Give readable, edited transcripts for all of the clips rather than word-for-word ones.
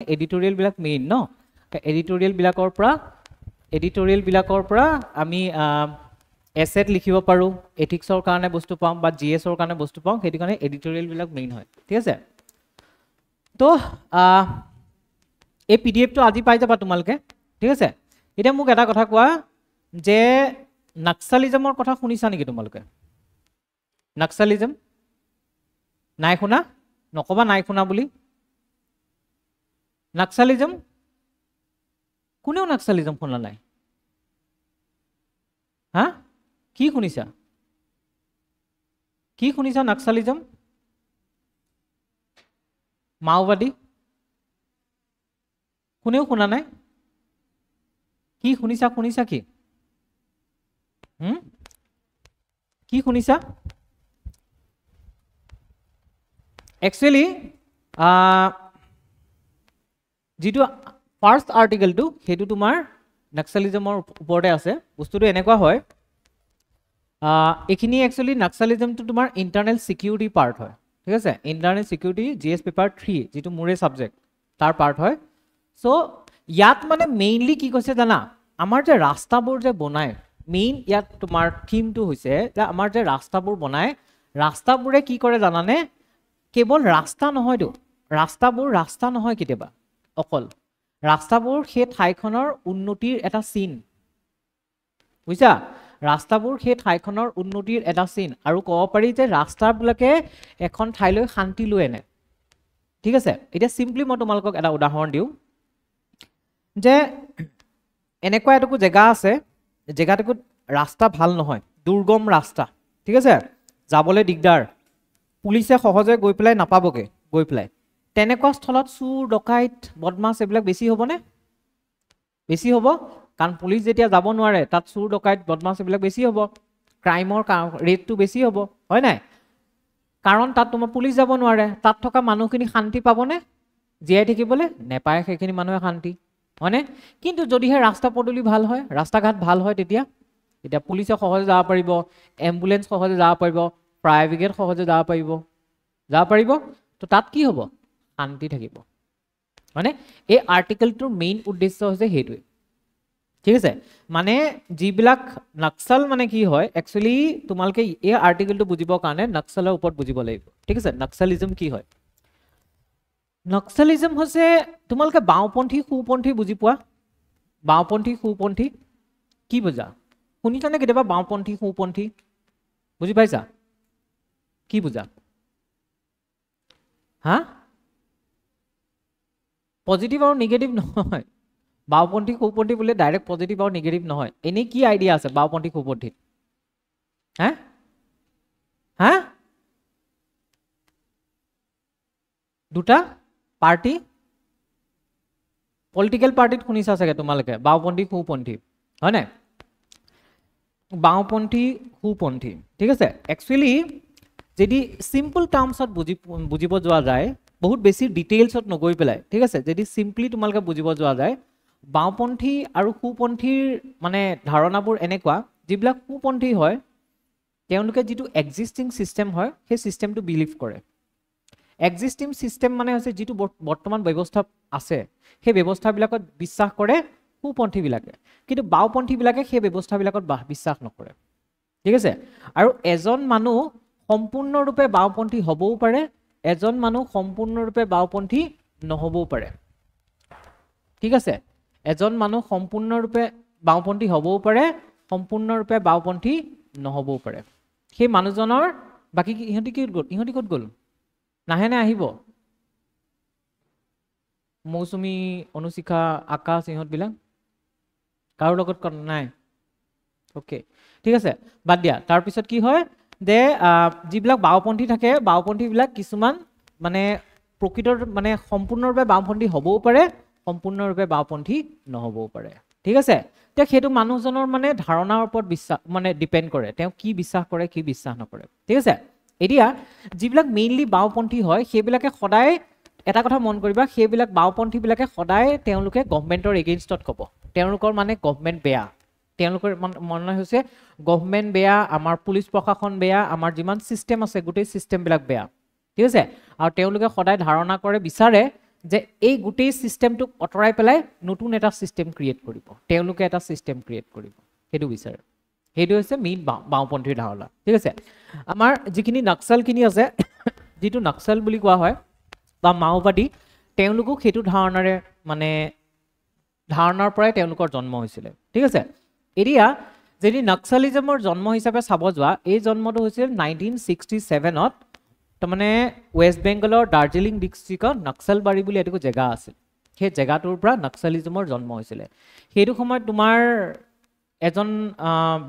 Editorial বিলাক main ন editorial বিলাকৰ পৰা আমি এছেট লিখিব পাৰো এথিক্সৰ কাৰণে বস্তু পাম বা জিএছৰ কাৰণে বস্তু পাম সেইটো কাৰণে এডিটৰিয়েল বিলাক মেইন হয় ঠিক আছে তো এই পিডিএফটো আজি পাই যাবা তোমালোকে ঠিক আছে এটা মোক এটা কথা কোৱা যে নক্সালিজমৰ কথা শুনিছা নেকি তোমালোকে নক্সালিজম নাই শুনা নকবা নাই শুনা বুলি নক্সালিজম কোনেও নক্সালিজম শুনা নাই হা কি শুনিছা নক্সালিজম মাওবাদী কোনেও শুনা নাই কি শুনিছা কি কি শুনিছা একচুয়ালি যেটো ফার্স্ট আর্টিকেলটো হেতু তোমাৰ নক্সালিজমৰ ওপৰতে আছে বস্তুটো এনেকুৱা হয় এখিনি একচুয়ালি নক্সালিজমটো তোমাৰ ইন্টাৰনেল সিকিউৰিটি পাৰ্ট হয় ঠিক আছে ইন্টাৰনেল সিকিউৰিটি জিএস পেপাৰ 3 যেটো মোৰে সাবজেক্ট তাৰ পাৰ্ট হয় সো ইয়াত মানে মেইনলি কি কৈছে জানা আমাৰ যে ৰাস্তাবোৰ যে বনায় মেইন ইয়াত তোমাৰ থিমটো হৈছে যে আমাৰ যে ৰাস্তাবোৰ বনায় ৰাস্তাবোৰে কি কৰে জানানে কেৱল ৰাস্তা নহয়তো ৰাস্তা নহয় কেতিয়াবা অকল ৰাস্তাবোৰ সেই ঠাইখনৰ উন্নতিৰ এটা চিন বুজিছা ৰাস্তাবোৰ সেই ঠাইখনৰ উন্নতিৰ এটা চিন আৰু ক'ব পাৰি যে ৰাস্তাবিলাকে এখন ঠাইলৈ শান্তি লৈ আনে ঠিক আছে এটা সিম্পলি মই তোমালোকক এটা উদাহৰণ দিওঁ যে এনেকুৱা এটুকু জেগা আছে জেগাটুকু ৰাস্তা ভাল নহয় দুৰ্গম ৰাস্তা ঠিক আছে যাবলৈ দিগদাৰ পুলিচে সহজে গৈ পেলাই নাপাবগে গৈ পেলাই তেনেকুৱা স্থলত চুৰ ডকাইত বদমাছ এইবিলাক বেছি হ'বনে বেছি হ'ব কাৰণ পুলিচ যেতিয়া যাব নোৱাৰে তাত চুৰ ডকাইত বদমাছ এইবিলাক বেছি হ'ব ক্ৰাইমৰ ৰেটটো বেছি হ'ব হয় নাই কাৰণ তাত তোমাৰ পুলিচ যাব নোৱাৰে তাত থকা মানুহখিনি শান্তি পাবনে জীয়াই থাকিবলৈ নেপায় সেইখিনি মানুহে শান্তি হয়নে কিন্তু যদিহে ৰাস্তা পদূলি ভাল হয় ৰাস্তা ঘাট ভাল হয় তেতিয়া পুলিচে সহজে যাব পাৰিব এম্বুলেন্স সহজে যাব পাৰিব ফায়াৰ ব্ৰিগেড সহজে যাব পাৰিব তো তাত কি হ'ব শান্তি থাকিব মানে এই আৰ্টিকেলটোৰ মেইন উদ্দেশ্য হৈছে হেতুই ঠিক আছে মানে যিবিলাক নক্সাল মানে কি হয় একচুয়ালি তোমালকে এই আৰ্টিকেলটো বুজিবৰ কাৰণে নক্সালৰ ওপৰত বুজিব লাগিব ঠিক আছে নক্সালিজম কি হয় নক্সালিজম হৈছে তোমালকে বাওপন্থী সুপন্থী বুজি পোৱা বাওপন্থী সুপন্থী কি বুজা শুনিছানে কেতিয়াবা বাওপন্থী সুপন্থী বুজি পাইছা কি বুজা হা পজিটিভ আৰু নেগেটিভ নহয় বাওপন্থী সুপন্থী বুলে ডাইৰেক্ট পজিটিভ আৰু নেগেটিভ নহয় এনে কি আইডিয়া আছে বাওপন্থী সুপন্থী হা হা দুটা পাৰ্টি পলিটিক্যাল পাৰ্টিত শুনিছা চাগে তোমালোকে বাওপন্থী সুপন্থী হয় নাই বাওপন্থী সুপন্থী ঠিক আছে একচুয়ালি যদি সিম্পল টার্মছত বুজিব যোৱা যায় বহুত বেছি ডিটেইলছত নগৈ পেলাই ঠিক আছে যদি সিম্পলি তোমালোকে বুজিব যোৱা যায় বাওপন্থী আৰু সুপন্থীৰ মানে ধাৰণাবোৰ এনেকুৱা যিবিলাক সুপন্থী হয় তেওঁলোকে যেটো এক্সিস্টিং সিস্টেম হয় সেই সিস্টেমটো বিলিভ কৰে এক্সিস্টিং সিস্টেম মানে হৈছে যেটো বৰ্তমান ব্যৱস্থা আছে সেই ব্যৱস্থাবিলাকত বিশ্বাস কৰে সুপন্থী বিলাকে কিন্তু বাওপন্থী বিলাকে সেই ব্যৱস্থাবিলাকত বিশ্বাস নকৰে ঠিক আছে আৰু এজন মানুহ সম্পূৰ্ণৰূপে বাওপন্থী হ'বও পাৰে এজন মানুহ সম্পূৰ্ণৰূপে বাওপন্থী নহবও পাৰে ঠিক আছে এজন মানুহ সম্পূৰ্ণৰূপে বাওপন্থী হ'বও পাৰে সম্পূৰ্ণৰূপে বাওপন্থী নহবও পাৰে সেই মানুহজনৰ বাকি ইহঁতি ক'ত গ'ল নাহেনে আহিব মৌসুমী অনুশিখা আকাশ ইহঁত বিলাক কাৰো লগত নাই ওকে ঠিক আছে বাদ দিয়া তাৰ পিছত কি হয় যে যিবিলাক বাওপন্থী থাকে বাওপন্থী বিলাক কিছুমান মানে প্ৰকৃতৰ মানে সম্পূৰ্ণৰূপে বাওপন্থী হ'বও পাৰে সম্পূৰ্ণৰূপে বাওপন্থী নহবও পাৰে ঠিক আছে তে হেতু মানুহজনৰ মানে ধাৰণাৰ ওপৰত বিশ্বাস মানে ডিপেন্ড কৰে তেওঁ কি বিশ্বাস কৰে কি বিশ্বাস নকৰে ঠিক আছে এতিয়া যিবিলাক মেইনলি বাওপন্থী হয় সেইবিলাকে সদায় এটা কথা মন কৰিবা সেইবিলাক বাওপন্থী বিলাকে সদায় তেওঁলোকে গভৰ্ণমেন্টৰ এগেইনষ্টত ক'ব তেওঁলোকৰ মানে গভৰ্ণমেন্ট বেয়া তেওঁলোকৰ মনে হৈছে গভৰ্ণমেন্ট বেয়া আমাৰ পুলিচ প্ৰশাসন বেয়া আমাৰ যিমান সিস্টেম আছে গোটেই সিস্টেম বিলাক বেয়া ঠিক আছে আৰু তেওঁলোকে সদায় ধাৰণা কৰে বিচাৰে যে এই গোটেই সিস্টেমটোক অতৰাই পেলাই নতুন এটা সিস্টেম ক্ৰিয়েট কৰিব তেওঁলোকে এটা সিস্টেম ক্ৰিয়েট কৰিব হেতু বিচাৰে হেতু হৈছে মেইন বাওঁপন্থীৰ ধাৰণা ঠিক আছে আমাৰ যিখিনি নক্সালখিনি আছে যেটো নক্সাল বুলি কোৱা হয় বা মাওবাদী তেওঁলোকক হেতু ধাৰণাৰে মানে ধাৰণাৰ পৰাই তেওঁলোকৰ জন্ম হৈছিল ঠিক আছে এৰিয়া যদি নক্সালিজমৰ জন্ম হিচাপে চাব যোৱা এই জন্মটো হৈছিল 1967ত তাৰমানে ওয়েস্ট বেংগলৰ দাৰ্জিলিং ডিস্ট্ৰিক্টত নক্সালবাৰী বুলি এটা জেগা আছিল সেই জেগাটোৰ পৰা নক্সালিজমৰ জন্ম হৈছিল সেইটো সময়ত তোমাৰ এজন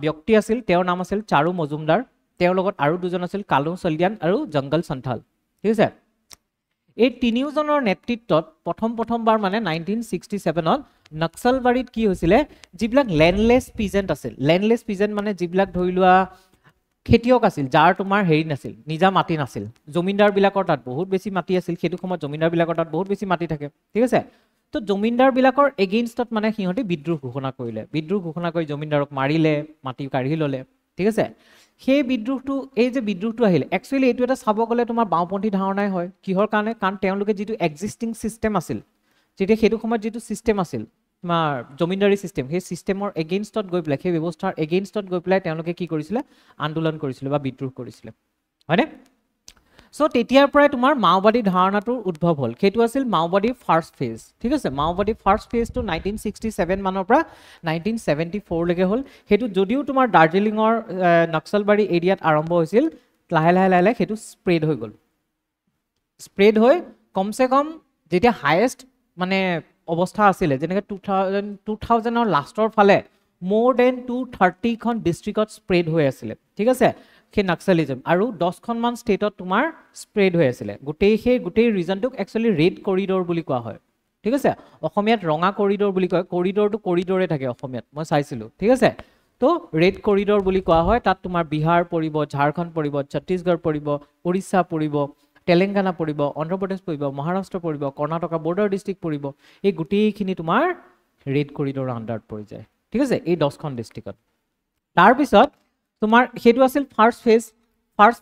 ব্যক্তি আছিল তেওঁৰ নাম আছিল চাৰু মজুমদাৰ তেওঁৰ লগত আৰু দুজন আছিল কালু সলদিয়ান আৰু জংগল সন্থাল ঠিক আছে এই তিনিওজনৰ নেতৃত্বত প্ৰথমবাৰ মানে 1967ত নক্সালবাৰীত কি হৈছিল যিবিলাক ল্যান্ডলেস পিজেন্ট আছিল ল্যান্ডলেস পিজেন্ট মানে যিবিলাক ধৰি লোৱা খেতিয়ক আছিল যাৰ তোমাৰ হেৰি নাছিল নিজা মাটি নাছিল জমিদাৰ বিলাকৰ তাত বহুত বেছি মাটি আছিল সেইটো সময়ত জমিদাৰ বিলাকৰ তাত বহুত বেছি মাটি থাকে ঠিক আছে তো জমিদাৰ বিলাকৰ এগেইনষ্টত মানে সিহঁতে বিদ্ৰোহ ঘোষণা কৰিলে বিদ্ৰোহ ঘোষণা কৰি জমিদাৰক মাৰিলে মাটি কাঢ়ি ললে ঠিক আছে সেই বিদ্ৰোহটো এই যে বিদ্ৰোহটো আহিল একচুয়ালি এটো এটা চাব গলে তোমাৰ বাওঁপন্থী ধাৰণাই হয় কিহৰ কাৰণে কাৰণ তেওঁলোকে যেটো এক্সিস্টিং সিস্টেম আছিল যেটো হেতু সময়ত যেটো সিস্টেম আছিল তোমাৰ জমিদাৰী সিস্টেম সেই সিস্টেমৰ এগেইনষ্টত গৈ পেলাই সেই ব্যৱস্থাৰ এগেইনষ্টত গৈ পেলাই তেওঁলোকে কি কৰিছিল আন্দোলন কৰিছিল বা বিদ্ৰোহ কৰিছিল হয়নে সো তেতিয়াৰ পৰাই তোমাৰ মাওবাদী ধাৰণাটোৰ উদ্ভৱ হ'ল সেইটো আছিল মাওবাদী ফাৰ্স্ট ফেজ ঠিক আছে মাওবাদী ফাৰ্স্ট ফেজটো 1967 মানৰ পৰা 1974 লৈকে হ'ল হেতু যদিও তোমাৰ দাৰ্জিলিঙৰ নক্সালবাৰী এৰিয়াত আৰম্ভ হৈছিল লাহে লাহে হেতু স্প্ৰেড হৈ গ'ল স্প্ৰেড হৈ কমসে কম যেতিয়া হাইয়েস্ট মানে অৱস্থা আছিল যেনেকৈ 2000ৰ লাষ্টৰ ফালে more than 230 খন ডিস্ট্ৰিক্টত স্প্ৰেড হৈ আছিল ঠিক আছে সেই নক্সালিজম আৰু 10 খন মান ষ্টেটত তোমাৰ স্প্ৰেড হৈ আছিল গোটেই ৰিজনটোক একচুয়ালি ৰেড কৰিডৰ বুলি কোৱা হয় ঠিক আছে অসমীয়াত ৰঙা কৰিডৰ বুলি কয় কৰিডৰটো কৰিডৰে থাকে অসমীয়াত মই চাইছিলো ঠিক আছে তো ৰেড কৰিডৰ বুলি কোৱা হয় তাত তোমাৰ বিহাৰ পৰিব ঝাৰখণ্ড পৰিব ছত্তীশগড় পৰিব ওড়িশা পৰিব তেলেঙ্গানা পৰিব অন্ধ্ৰপ্ৰদেশ পৰিব মহাৰাষ্ট্ৰ পৰিব কৰ্ণাটকা বৰ্ডাৰ ডিস্ট্ৰিক্ট পৰিব এই গোটেইখিনি তোমাৰ ৰেড কৰিডৰ আন্ডাৰত পৰি যায় ঠিক আছে এই 10 খন ডিস্ট্ৰিক্টত তাৰ পিছত তোমাৰ হেতু আছিল ফাৰ্স্ট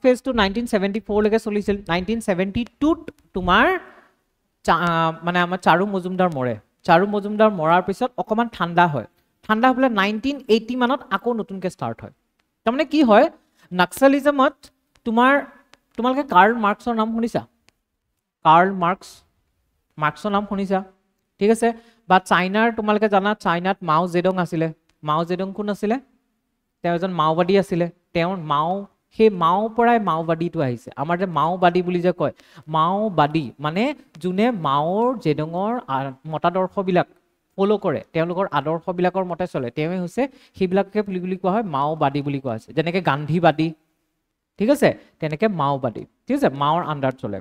ফেজ টু 1974 লৈকে চলিছিল 1972 তোমাৰ মানে আমাৰ চাৰু মজুমদাৰ মৰাৰ পিছত অকমান ঠাণ্ডা হয় ঠাণ্ডা হ'লে 1980 মানত আকৌ নতুনকৈ ষ্টাৰ্ট হয় তাৰমানে কি হয় নক্সালিজমত তোমালোকে কাৰ্ল মাৰ্কসৰ নাম শুনিছা কাৰ্ল মাৰ্কসৰ নাম শুনিছা ঠিক আছে বা চাইনাৰ তোমালোকে জানা চাইনাত মাও জেডং আছিলে মাও জেডং কোন আছিলে তেওঁ এজন মাওবাদী আছিলে তেওঁৰ সেই মাও পৰাই মাওবাদীটো আহিছে আমাৰ যে মাওবাদী বুলি যে কয় মাওবাদী মানে যোনে মাওৰ জেডঙৰ মতাদৰ্শবিলাক ফলো কৰে তেওঁলোকৰ আদৰ্শবিলাকৰ মতে চলে তেওঁই হৈছে সেইবিলাককে বুলি কোৱা হয় মাওবাদী বুলি কোৱা হৈছে যেনেকৈ গান্ধীবাদী ঠিক আছে তেনেকৈ মাওবাদী ঠিক আছে মাওৰ আন্ডাৰত চলে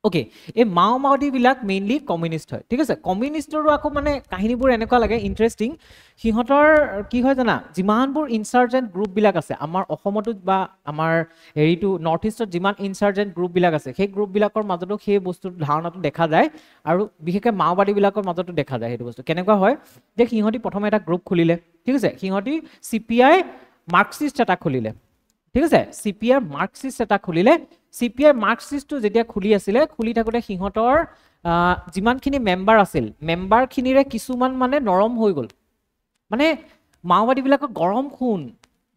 ওকে এই মাওবাদী বিলাক মেইনলি কমিউনিষ্ট হয় ঠিক আছে কমিউনিষ্টৰো আকৌ মানে কাহিনীবোৰ এনেকুৱা লাগে ইন্টাৰেষ্টিং সিহঁতৰ কি হয় জানা যিমানবোৰ ইনসাৰ্জেন্ট গ্ৰুপ বিলাক আছে আমাৰ অসমতো বা আমাৰ হেৰিটো নৰ্থ ইষ্টত যিমান ইনসাৰ্জেন্ট গ্ৰুপ বিলাক আছে সেই গ্ৰুপ বিলাকৰ মাজতো সেই বস্তুৰ ধাৰণাটো দেখা যায় আৰু বিশেষকৈ মাওবাদী বিলাকৰ মাজতো দেখা যায় সেইটো বস্তু কেনেকুৱা হয় যে সিহঁতি প্ৰথমে এটা গ্ৰুপ খুলিলে ঠিক আছে সিহঁতি সিপিআই মাৰ্কসিষ্ট এটা খুলিলে ঠিক আছে সিপিআই মাৰ্কসিষ্ট এটা খুলিলে সিপিআই মাৰ্কসিষ্টটো যেতিয়া খুলি থাকোতে সিহঁতৰ যিমানখিনি মেম্বাৰ আছিল মেম্বাৰখিনিৰে কিছুমান মানে নৰম হৈ গ'ল মানে মাওবাদী বিলাকৰ গৰম খুন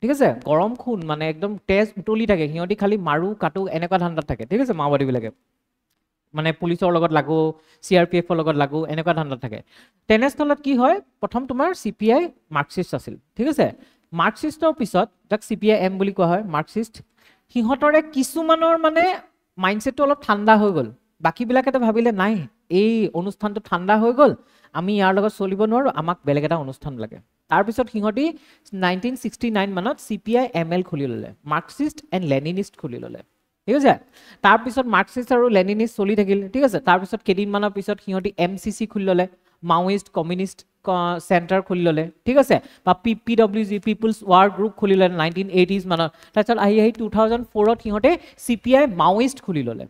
ঠিক আছে গৰম খুন মানে একদম তেজ উতলি থাকে সিহঁতি খালি মাৰু কাটু এনেকুৱা ধান্দাত থাকে ঠিক আছে মাওবাদী বিলাকে মানে পুলিচৰ লগত লাগো সিআৰপিএফৰ লগত লাগো এনেকুৱা ধান্দাত থাকে তেনেস্থলত কি হয় প্ৰথম তোমাৰ সিপিআই মাৰ্কসিষ্ট আছিল ঠিক আছে মাৰ্কসিষ্টৰ পিছত যাক সিপিআই এম বুলি কোৱা হয় মাৰ্কসিষ্ট সিহঁতৰে কিছুমানৰ মানে মাইন্ডসেটটো অলপ ঠাণ্ডা হৈ গ'ল বাকিবিলাকেতো ভাবিলে নাই এই অনুষ্ঠানটো ঠাণ্ডা হৈ গ'ল আমি ইয়াৰ লগত চলিব নোৱাৰো আমাক বেলেগ এটা অনুষ্ঠান লাগে তাৰ পিছত সিহঁতি 1969 মানত সিপিআই এমএল খুলি ললে মাৰ্কসিষ্ট এণ্ড লেনিনিষ্ট খুলি ললে ঠিক আছে তাৰ পিছত মাৰ্কসিষ্ট আৰু লেনিনিষ্ট চলি থাকিল ঠিক আছে তাৰ পিছত কেইদিনমানৰ পিছত সিহঁতি এমসিসি খুলি ললে মাওইষ্ট কমিউনিষ্ট সেন্টাৰ খুলি ললে ঠিক আছে বা পিডব্লিউজি পিপলছ ৱাৰ গ্ৰুপ খুলি ললে 1980s মানত তাৰপিছত আহি 2004ত সিহঁতে সিপিআই মাওইষ্ট খুলি ললে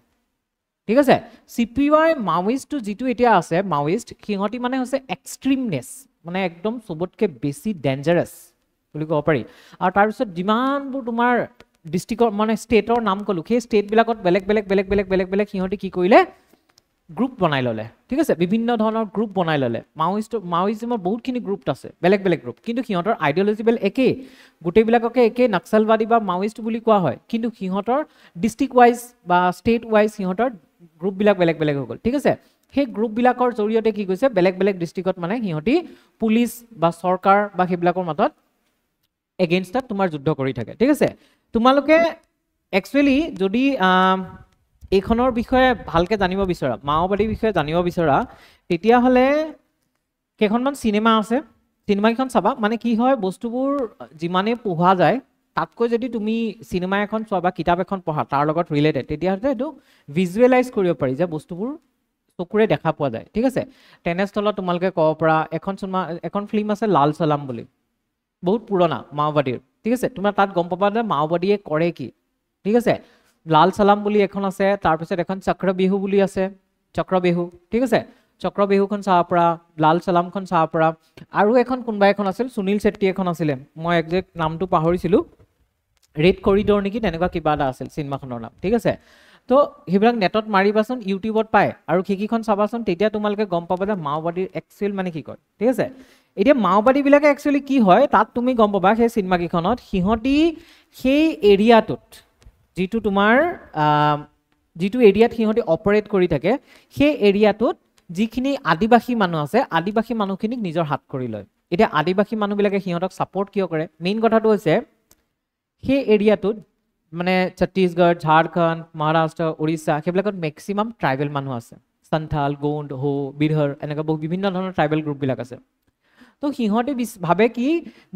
ঠিক আছে সিপিআই মাওইষ্টটো যিটো এতিয়া আছে মাওইষ্ট সিহঁতি মানে হৈছে এক্সট্ৰিমনেছ মানে একদম সবতকে বেছি ডেঞ্জাৰাছ বুলি ক'ব পাৰি আৰু তাৰপিছত যিমানবোৰ তোমাৰ ডিস্ট্ৰিক্টৰ মানে ষ্টেটৰ নাম ক'লো সেই ষ্টেটবিলাকত বেলেগ সিহঁতি কি কৰিলে গ্ৰুপ বনাই ল'লে ঠিক আছে বিভিন্ন ধৰণৰ গ্ৰুপ বনাই ল'লে মাওইজমৰ বহুতখিনি গ্ৰুপ আছে বেলেগ বেলেগ গ্ৰুপ কিন্তু সিহঁতৰ আইডিঅলজি বেল একেই গোটেইবিলাককে একেই নক্সালবাদী বা মাওইষ্ট বুলি কোৱা হয় কিন্তু সিহঁতৰ ডিষ্ট্ৰিক্ট ৱাইজ বা ষ্টেট ৱাইজ সিহঁতৰ গ্ৰুপবিলাক বেলেগ বেলেগ হৈ গ'ল ঠিক আছে সেই গ্ৰুপবিলাকৰ জৰিয়তে কি কৈছে বেলেগ বেলেগ ডিষ্ট্ৰিক্টত মানে সিহঁতি পুলিচ বা চৰকাৰ বা সেইবিলাকৰ মাজত এগেইনষ্টত তোমাৰ যুদ্ধ কৰি থাকে ঠিক আছে তোমালোকে একচুৱেলি যদি এইখনৰ বিষয়ে ভালকে জানিব বিচৰা মাওবাদীৰ বিষয়ে জানিব বিচৰা তেতিয়াহ'লে কেইখনমান চিনেমা আছে চিনেমাখন চাবা মানে কি হয় বস্তুবোৰ যিমানে পঢ়া যায় তাতকৈ যদি তুমি চিনেমা এখন চোৱা বা কিতাপ এখন পঢ়া তাৰ লগত ৰিলেটেড তেতিয়াহ'লে এইটো ভিজুৱেলাইজ কৰিব পাৰি যে বস্তুবোৰ চকুৰে দেখা পোৱা যায় ঠিক আছে তেনেস্থলত তোমালোকে ক'ব পৰা এখন ফিল্ম আছে লাল চালাম বুলি বহুত পুৰণা মাওবাদীৰ ঠিক আছে তোমাৰ তাত গম পাবা যে মাওবাদীয়ে কৰে কি ঠিক আছে লাল চালাম বুলি এখন আছে তাৰপিছত এখন চক্ৰবিহু বুলি আছে চক্ৰবিহু ঠিক আছে চক্ৰবিহুখন চাব পৰা লাল চালামখন চাব পৰা আৰু এখন কোনোবা এখন আছিল সুনীল ছেট্টি এখন আছিলে মই একজেক্ট নামটো পাহৰিছিলোঁ ৰেড কৰিডৰ নেকি তেনেকুৱা কিবা এটা আছিল চিনেমাখনৰ নাম ঠিক আছে তো সেইবিলাক নেটত মাৰিবাচোন ইউটিউবত পায় আৰু সেইকেইখন চাবাচোন তেতিয়া তোমালোকে গম পাবা যে মাওবাদীৰ একচুৱেল মানে কি কয় ঠিক আছে এতিয়া মাওবাদীবিলাকে একচুৱেলি কি হয় তাত তুমি গম পাবা সেই চিনেমাকেইখনত সিহঁতি সেই এৰিয়াটোত যিটো তোমাৰ যিটো এৰিয়াত সিহঁতি অপাৰেট কৰি থাকে সেই এৰিয়াটোত যিখিনি আদিবাসী মানুহ আছে আদিবাসী মানুহখিনিক নিজৰ হাত কৰি লয় এতিয়া আদিবাসী মানুহবিলাকে সিহঁতক ছাপোৰ্ট কিয় কৰে মেইন কথাটো হৈছে সেই এৰিয়াটোত মানে ছত্তীশগড় ঝাৰখণ্ড মহাৰাষ্ট্ৰ উৰিষ্যা সেইবিলাকত মেক্সিমাম ট্ৰাইবেল মানুহ আছে সন্থাল গোণ্ড হো বিদৰ এনেকুৱা বহু বিভিন্ন ধৰণৰ ট্ৰাইবেল গ্ৰুপবিলাক আছে তো সিহঁতে ভাবে কি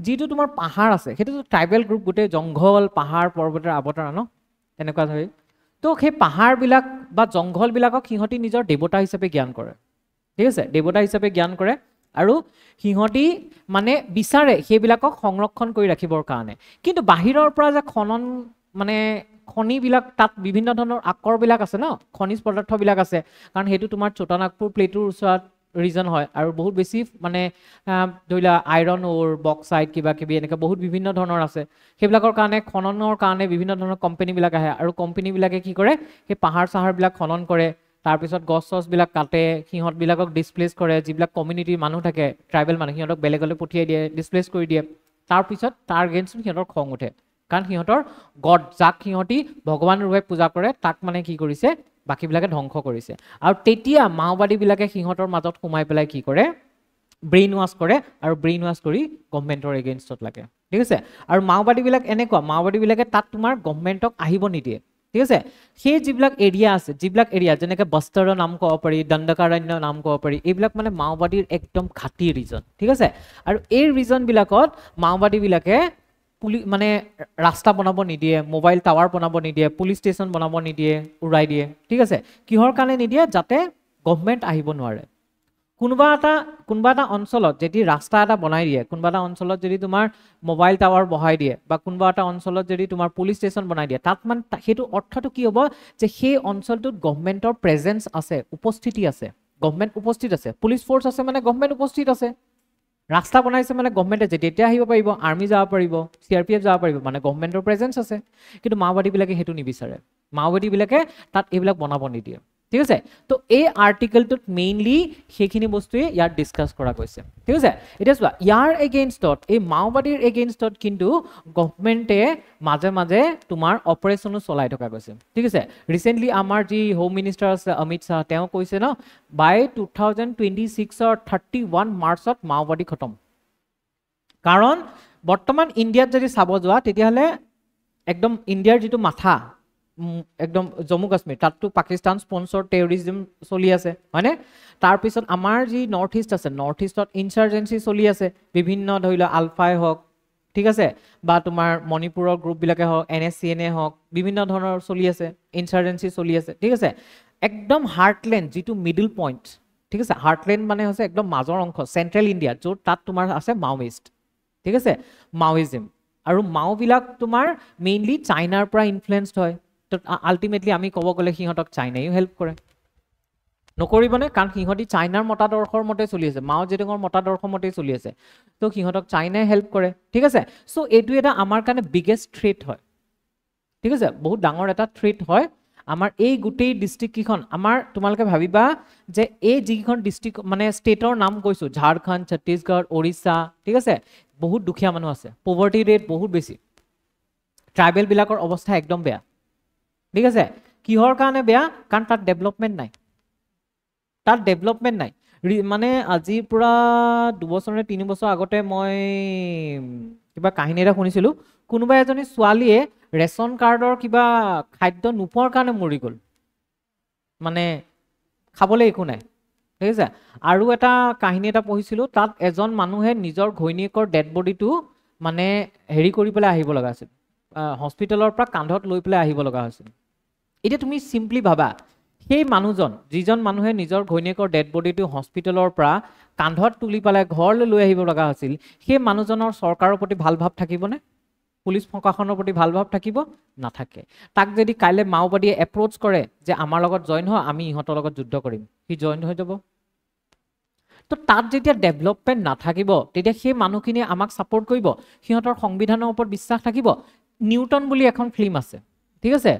যিটো তোমাৰ পাহাৰ আছে সেইটোতো ট্ৰাইবেল গ্ৰুপ গোটেই জংঘল পাহাৰ পৰ্বতৰ আৱতৰা ন তেনেকুৱা ধৰি তো সেই পাহাৰবিলাক বা জংঘলবিলাকক সিহঁতি নিজৰ দেৱতা হিচাপে জ্ঞান কৰে ঠিক আছে দেৱতা হিচাপে জ্ঞান কৰে আৰু সিহঁতি মানে বিচাৰে সেইবিলাকক সংৰক্ষণ কৰি ৰাখিবৰ কাৰণে কিন্তু বাহিৰৰ পৰা যে খনন মানে খনিবিলাক তাত বিভিন্ন ধৰণৰ আকৰবিলাক আছে ন খনিজ পদাৰ্থবিলাক আছে কাৰণ সেইটো তোমাৰ ছোটানাগপুৰ প্লেটৰ ওচৰত ৰিজন হয় আৰু বহুত বেছি মানে ধৰিলা আইৰণ ওৰ বক্সাইট কিবা কিবি এনেকৈ বহুত বিভিন্ন ধৰণৰ আছে সেইবিলাকৰ কাৰণে খননৰ কাৰণে বিভিন্ন ধৰণৰ কোম্পানীবিলাক আহে আৰু কোম্পানীবিলাকে কি কৰে সেই পাহাৰ চাহাৰবিলাক খনন কৰে তাৰপিছত গছ চছবিলাক কাটে সিহঁতবিলাকক ডিছপ্লেচ কৰে যিবিলাক কমিউনিটিৰ মানুহ থাকে ট্ৰাইবেল মানুহ সিহঁতক বেলেগলৈ পঠিয়াই দিয়ে ডিছপ্লেচ কৰি দিয়ে তাৰপিছত তাৰ এগেইনষ্টত সিহঁতৰ খং উঠে কাৰণ সিহঁতৰ গড যাক সিহঁতি ভগৱান ৰূপে পূজা কৰে তাক মানে কি কৰিছে বাকীবিলাকে ধ্বংস কৰিছে আৰু তেতিয়া মাওবাদীবিলাকে সিহঁতৰ মাজত সোমাই পেলাই কি কৰে ব্ৰেইন ৱাছ কৰে আৰু ব্ৰেইন ৱাছ কৰি গভৰ্ণমেণ্টৰ এগেইনষ্টত লাগে ঠিক আছে আৰু মাওবাদীবিলাক এনেকুৱা মাওবাদীবিলাকে তাত তোমাৰ গভৰ্ণমেণ্টক আহিব নিদিয়ে ঠিক আছে সেই যিবিলাক এৰিয়া আছে যিবিলাক এৰিয়া যেনেকৈ বস্তৰৰ নাম ক'ব পাৰি দণ্ডকাৰণ্য নাম ক'ব পাৰি এইবিলাক মানে মাওবাদীৰ একদম ঘাটি ৰিজন ঠিক আছে আৰু এই ৰিজনবিলাকত মাওবাদীবিলাকে মানে ৰাস্তা বনাব নিদিয়ে মোবাইল টাৱাৰ বনাব নিদিয়ে পুলিচ ষ্টেচন বনাব নিদিয়ে উৰাই দিয়ে ঠিক আছে কিহৰ কাৰণে নিদিয়ে যাতে গভৰ্ণমেণ্ট আহিব নোৱাৰে কোনোবা এটা অঞ্চলত যদি ৰাস্তা এটা বনাই দিয়ে কোনোবা এটা অঞ্চলত যদি তোমাৰ মোবাইল টাৱাৰ বহাই দিয়ে বা কোনোবা এটা অঞ্চলত যদি তোমাৰ পুলিচ ষ্টেচন বনাই দিয়ে তাত মানে সেইটো অৰ্থটো কি হ'ব যে সেই অঞ্চলটোত গভৰ্ণমেণ্টৰ প্ৰেজেন্স আছে উপস্থিতি আছে গভৰ্ণমেণ্ট উপস্থিত আছে পুলিচ ফ'ৰ্চ আছে মানে গভৰ্ণমেণ্ট উপস্থিত আছে ৰাস্তা বনাইছে মানে গভৰ্ণমেণ্টে যেতিয়া আহিব পাৰিব আৰ্মি যাব পাৰিব CRPF যাব পাৰিব মানে গভৰ্ণমেণ্টৰ প্ৰেজেন্স আছে কিন্তু মাওবাদীবিলাকে সেইটো নিবিচাৰে মাওবাদীবিলাকে তাত এইবিলাক বনাব নিদিয়ে ঠিক আছে তো এই আৰ্টিকেলটোত মেইনলি সেইখিনি বস্তুৱে ইয়াত ডিছকাছ কৰা গৈছে ঠিক আছে এতিয়া চোৱা ইয়াৰ এগেইনষ্টত এই মাওবাদীৰ এগেইনষ্টত কিন্তু গভৰ্ণমেণ্টে মাজে মাজে তোমাৰ অপাৰেশ্যনো চলাই থকা গৈছে ঠিক আছে ৰিচেণ্টলি আমাৰ যি হোম মিনিষ্টাৰ আছে অমিত শ্বাহ তেওঁ কৈছে ন বাই 2026 31 মাৰ্চত মাওবাদী খতম কাৰণ বৰ্তমান ইণ্ডিয়াত যদি চাব যোৱা তেতিয়াহ'লে একদম ইণ্ডিয়াৰ যিটো মাথা একদম জম্মু কাশ্মীৰ তাততো পাকিস্তান স্পন্সৰ টেৰৰিজিম চলি আছে হয়নে তাৰপিছত আমাৰ যি নৰ্থ ইষ্ট আছে নৰ্থ ইষ্টত ইনচাৰ্জেঞ্চি চলি আছে বিভিন্ন ধৰি লোৱা আলফাই হওক ঠিক আছে বা তোমাৰ মণিপুৰৰ গ্ৰুপবিলাকে হওক NSCNA হওক বিভিন্ন ধৰণৰ চলি আছে ইনচাৰ্জেঞ্চি চলি আছে ঠিক আছে একদম হাৰ্টলেণ্ড যিটো মিডল পইণ্ট ঠিক আছে হাৰ্টলেণ্ড মানে হৈছে একদম মাজৰ অংশ চেণ্ট্ৰেল ইণ্ডিয়া য'ত তাত তোমাৰ আছে মাওইষ্ট ঠিক আছে মাওইজিম আৰু মাওবিলাক তোমাৰ মেইনলি চাইনাৰ পৰা ইনফ্লুৱেঞ্চড হয় তো আল্টিমেটলি আমি ক'ব গ'লে সিহঁতক চাইনাইও হেল্প কৰে নকৰিবনে কাৰণ সিহঁতি চাইনাৰ মতাদৰ্শৰ মতে চলি আছে মাও জেডঙৰ মতাদৰ্শৰ মতে চলি আছে তো সিহঁতক চাইনাই হেল্প কৰে ঠিক আছে চ' এইটো এটা আমাৰ কাৰণে বিগেষ্ট থ্ৰেট হয় ঠিক আছে বহুত ডাঙৰ এটা থ্ৰেট হয় আমাৰ এই গোটেই ডিস্ট্ৰিক্ট কিখন আমাৰ তোমালোকে ভাবিবা যে এই যিখন ডিস্ট্ৰিক্ট মানে ষ্টেটৰ নাম কৈছো ঝাৰখণ্ড ছত্তীশগড় ওড়িশা ঠিক আছে বহুত দুখীয়া মানুহ আছে পভাৰ্টি ৰেট বহুত বেছি ট্ৰাইবেল বিলাকৰ অৱস্থা একদম বেয়া ঠিক আছে কিহৰ কাৰণে বেয়া কাৰণ তাত ডেভেলপমেণ্ট নাই তাত ডেভেলপমেণ্ট নাই মানে আজিৰ পৰা 2 বছৰ নে 3 বছৰ আগতে মই কিবা কাহিনী এটা শুনিছিলো কোনোবা এজনী ছোৱালীয়ে ৰেচন কাৰ্ডৰ কিবা খাদ্য নোপোৱাৰ কাৰণে মৰি গ'ল মানে খাবলৈ একো নাই ঠিক আছে আৰু এটা কাহিনী এটা পঢ়িছিলো তাত এজন মানুহে নিজৰ ঘৈণীয়েকৰ ডেড বডিটো মানে হেৰি কৰি পেলাই আহিব লগা আছিল হস্পিটেলৰ পৰা কান্ধত লৈ পেলাই আহিব লগা হৈছিল এতিয়া তুমি সিম্পলি ভাবা সেই মানুহজন যিজন মানুহে নিজৰ ঘৈণীয়েকৰ ডেড বডিটো হস্পিটেলৰ পৰা কান্ধত তুলি পেলাই ঘৰলৈ লৈ আহিব লগা হৈছিল সেই মানুহজনৰ চৰকাৰৰ প্ৰতি ভাল ভাৱ থাকিবনে পুলিচ প্ৰশাসনৰ প্ৰতি ভাল ভাৱ থাকিব নাথাকে তাক যদি কাইলে মাওবাদীয়ে এপ্ৰোচ কৰে যে আমাৰ লগত জয়েন হয় আমি ইহঁতৰ লগত যুদ্ধ কৰিম সি জয়েন হৈ যাব তো তাত যেতিয়া ডেভেলপমেণ্ট নাথাকিব তেতিয়া সেই মানুহখিনিয়ে আমাক ছাপোৰ্ট কৰিব সিহঁতৰ সংবিধানৰ ওপৰত বিশ্বাস থাকিব নিউটন বুলি এখন ফিল্ম আছে ঠিক আছে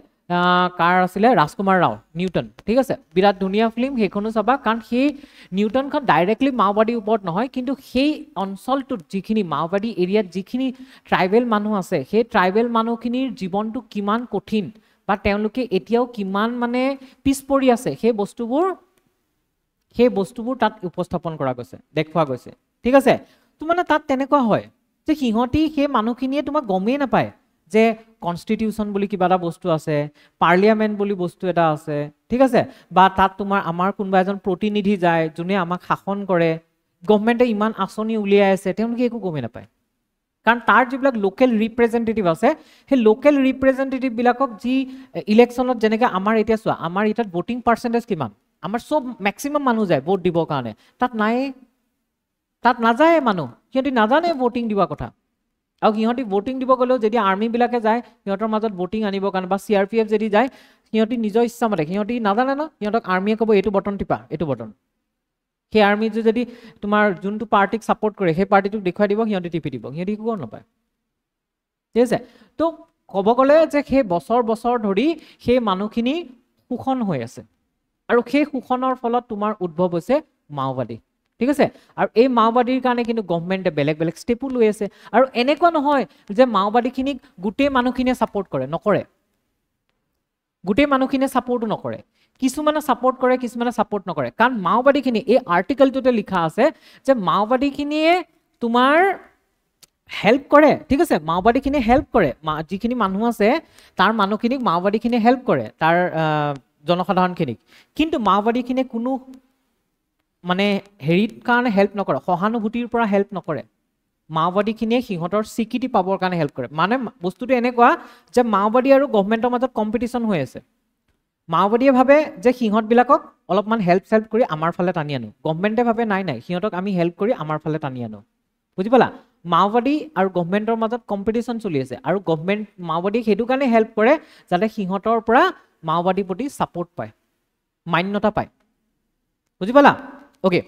কাৰ আছিলে ৰাজকুমাৰ ৰাও নিউটন ঠিক আছে বিৰাট ধুনীয়া ফিল্ম সেইখনো চাবা কাৰণ সেই নিউটনখন ডাইৰেক্টলি মাওবাদীৰ ওপৰত নহয় কিন্তু সেই অঞ্চলটোত যিখিনি মাওবাদী এৰিয়াত যিখিনি ট্ৰাইবেল মানুহ আছে সেই ট্ৰাইবেল মানুহখিনিৰ জীৱনটো কিমান কঠিন বা তেওঁলোকে এতিয়াও কিমান মানে পিছ পৰি আছে সেই বস্তুবোৰ তাত উপস্থাপন কৰা গৈছে দেখুওৱা গৈছে ঠিক আছে তো মানে তাত তেনেকুৱা হয় যে সিহঁতি সেই মানুহখিনিয়ে তোমাক গমেই নাপায় যে কনষ্টিটিউশন বুলি কিবা এটা বস্তু আছে পাৰ্লিয়ামেণ্ট বুলি বস্তু এটা আছে ঠিক আছে বা তাত তোমাৰ আমাৰ কোনোবা এজন প্ৰতিনিধি যায় যোনে আমাক শাসন কৰে গভৰ্ণমেণ্টে ইমান আঁচনি উলিয়াই আছে তেওঁলোকে একো গমেই নাপায় কাৰণ তাৰ যিবিলাক লোকেল ৰিপ্ৰেজেণ্টেটিভ আছে সেই লোকেল ৰিপ্ৰেজেণ্টেটিভ বিলাকক যি ইলেকশ্যনত যেনেকৈ আমাৰ এতিয়া চোৱা আমাৰ ইয়াত ভোটিং পাৰ্চেণ্টেজ কিমান আমাৰ চব মেক্সিমাম মানুহ যায় ভোট দিবৰ কাৰণে তাত নাই তাত নাযায় মানুহ সিহঁতি নাজানে ভোটিং দিবৰ কথা আৰু সিহঁতি ভোটিং দিব গ'লেও যদি আৰ্মিবিলাকে যায় সিহঁতৰ মাজত ভোটিং আনিবৰ কাৰণে বা CRPF যদি যায় সিহঁতি নিজৰ ইচ্ছামতে সিহঁতি নাজানে ন সিহঁতক আৰ্মিয়ে ক'ব এইটো বটন টিপা এইটো বটন সেই আৰ্মিটো যদি তোমাৰ যোনটো পাৰ্টিক ছাপোৰ্ট কৰে সেই পাৰ্টিটোক দেখুৱাই দিব সিহঁতি টিপি দিব সিহঁতি একো গম নাপায় ঠিক আছে তো ক'ব গ'লে যে সেই বছৰ বছৰ ধৰি সেই মানুহখিনি শোষণ হৈ আছে আৰু সেই শোষণৰ ফলত তোমাৰ উদ্ভৱ হৈছে মাওবাদী ঠিক আছে আৰু এই মাওবাদীৰ কাৰণে কিন্তু গভৰ্ণমেণ্টে বেলেগ বেলেগ ষ্টেপো লৈ আছে আৰু এনেকুৱা নহয় যে মাওবাদীখিনিক গোটেই মানুহখিনিয়ে ছাপোৰ্ট কৰে নকৰে গোটেই মানুহখিনিয়ে ছাপোৰ্টো নকৰে কিছুমানে ছাপোৰ্ট কৰে কিছুমানে ছাপোৰ্ট নকৰে কাৰণ মাওবাদীখিনি এই আৰ্টিকলটোতে লিখা আছে যে মাওবাদীখিনিয়ে তোমাৰ হেল্প কৰে ঠিক আছে মাওবাদীখিনিয়ে হেল্প কৰে যিখিনি মানুহ আছে তাৰ মানুহখিনিক মাওবাদীখিনিয়ে হেল্প কৰে তাৰ জনসাধাৰণখিনিক কিন্তু মাওবাদীখিনিয়ে কোনো মানে হেৰিৰ কাৰণে হেল্প নকৰে সহানুভূতিৰ পৰা হেল্প নকৰে মাওবাদীখিনিয়ে সিহঁতৰ স্বীকৃতি পাবৰ কাৰণে হেল্প কৰে মানে বস্তুটো এনেকুৱা যে মাওবাদী আৰু গভৰ্ণমেণ্টৰ মাজত কম্পিটিশ্যন হৈ আছে মাওবাদীয়ে ভাবে যে সিহঁতবিলাকক অলপমান হেল্প কৰি আমাৰ ফালে টানি আনো গভৰ্ণমেণ্টে ভাবে নাই সিহঁতক আমি হেল্প কৰি আমাৰ ফালে টানি আনো বুজি পালা মাওবাদী আৰু গভৰ্ণমেণ্টৰ মাজত কম্পিটিশ্যন চলি আছে আৰু গভৰ্ণমেণ্ট মাওবাদীক সেইটো কাৰণে হেল্প কৰে যাতে সিহঁতৰ পৰা মাওবাদীৰ প্ৰতি ছাপোৰ্ট পায় মান্যতা পায় বুজি পালা ওকে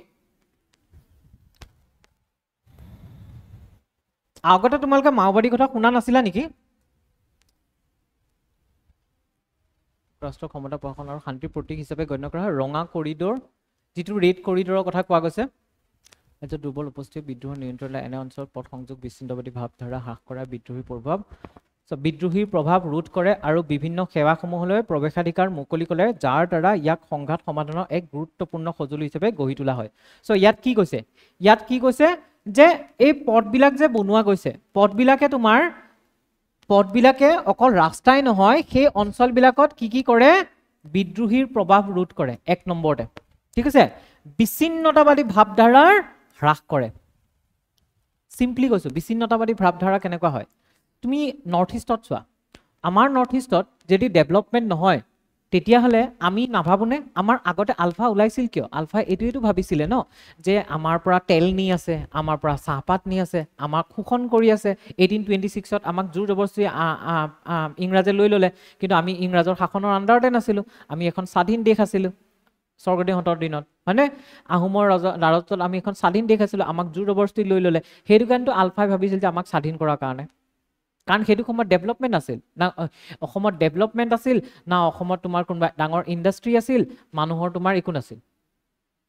আগতে তোমালোকে মাওবাদীৰ কথা শুনা নাছিলা নেকি ৰাষ্ট্ৰ ক্ষমতা প্ৰশাসন আৰু শান্তিৰ প্ৰতীক হিচাপে গণ্য কৰা হয় ৰঙা কৰিডৰ যিটো ৰেড কৰিডৰৰ কথা কোৱা গৈছে এটা দুৰ্বল উপস্থিতি বিদ্ৰোহৰ নিয়ন্ত্ৰণলৈ এনে অঞ্চলত পথ সংযোগ বিচ্ছিন্নতাবাদী ভাৱধাৰা হ্ৰাস কৰা বিদ্ৰোহীৰ প্ৰভাৱ ৰোধ কৰে আৰু বিভিন্ন সেৱাসমূহলৈ প্ৰৱেশাধিকাৰ মুকলি কৰে যাৰ দ্বাৰা ইয়াক সংঘাত সমাধানৰ এক গুৰুত্বপূৰ্ণ সঁজুলি হিচাপে গঢ়ি তোলা হয় সো ইয়াত কি কৈছে যে এই পথবিলাক যে বনোৱা গৈছে পথবিলাকে অকল ৰাস্তাই নহয় সেই অঞ্চলবিলাকত কি কৰে বিদ্ৰোহীৰ প্ৰভাৱ ৰোধ কৰে এক নম্বৰতে ঠিক আছে বিচ্ছিন্নতাবাদী ভাৱধাৰাৰ হ্ৰাস কৰে সিম্পলি কৈছো বিচ্ছিন্নতাবাদী ভাৱধাৰা কেনেকুৱা হয় তুমি নৰ্থ ইষ্টত চোৱা আমাৰ নৰ্থ ইষ্টত যদি ডেভেলপমেণ্ট নহয় তেতিয়াহ'লে আমি নাভাবোনে আমাৰ আগতে আলফা ওলাইছিল কিয় আলফা এইটোৱেতো ভাবিছিলে ন যে আমাৰ পৰা তেল নি আছে আমাৰ পৰা চাহপাত নি আছে আমাক শোষণ কৰি আছে 1826ত আমাক জোৰ জবৰদস্তি ইংৰাজে লৈ ল'লে কিন্তু আমি ইংৰাজৰ শাসনৰ আণ্ডাৰতে নাছিলোঁ আমি এখন স্বাধীন দেশ আছিলোঁ স্বৰ্গদেউহঁতৰ দিনত হয়নে আহোমৰ ৰাজত্বত আমি এখন স্বাধীন দেশ আছিলোঁ আমাক জোৰ জবৰদস্তি লৈ ল'লে সেইটো কাৰণেতো আলফাই ভাবিছিল যে আমাক স্বাধীন কৰাৰ কাৰণে কাৰণ সেইটো সময়ত ডেভেলপমেণ্ট আছিল না, অসমত ডেভেলপমেণ্ট আছিল না, অসমত তোমাৰ কোনোবা ডাঙৰ ইণ্ডাষ্ট্ৰি আছিল, মানুহৰ তোমাৰ একো নাছিল,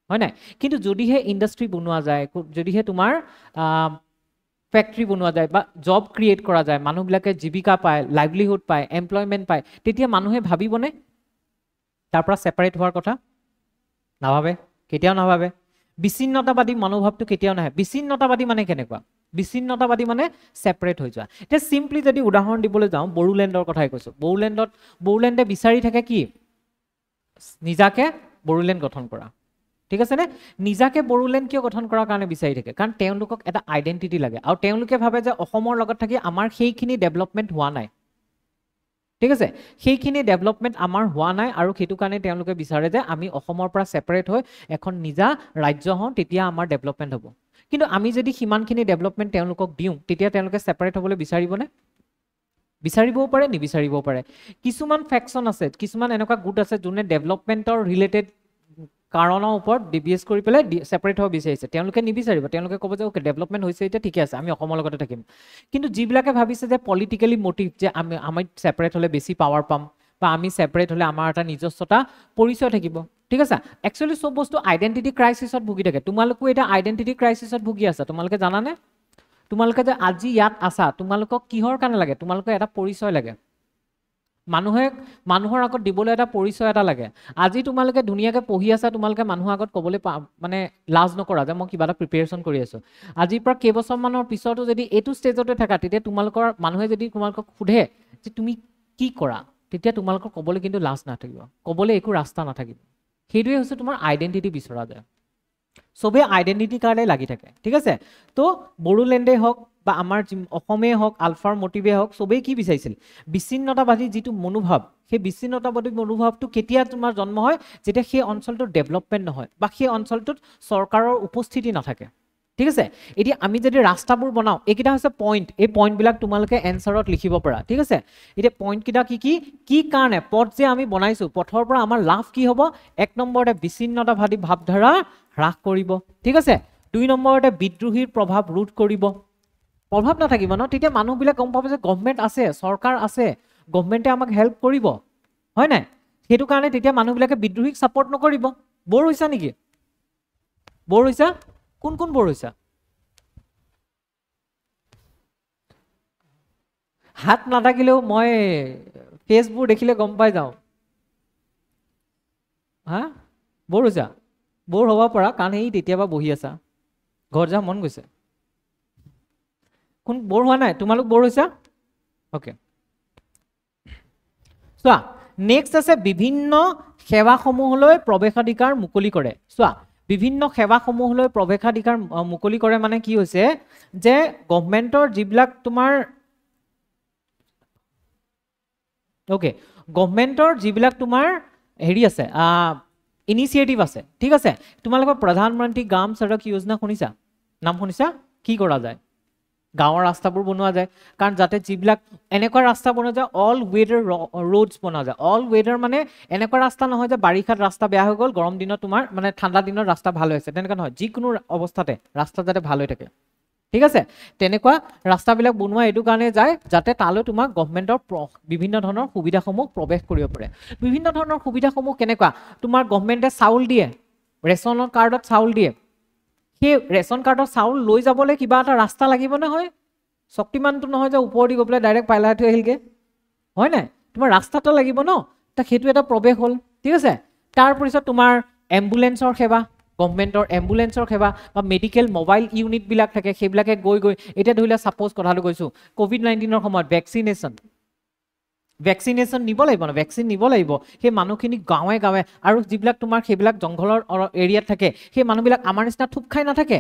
হয় নাই? কিন্তু যদিহে ইণ্ডাষ্ট্ৰি বনোৱা যায়, যদিহে তোমাৰ ফেক্টৰী বনোৱা যায় বা জব ক্ৰিয়েট কৰা যায়, মানুহবিলাকে জীৱিকা পায়, লাইভলিহুড পায়, এমপ্লয়মেণ্ট পায়, তেতিয়া মানুহে ভাবিবনে তাৰ পৰা ছেপাৰেট হোৱাৰ কথা? নাভাবে, কেতিয়াও নাভাবে। বিচ্ছিন্নতাবাদী মনোভাৱটো কেতিয়াও নাহে। বিচ্ছিন্নতাবাদী মানে কেনেকুৱা? বিচ্ছিন্নতাবাদী মানে ছেপাৰেট হৈ যোৱা। এতিয়া চিম্পলি যদি উদাহৰণ দিবলৈ যাওঁ, বড়োলেণ্ডৰ কথাই কৈছোঁ। বড়োলেণ্ডে বিচাৰি থাকে কি? নিজাকে বড়োলেণ্ড গঠন কৰা, ঠিক আছে নে? নিজাকে বড়োলেণ্ড কিয় গঠন কৰাৰ কাৰণে বিচাৰি থাকে? কাৰণ তেওঁলোকক এটা আইডেণ্টিটি লাগে, আৰু তেওঁলোকে ভাবে যে অসমৰ লগত থাকি আমাৰ সেইখিনি ডেভেলপমেণ্ট হোৱা নাই, ঠিক আছে? সেইখিনি ডেভেলপমেণ্ট আমাৰ হোৱা নাই, আৰু সেইটো কাৰণে তেওঁলোকে বিচাৰে যে আমি অসমৰ পৰা ছেপাৰেট হৈ এখন নিজা ৰাজ্য হওঁ, তেতিয়া আমাৰ ডেভেলপমেণ্ট হ'ব। কিন্তু আমি যদি সিমানখিনি ডেভেলপমেণ্ট তেওঁলোকক দিওঁ, তেতিয়া তেওঁলোকে ছেপাৰেট হ'বলৈ বিচাৰিবনে? বিচাৰিবও পাৰে, নিবিচাৰিবও পাৰে। কিছুমান ফেকশ্যন আছে, কিছুমান এনেকুৱা গোট আছে যোনে ডেভেলপমেণ্টৰ ৰিলেটেড কাৰণৰ ওপৰত ডিবিএছ কৰি পেলাই ছেপাৰেট হ'ব বিচাৰিছে। তেওঁলোকে নিবিচাৰিব, তেওঁলোকে ক'ব যে অ'কে ডেভেলপমেণ্ট হৈছে এতিয়া ঠিকে আছে, আমি অসমৰ লগতে থাকিম। কিন্তু যিবিলাকে ভাবিছে যে পলিটিকেলি মটিভ, যে আমি ছেপাৰেট হ'লে বেছি পাৱাৰ পাম, বা আমি ছেপাৰেট হ'লে আমাৰ এটা নিজস্বতা পৰিচয় থাকিব, ঠিক আছে? একচুৱেলি চব বস্তু আইডেণ্টিটি ক্ৰাইচিছত ভুগি থাকে। তোমালোকো এতিয়া আইডেণ্টিটি ক্ৰাইচিছত ভুগি আছা, তোমালোকে জানানে? তোমালোকে যে আজি ইয়াত আছা, তোমালোকক কিহৰ কাৰণে লাগে? তোমালোকক এটা পৰিচয় লাগে। মানুহৰ আগত দিবলৈ এটা পৰিচয় এটা লাগে। আজি তোমালোকে ধুনীয়াকৈ পঢ়ি আছা, তোমালোকে মানুহৰ আগত ক'বলৈ মানে লাজ নকৰা যে মই কিবা এটা প্ৰিপেৰেশ্যন কৰি আছোঁ। আজিৰ পৰা কেইবছৰমানৰ পিছতো যদি এইটো ষ্টেজতে থাকা, তেতিয়া তোমালোকৰ মানুহে যদি তোমালোকক সোধে যে তুমি কি কৰা, তেতিয়া তোমালোকৰ ক'বলৈ কিন্তু লাজ নাথাকিব, ক'বলৈ একো ৰাস্তা নাথাকিব। সেইটোৱে হৈছে তোমাৰ আইডেণ্টিটি বিচৰা যায়। চবেই আইডেণ্টিটিৰ কাৰণে লাগি থাকে, ঠিক আছে? তো বড়োলেণ্ডে হওক বা আমাৰ অসমেই হওক, আলফাৰ মটিভে হওক, চবেই কি বিচাৰিছিল? বিচ্ছিন্নতাবাদী যিটো মনোভাৱ, সেই বিচ্ছিন্নতাবাদী মনোভাৱটো কেতিয়া তোমাৰ জন্ম হয়? যেতিয়া সেই অঞ্চলটোৰ ডেভেলপমেণ্ট নহয়, বা সেই অঞ্চলটোত চৰকাৰৰ উপস্থিতি নাথাকে, ঠিক আছে? এতিয়া আমি যদি ৰাস্তাবোৰ বনাওঁ, এইকেইটা হৈছে পইণ্ট, এই পইণ্টবিলাক তোমালোকে এনচাৰত লিখিব পাৰা, ঠিক আছে? এতিয়া পইণ্টকেইটা কি কাৰণে পথ যে আমি বনাইছোঁ, পথৰ পৰা আমাৰ লাভ কি হ'ব? 1 নম্বৰতে বিচ্ছিন্নতাবাদী ভাৱধাৰা হ্ৰাস কৰিব, ঠিক আছে? 2 নম্বৰতে বিদ্ৰোহীৰ প্ৰভাৱ ৰোধ কৰিব। প্ৰভাৱ নাথাকিব ন, তেতিয়া মানুহবিলাক গম পাব যে গভৰ্ণমেণ্ট আছে, চৰকাৰ আছে, গভৰ্ণমেণ্টে আমাক হেল্প কৰিব, হয় নাই? সেইটো কাৰণে তেতিয়া মানুহবিলাকে বিদ্ৰোহীক ছাপৰ্ট নকৰিব। বৰ হৈছা নেকি? বৰ হৈছা? কোন কোন বৰ হৈছা? হাত নাথাকিলেও মই ফেচবোৰ দেখিলে গম পাই যাওঁ। হা, বৰ হৈছা? বৰ হ'ব পাৰা, কাৰণ এই তেতিয়াবা বহি আছা, ঘৰত যাব মন গৈছে। কোন বৰ হোৱা নাই? তোমালোক বৰ হৈছা? অ'কে, চোৱা নেক্সট আছে বিভিন্ন সেৱাসমূহলৈ প্ৰৱেশাধিকাৰ মুকলি কৰে। চোৱা বিভিন্ন সেৱাসমূহলৈ প্ৰৱেশাধিকাৰ মুকলি কৰে মানে কি হৈছে যে গভৰ্ণমেণ্টৰ যিবিলাক তোমাৰ গভৰ্ণমেণ্টৰ যিবিলাক তোমাৰ হেৰি আছে, ইনিচিয়েটিভ আছে, ঠিক আছে? তোমালোকৰ প্ৰধানমন্ত্ৰী গ্ৰাম সড়ক যোজনা শুনিছা? নাম শুনিছা? কি কৰা যায়? গাঁৱৰ ৰাস্তাবোৰ বনোৱা যায়, কাৰণ যাতে যিবিলাক এনেকুৱা ৰাস্তা বনোৱা যায়, অল ৱেডাৰ ৰোডছ বনোৱা যায়। অল ৱেডাৰ মানে এনেকুৱা ৰাস্তা নহয় যে বাৰিষাত ৰাস্তা বেয়া হৈ গ'ল, গৰম দিনত তোমাৰ মানে ঠাণ্ডা দিনত ৰাস্তা ভাল হৈছে, তেনেকুৱা নহয়। যিকোনো অৱস্থাতে ৰাস্তা যাতে ভাল হৈ থাকে, ঠিক আছে? তেনেকুৱা ৰাস্তাবিলাক বনোৱা এইটো কাৰণে যায় যাতে তালৈ তোমাৰ গভৰ্ণমেণ্টৰ বিভিন্ন ধৰণৰ সুবিধাসমূহ প্ৰৱেশ কৰিব পাৰে। বিভিন্ন ধৰণৰ সুবিধাসমূহ কেনেকুৱা? তোমাৰ গভৰ্ণমেণ্টে চাউল দিয়ে, ৰেচনৰ কাৰ্ডত চাউল দিয়ে। সেই ৰেচন কাৰ্ডৰ চাউল লৈ যাবলৈ কিবা এটা ৰাস্তা লাগিব নহয়, শক্তিমানটো নহয় যে ওপৰেদি গৈ পেলাই ডাইৰেক্ট পাইলাই থৈ আহিলগৈ, হয় নাই? তোমাৰ ৰাস্তা এটা লাগিব ন, তাক সেইটো এটা প্ৰৱেশ হ'ল, ঠিক আছে? তাৰপিছত তোমাৰ এম্বুলেঞ্চৰ সেৱা, গভৰ্ণমেণ্টৰ এম্বুলেঞ্চৰ সেৱা বা মেডিকেল মোবাইল ইউনিটবিলাক থাকে, সেইবিলাকে গৈ এতিয়া ধৰি লোৱা ছাপ'জ কথাটো কৈছোঁ, COVID-19ৰ সময়ত ভেকচিনেশ্যন নিব লাগিব ন, ভেকচিন নিব লাগিব। সেই মানুহখিনি গাঁৱে গাঁৱে, আৰু যিবিলাক তোমাৰ সেইবিলাক জংঘলৰ এৰিয়াত থাকে, সেই মানুহবিলাক আমাৰ নিচিনা থুপ খাই নাথাকে,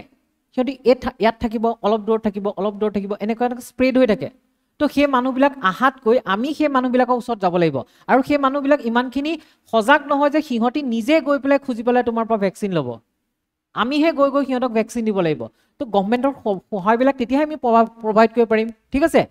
সিহঁতি ইয়াত থাকিব, অলপ দূৰত থাকিব, অলপ দূৰত থাকিব, এনেকুৱা স্প্ৰেড হৈ থাকে। তো সেই মানুহবিলাক আহাতকৈ আমি সেই মানুহবিলাকৰ ওচৰত যাব লাগিব, আৰু সেই মানুহবিলাক ইমানখিনি সজাগ নহয় যে সিহঁতি নিজে গৈ পেলাই খুজি পেলাই তোমাৰ পৰা ভেকচিন ল'ব। আমিহে গৈ সিহঁতক ভেকচিন দিব লাগিব। তো গভৰ্ণমেণ্টৰ সহায়বিলাক তেতিয়াহে আমি প্ৰভাইড কৰিব পাৰিম, ঠিক আছে?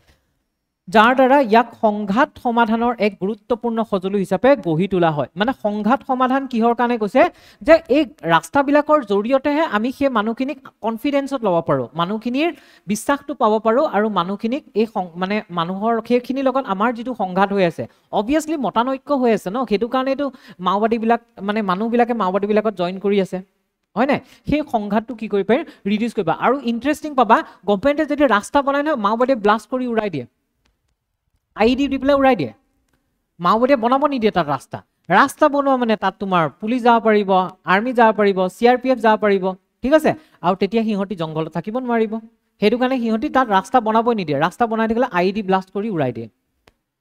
যাৰ দ্বাৰা ইয়াক সংঘাত সমাধানৰ এক গুৰুত্বপূৰ্ণ সঁজুলি হিচাপে গঢ়ি তোলা হয় মানে সংঘাত সমাধান কিহৰ কাৰণে কৈছে যে এই ৰাস্তাবিলাকৰ জৰিয়তেহে আমি সেই মানুহখিনিক কনফিডেন্সত ল'ব পাৰোঁ মানুহখিনিৰ বিশ্বাসটো পাব পাৰোঁ আৰু মানুহখিনিক এই মানে মানুহৰ সেইখিনিৰ লগত আমাৰ যিটো সংঘাত হৈ আছে অবভিয়াছলি মতানৈক্য হৈ আছে ন সেইটো কাৰণেতো মাওবাদীবিলাক মানে মানুহবিলাকে মাওবাদীবিলাকত জইন কৰি আছে হয় নাই সেই সংঘাতটো কি কৰি পাৰি ৰিডিউচ কৰিবা আৰু ইণ্টাৰেষ্টিং পাবা গভৰ্ণমেণ্টে যদি ৰাস্তা বনাই নহয় মাওবাদীয়ে ব্লাষ্ট কৰি উৰাই দিয়ে আইডি দি পেলাই উৰাই দিয়ে মাওবাদীয়ে বনাব নিদিয়ে তাত ৰাস্তা বনোৱা মানে তাত তোমাৰ পুলিচ যাব পাৰিব আৰ্মি যাব পাৰিব CRPF যাব পাৰিব ঠিক আছে আৰু তেতিয়া সিহঁতি জংঘলত থাকিব নোৱাৰিব সেইটো কাৰণে সিহঁতি তাত ৰাস্তা বনাবই নিদিয়ে ৰাস্তা বনাই থাকিলে আইডি ব্লাষ্ট কৰি উৰাই দিয়ে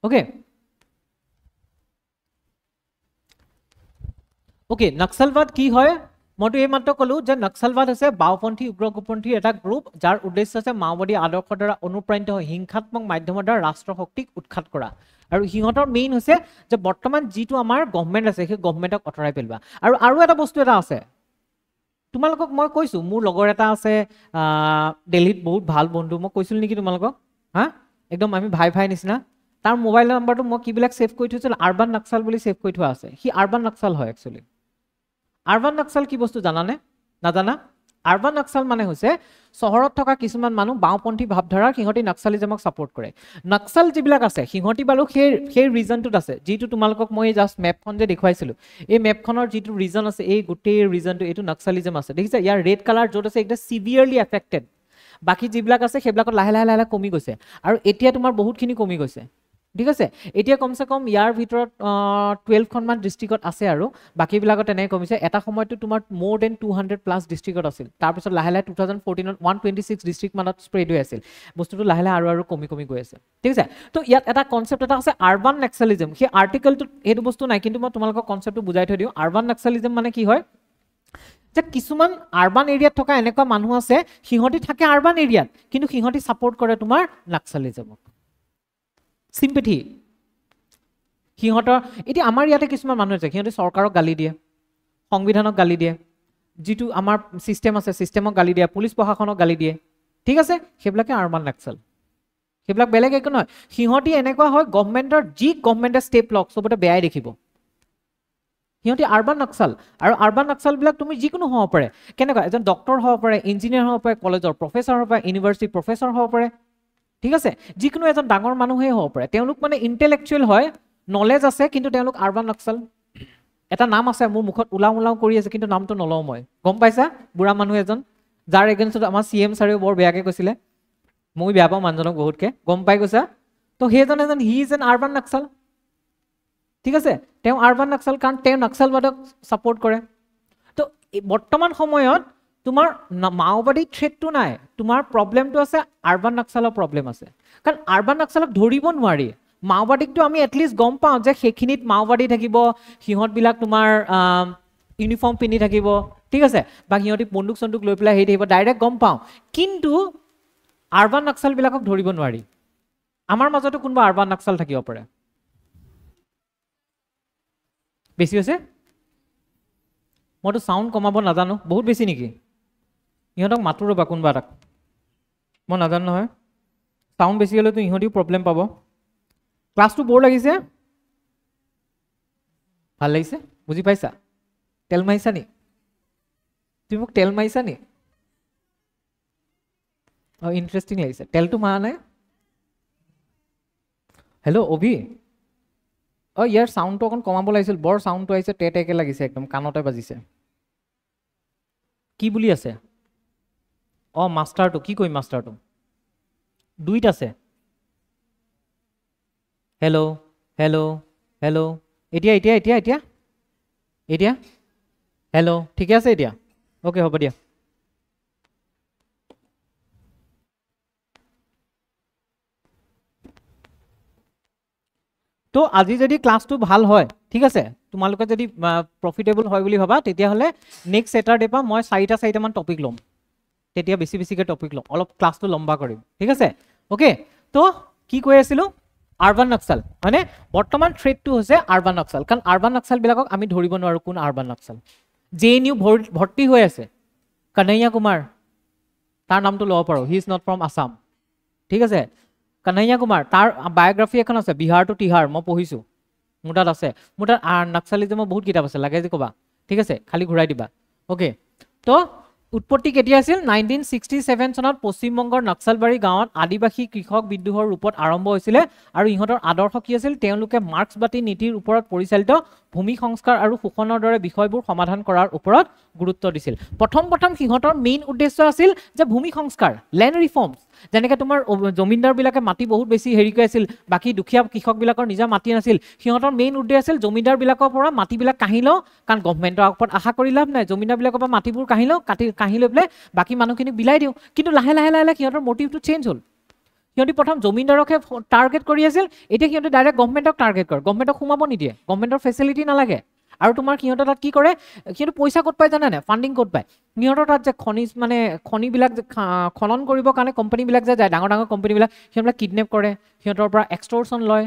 ওকে ওকে নক্সালবাদ কি হয় মইতো এই মাত্ৰ ক'লো যে নক্সালবাদ হৈছে বাওপন্থী উগ্ৰপন্থীৰ এটা গ্ৰুপ যাৰ উদ্দেশ্য হৈছে মাওবাদী আদৰ্শৰ দ্বাৰা অনুপ্ৰাণিত হৈ হিংসাত্মক মাধ্যমৰ দ্বাৰা ৰাষ্ট্ৰ শক্তিক উৎখাত কৰা আৰু সিহঁতৰ মেইন হৈছে যে বৰ্তমান যিটো আমাৰ গভৰ্ণমেণ্ট আছে সেই গভৰ্ণমেণ্টক আঁতৰাই পেলোৱা আৰু এটা বস্তু এটা আছে তোমালোকক মই কৈছোঁ মোৰ লগৰ এটা আছে দিল্লীত বহুত ভাল বন্ধু মই কৈছিলোঁ নেকি তোমালোকক হা একদম আমি ভাই নিচিনা তাৰ মোবাইল নাম্বাৰটো মই কিবিলাক ছেভ কৰি থৈছিল আৰবান নক্সাল বুলি ছেভ কৰি থোৱা আছে সি আৰবান নক্সাল হয় একচুৱেলি আৰবান নক্সাল কি বস্তু জানানে নাজানা আৰবান নক্সাল মানে হৈছে চহৰত থকা কিছুমান মানুহ বাওপন্থী ভাৱধাৰাৰ সিহঁতি নক্সালিজমক ছাপোৰ্ট কৰে নক্সাল যিবিলাক আছে সিহঁতি বাৰু সেই ৰিজনটোত আছে যিটো তোমালোকক মই জাষ্ট মেপখন যে দেখুৱাইছিলোঁ এই মেপখনৰ যিটো ৰিজন আছে এই গোটেই ৰিজনটো এইটো নক্সালিজম আছে দেখিছা ইয়াৰ ৰেড কালাৰ য'ত আছে একদম চিভিয়াৰলি এফেক্টেড বাকী যিবিলাক আছে সেইবিলাকত লাহে লাহে কমি গৈছে আৰু এতিয়া তোমাৰ বহুতখিনি কমি গৈছে ঠিক আছে এতিয়া কমসে কম ইয়াৰ ভিতৰত 12খনমান ডিস্ট্ৰিক্টত আছে আৰু বাকিবিলাকত তেনেকৈ কমিছে এটা সময়তো তোমাৰ মোৰ দেন 200+ ডিস্ট্ৰিক্টত আছিল তাৰপিছত লাহে লাহে 2014ত 126 ডিস্ট্ৰিক্ট মানত স্প্ৰেড হৈ আছিল বস্তুটো লাহে লাহে আৰু কমি গৈ আছে ঠিক আছে তো ইয়াত এটা কনসেপ্ট এটা আছে আৰবান নক্সালিজম সেই আৰ্টিকেলটো এইটো বস্তু নাই কিন্তু মই তোমালোকক কনসেপ্টটো বুজাই থৈ দিওঁ আৰবান নক্সালিজম মানে কি হয় যে কিছুমান আৰবান এৰিয়াত থকা এনেকুৱা মানুহ আছে সিহঁতি থাকে আৰবান এৰিয়াত কিন্তু সিহঁতি ছাপোৰ্ট কৰে তোমাৰ নক্সালিজমক সিম্পেথি সিহঁতৰ এতিয়া আমাৰ ইয়াতে কিছুমান মানুহ আছে সিহঁতে চৰকাৰক গালি দিয়ে সংবিধানক গালি দিয়ে যিটো আমাৰ সিস্টেম আছে সিস্টেমক গালি দিয়ে পুলিচ প্ৰশাসনক গালি দিয়ে ঠিক আছে সেইবিলাকে আৰবান নক্সাল সেইবিলাক বেলেগ একো নহয় সিহঁতি এনেকুৱা হয় গভৰ্ণমেণ্টৰ যি গভৰ্ণমেণ্টে ষ্টেপ লওক চবতে বেয়াই দেখিব সিহঁতি আৰবান নক্সাল আৰু আৰবান নক্সালবিলাক তুমি যিকোনো হ'ব পাৰে কেনেকুৱা এজন ডক্টৰ হ'ব পাৰে ইঞ্জিনিয়াৰ হ'ব পাৰে কলেজৰ প্ৰফেচৰ হ'ব পাৰে ইউনিভাৰ্চিটি প্ৰফেচৰ হ'ব পাৰে ঠিক আছে যিকোনো এজন ডাঙৰ মানুহেই হ'ব পাৰে তেওঁলোক মানে ইণ্টেলেকচুৱেল হয় নলেজ আছে কিন্তু তেওঁলোক আৰবান নক্সাল এটা নাম আছে মোৰ মুখত ওলাও কৰি আছে কিন্তু নামটো নলওঁ মই গম পাইছা বুঢ়া মানুহ এজন যাৰ এগেইনষ্টত আমাৰ CM ছাৰেও বৰ বেয়াকৈ কৈছিলে মই বেয়া পাওঁ মানুহজনক বহুতকৈ গম পাই গৈছা তো সেইজন he is an urban Naxal ঠিক আছে তেওঁ আৰবান নক্সাল কাৰণ তেওঁ নক্সালবাদক ছাপোৰ্ট কৰে তো বৰ্তমান সময়ত তোমাৰ মাওবাদী থ্ৰেটটো নাই তোমাৰ প্ৰবলেমটো আছে আৰবান নক্সালৰ প্ৰবলেম আছে কাৰণ আৰবান নক্সালক ধৰিব নোৱাৰি মাওবাদীকটো আমি এটলিষ্ট গম পাওঁ যে সেইখিনিত মাওবাদী থাকিব সিহঁতবিলাক তোমাৰ ইউনিফৰ্ম পিন্ধি থাকিব ঠিক আছে বা সিহঁতি বন্দুক চন্দুক লৈ পেলাই হেৰি থাকিব ডাইৰেক্ট গম পাওঁ কিন্তু আৰবান নক্সালবিলাকক ধৰিব নোৱাৰি আমাৰ মাজতো কোনোবা আৰবান নক্সাল থাকিব পাৰে বেছি হৈছে মইতো সাউণ্ড কমাব নাজানো বহুত বেছি নেকি ইহঁতক মাতো ৰ'বা কোনোবা এটাক মই নাজানো নহয় সাউণ্ড বেছি হ'লেতো ইহঁতিও প্ৰব্লেম পাব ক্লাছটো বৰ লাগিছে ভাল লাগিছে বুজি পাইছা তেল মাৰিছা নি তুমি মোক তেল মাৰিছা নি অঁ ইণ্টাৰেষ্টিং লাগিছে তেলটো মাৰা নাই হেল্ল' অভি অঁ ইয়াৰ চাউণ্ডটো অকণ কমাব লাগিছিল বৰ চাউণ্ডটো আহিছে টেকে লাগিছে একদম কাণতে বাজিছে কি বুলি আছে অঁ মাষ্টাৰটো কি কৰিম মাষ্টাৰটো দুইত আছে হেল্ল' হেল্ল' হেল্ল' এতিয়া এতিয়া এতিয়া এতিয়া এতিয়া হেল্ল' ঠিকে আছে এতিয়া অ'কে হ'ব দিয়া তো আজি যদি ক্লাছটো ভাল হয় ঠিক আছে তোমালোকে যদি প্ৰফিটেবল হয় বুলি ভাবা তেতিয়াহ'লে নেক্সট ছেটাৰডে পৰা মই 4টা টপিক ল'ম তেতিয়া বেছিকৈ টপিক ল'ম অলপ ক্লাছটো লম্বা কৰিম ঠিক আছে অ'কে তো কি কৈ আছিলোঁ আৰবান নক্সাল হয়নে বৰ্তমান থ্ৰেটটো হৈছে আৰবান নক্সাল কাৰণ আৰবান নক্সালবিলাকক আমি ধৰিব নোৱাৰোঁ কোন আৰবান নক্সাল JNU ভৰ্তি হৈ আছে কানাইয়া কুমাৰ তাৰ নামটো ল'ব পাৰোঁ he is not from Assam ঠিক আছে কানাইয়া কুমাৰ তাৰ বায়োগ্ৰাফি এখন আছে বিহাৰ টু তিহাৰ মই পঢ়িছো মোৰ তাত আছে মোৰ তাত নক্সালিজমৰ বহুত কিতাপ আছে লাগে যে কবা ঠিক আছে খালি ঘূৰাই দিবা ওকে তো উৎপত্তি কেতিয়া আছিল 1967 চনত পশ্চিমবংগৰ নক্সালবাৰী গাঁৱত আদিবাসী কৃষক বিদ্ৰোহৰ ৰূপত আৰম্ভ হৈছিল আৰু ইহঁতৰ আদৰ্শ কি আছিল তেওঁলোকে মাৰ্ক্সবাদী নীতিৰ ওপৰত পৰিচালিত ভূমি সংস্কাৰ আৰু শোষণৰ দৰে বিষয়বোৰ সমাধান কৰাৰ ওপৰত গুৰুত্ব দিছিল প্ৰথম সিহঁতৰ মেইন উদ্দেশ্য আছিল যে ভূমি সংস্কাৰ ল্যান্ড ৰিফৰ্মছ যেনেকৈ তোমাৰ জমিদাৰ বিলাকে মাটি বহুত বেছি হেৰি কৰি আছিল বাকি দুখীয়া কৃষক বিলাকৰ নিজা মাটি নাছিল সিহঁতৰ মেইন উদ্দেশ্য আছিল জমিদাৰ বিলাকৰ পৰা মাটিবিলাক কাঢ়ি লওঁ কাৰণ গভৰ্ণমেণ্টৰ ওপৰত আশা কৰি লাভ নাই জমিদাৰ বিলাকৰ পৰা মাটিবোৰ কাঢ়ি লৈ পেলাই বাকি মানুহখিনি বিলাই দিওঁ কিন্তু লাহে লাহে সিহঁতৰ মটিভটো চেঞ্জ হ'ল সিহঁতি প্ৰথম জমিদাৰকে টাৰ্গেট কৰি আছিল এতিয়া সিহঁতে ডাইৰেক্ট গভৰ্ণমেণ্টক টাৰ্গেট কৰে গভৰ্ণমেণ্টক সোমাব নিদিয়ে গভৰ্ণমেণ্টৰ ফেচিলিটি নালাগে আৰু তোমাৰ সিহঁতৰ তাত কি কৰে সিহঁতে পইচা ক'ত পায় জানা নে ফাণ্ডিং ক'ত পায় সিহঁতৰ তাত যে খনিবিলাক যে খনন কৰিবৰ কাৰণে কোম্পানীবিলাক যে যায় ডাঙৰ কোম্পানীবিলাক সিহঁতবিলাক কিডনেপ কৰে সিহঁতৰ পৰা এক্সটৰ্চন লয়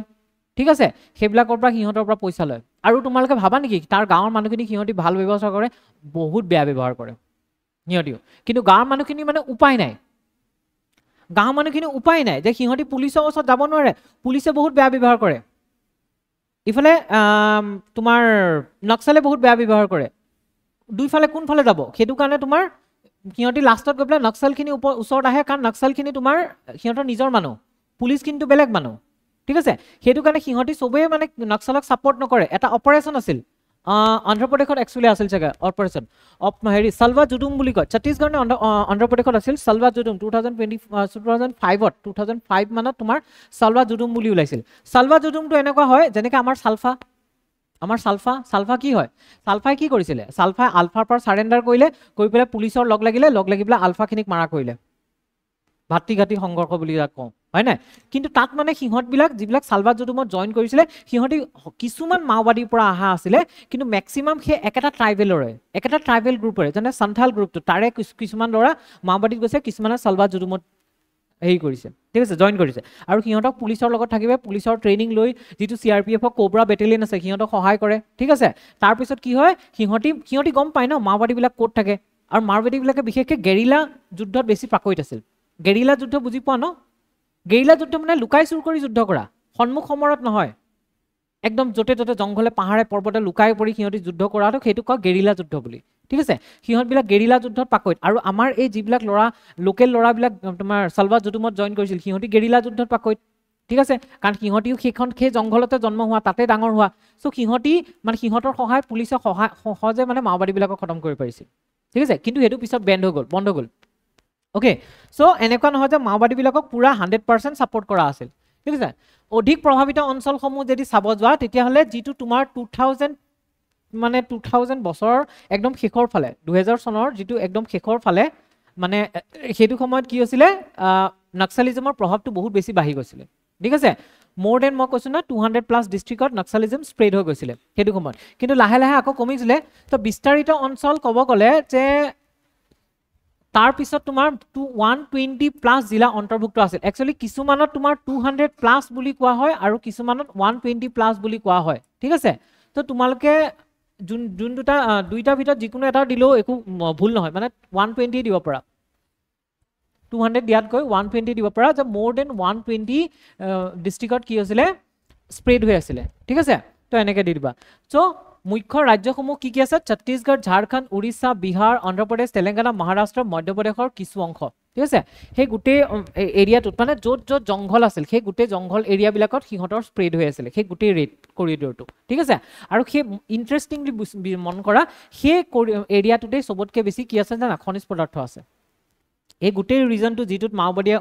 ঠিক আছে সেইবিলাকৰ পৰা সিহঁতৰ পৰা পইচা লয় আৰু তোমালোকে ভাবা নেকি তাৰ গাঁৱৰ মানুহখিনি সিহঁতি ভাল ব্যৱহাৰ কৰে বহুত বেয়া ব্যৱহাৰ কৰে সিহঁতিও কিন্তু গাঁৱৰ মানুহখিনি মানে উপায় নাই গাঁৱৰ মানুহখিনি উপায় নাই যে সিহঁতি পুলিচৰ ওচৰত যাব নোৱাৰে পুলিচে বহুত বেয়া ব্যৱহাৰ কৰে ইফালে তোমাৰ নক্সালে বহুত বেয়া ব্যৱহাৰ কৰে দুইফালে কোনফালে যাব সেইটো কাৰণে তোমাৰ সিহঁতি লাষ্টত গৈ পেলাই নক্সালখিনি ওচৰত আহে কাৰণ নক্সালখিনি তোমাৰ সিহঁতৰ নিজৰ মানুহ পুলিচ কিন্তু বেলেগ মানুহ ঠিক আছে সেইটো কাৰণে সিহঁতি চবেই মানে নক্সালক ছাপোৰ্ট নকৰে এটা অপাৰেশ্যন আছিল অন্ধ্ৰপ্ৰদেশত একচুৱেলি আছিল চাগে অপাৰেশ্যন হেৰি সালৱা জুডুম বুলি কয় ছত্তীশগড় নে অন্ধ্ৰপ্ৰদেশত আছিল সালৱা জুডুম 2005 মানত তোমাৰ সালৱা জুডুম বুলি ওলাইছিল সালৱা জুডুমটো এনেকুৱা হয় যেনেকৈ আমাৰ সালফা কি হয় সালফাই কি কৰিছিলে সালফাই আলফাৰ পৰা সাৰেণ্ডাৰ কৰিলে কৰি পেলাই পুলিচৰ লগ লাগি পেলাই আলফাখিনিক মাৰা কৰিলে ভাতৃঘাতী সংঘৰ্ষ বুলি যাক কওঁ হয় নাই কিন্তু তাত মানে সিহঁতবিলাক যিবিলাক সালৱা জুডুমত জইন কৰিছিলে সিহঁতি কিছুমান মাওবাদীৰ পৰা অহা আছিলে কিন্তু মেক্সিমাম সেই একেটা ট্ৰাইবেল গ্ৰুপৰে যেনে সন্থাল গ্ৰুপটো তাৰে কিছুমান ল'ৰা মাওবাদীত গৈছে কিছুমানে সালৱা জুডুমত হেৰি কৰিছে ঠিক আছে জইন কৰিছে আৰু সিহঁতক পুলিচৰ লগত থাকিবে পুলিচৰ ট্ৰেইনিং লৈ যিটো CRPF কোবৰা বেটেলিয়ন আছে সিহঁতক সহায় কৰে ঠিক আছে তাৰপিছত কি হয় সিহঁতি গম পায় ন মাওবাদীবিলাক ক'ত থাকে আৰু মাওবাদীবিলাকে বিশেষকৈ গেৰিলা যুদ্ধত বেছি পাকৈত আছিল গেৰিলা যুদ্ধ বুজি পোৱা ন গেৰিলা যুদ্ধ মানে লুকাই চুৰ কৰি যুদ্ধ কৰা সন্মুখ সমৰত নহয় একদম য'তে ত'তে জংঘলে পাহাৰে পৰ্বতে লুকাই পৰি সিহঁতি যুদ্ধ কৰাটো সেইটো কয় গেৰিলা যুদ্ধ বুলি ঠিক আছে সিহঁতবিলাক গেৰিলা যুদ্ধত পাকৈত আৰু আমাৰ এই যিবিলাক লোকেল ল'ৰাবিলাক তোমাৰ সালৱা জুডুমত জইন কৰিছিল সিহঁতি গেৰিলা যুদ্ধত পাকৈত ঠিক আছে কাৰণ সিহঁতিও সেই জংঘলতে জন্ম হোৱা তাতে ডাঙৰ হোৱা চ' সিহঁতি মানে সিহঁতৰ সহায় পুলিচে সহজে মানে মাওবাদীবিলাকক খতম কৰিব পাৰিছিল ঠিক আছে কিন্তু সেইটো পিছত বন্ধ গ'ল ওকে চ' এনেকুৱা নহয় যে মাওবাদীবিলাকক পুৰা 100% ছাপোৰ্ট কৰা আছিল ঠিক আছে অধিক প্ৰভাৱিত অঞ্চলসমূহ যদি চাব যোৱা তেতিয়াহ'লে যিটো তোমাৰ 2000 বছৰ একদম শেষৰ ফালে 2000 চনৰ যিটো একদম শেষৰ ফালে মানে সেইটো সময়ত কি হৈছিলে নক্সালিজমৰ প্ৰভাৱটো বহুত বেছি বাঢ়ি গৈছিলে ঠিক আছে মোৰ দেন মই কৈছো না 200+ ডিষ্ট্ৰিক্টত নক্সালিজম স্প্ৰেড হৈ গৈছিলে সেইটো সময়ত কিন্তু লাহে লাহে আকৌ কমিছিলে তো বিস্তাৰিত অঞ্চল ক'ব গ'লে যে তাৰ পিছত তোমাৰ 120+ জিলা অন্তৰ্ভুক্ত আছিল একচুৱেলি কিছুমানত তোমাৰ 200+ বুলি কোৱা হয় আৰু কিছুমানত 120+ বুলি কোৱা হয় ঠিক আছে তো তোমালোকে যোন দুইটা ভিতৰত যিকোনো এটা দিলেও একো ভুল নহয় মানে 120 দিব পৰা 200 দিয়াতকৈ 120 দিব পৰা যে মোৰ দেন 120 ডিষ্ট্ৰিক্টত কি হৈছিলে স্প্ৰেড হৈ আছিলে ঠিক আছে তো এনেকৈ দি দিবা চ' মুখ্য ৰাজ্যসমূহ কি আছে ছত্তীশগড় ঝাৰখণ্ড উৰিষ্যা বিহাৰ অন্ধ্ৰপ্ৰদেশ তেলেংগানা মহাৰাষ্ট্ৰ মধ্যপ্ৰদেশৰ কিছু অংশ ঠিক আছে সেই গোটেই এৰিয়াটোত মানে য'ত জংঘল আছিল সেই গোটেই জংঘল এৰিয়াবিলাকত সিহঁতৰ স্প্ৰেড হৈ আছিলে সেই গোটেই কৰিডৰটো ঠিক আছে আৰু সেই ইণ্টাৰেষ্টিংলি মন কৰা সেই এৰিয়াটোতেই চবতকৈ বেছি কি আছে জানা খনিজ পদাৰ্থ আছে এই গোটেই ৰিজনটো যিটোত মাওবাদীয়ে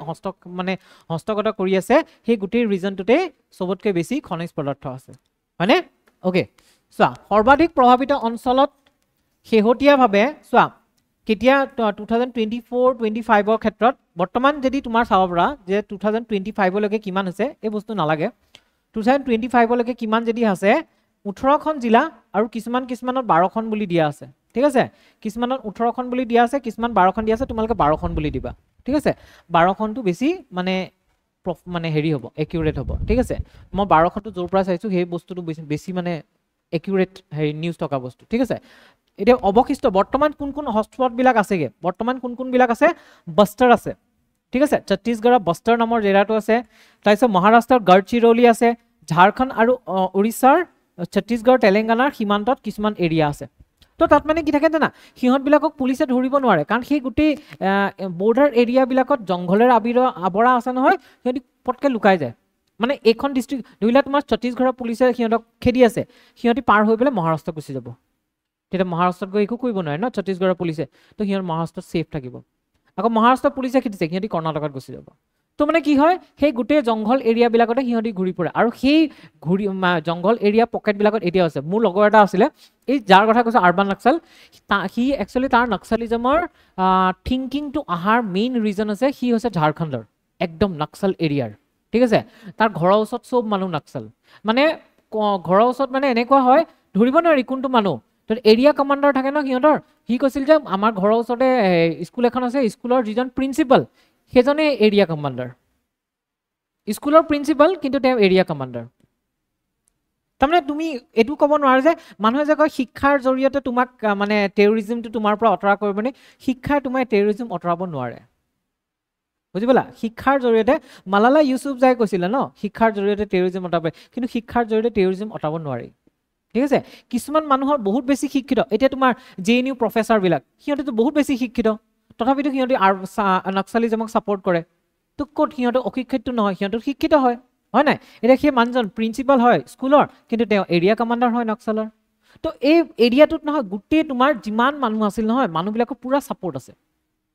হস্তগত কৰি আছে সেই গোটেই ৰিজনটোতে চবতকৈ বেছি খনিজ পদাৰ্থ আছে হয়নে ওকে চোৱা সৰ্বাধিক প্ৰভাৱিত অঞ্চলত শেহতীয়াভাৱে চোৱা কেতিয়া 2024-25ৰ ক্ষেত্ৰত বৰ্তমান যদি তোমাৰ চাব পৰা যে 2025লৈকে কিমান হৈছে এই বস্তু নালাগে 2025লৈকে কিমান যদি আছে 18খন জিলা আৰু কিছুমানত 12খন বুলি দিয়া আছে ঠিক আছে কিছুমানত 18খন বুলি দিয়া আছে কিছুমান 12খন দিয়া আছে তোমালোকে 12খন বুলি দিবা ঠিক আছে 12খনটো বেছি মানে হেৰি হ'ব একিউৰেট হ'ব ঠিক আছে মই 12খনটো জোৰ পৰা চাইছো সেই বস্তুটো বেছি মানে একিউৰেট হেৰি নিউজ থকা বস্তু ঠিক আছে এতিয়া অৱশিষ্ট বৰ্তমান কোন হটস্পটবিলাক আছেগে বৰ্তমান কোন বিলাক আছে বাষ্টাৰ আছে ঠিক আছে ছত্তীশগড়ৰ বস্তৰ নামৰ জেগাটো আছে তাৰপিছত মহাৰাষ্ট্ৰৰ গড়চিৰোলি আছে ঝাৰখণ্ড আৰু উৰিষ্যাৰ ছত্তীশগড় তেলেংগানাৰ সীমান্তত কিছুমান এৰিয়া আছে তো তাত মানে কি থাকে জানা সিহঁতবিলাকক পুলিচে ধৰিব নোৱাৰে কাৰণ সেই গোটেই বৰ্ডাৰ এৰিয়াবিলাকত জংঘলেৰ আৱৰা আছে নহয় সিহঁতি পটকে লুকাই যায় মানে এইখন ডিষ্ট্ৰিক্ট ধৰিলা তোমাৰ ছত্তীশগড়ৰ পুলিচে সিহঁতক খেদি আছে সিহঁতি পাৰ হৈ পেলাই মহাৰাষ্ট্ৰ গুচি যাব তেতিয়া মহাৰাষ্ট্ৰত গৈ একো কৰিব নোৱাৰে ন ছত্তীশগড়ৰ পুলিচে তো সিহঁত মহাৰাষ্ট্ৰত ছেফ থাকিব আকৌ মহাৰাষ্ট্ৰৰ পুলিচে খেদিছে সিহঁতি কৰ্ণাটকত গুচি যাব তো মানে কি হয় সেই গোটেই জংঘল এৰিয়াবিলাকতে সিহঁতি ঘূৰি ফুৰে আৰু সেই জংঘল এৰিয়া পকেটবিলাকত এতিয়া আছে মোৰ লগৰ এটা আছিলে এই যাৰ কথা কৈছে আৰবান নক্সাল সি একচুৱেলি তাৰ নক্সালিজমৰ থিংকিংটো অহাৰ মেইন ৰিজন আছে সি হৈছে ঝাৰখণ্ডৰ একদম নক্সাল এৰিয়াৰ ঠিক আছে তাৰ ঘৰৰ ওচৰত চব মানুহ নক্সাল মানে ঘৰৰ ওচৰত মানে এনেকুৱা হয় ধৰিব নোৱাৰি কোনটো মানুহ তো এৰিয়া কমাণ্ডাৰ থাকে ন সিহঁতৰ সি কৈছিল যে আমাৰ ঘৰৰ ওচৰতে স্কুল এখন আছে স্কুলৰ যিজন প্ৰিন্সিপাল সেইজনে এৰিয়া কমাণ্ডাৰ স্কুলৰ প্ৰিন্সিপাল কিন্তু তেওঁ এৰিয়া কমাণ্ডাৰ তাৰমানে তুমি এইটো ক'ব নোৱাৰা যে মানুহে যে কয় শিক্ষাৰ জৰিয়তে তোমাক মানে টেৰৰিজিমটো তোমাৰ পৰা আঁতৰা কৰিব নে শিক্ষাই তোমাৰ টেৰৰিজিম আঁতৰাব নোৱাৰে বুজি পালা শিক্ষাৰ জৰিয়তে মালালা ইউছুফজাই কৈছিলে ন শিক্ষাৰ জৰিয়তে টেৰৰিজিম আঁতৰাব কিন্তু শিক্ষাৰ জৰিয়তে টেৰৰিজিম আঁতৰাব নোৱাৰি ঠিক আছে কিছুমান মানুহৰ বহুত বেছি শিক্ষিত এতিয়া তোমাৰ JNU প্ৰফেচাৰবিলাক সিহঁতেতো বহুত বেছি শিক্ষিত তথাপিতো সিহঁতে নক্সালিজমক ছাপোৰ্ট কৰে তো ক'ত সিহঁতে অশিক্ষিত নহয় সিহঁতে শিক্ষিত হয় হয় নাই এতিয়া সেই মানুহজন প্ৰিন্সিপাল হয় স্কুলৰ কিন্তু তেওঁ এৰিয়া কমাণ্ডাৰ হয় নক্সালৰ তো এই এৰিয়াটোত নহয় গোটেই তোমাৰ যিমান মানুহ আছিল নহয় মানুহবিলাকৰ পুৰা ছাপোৰ্ট আছে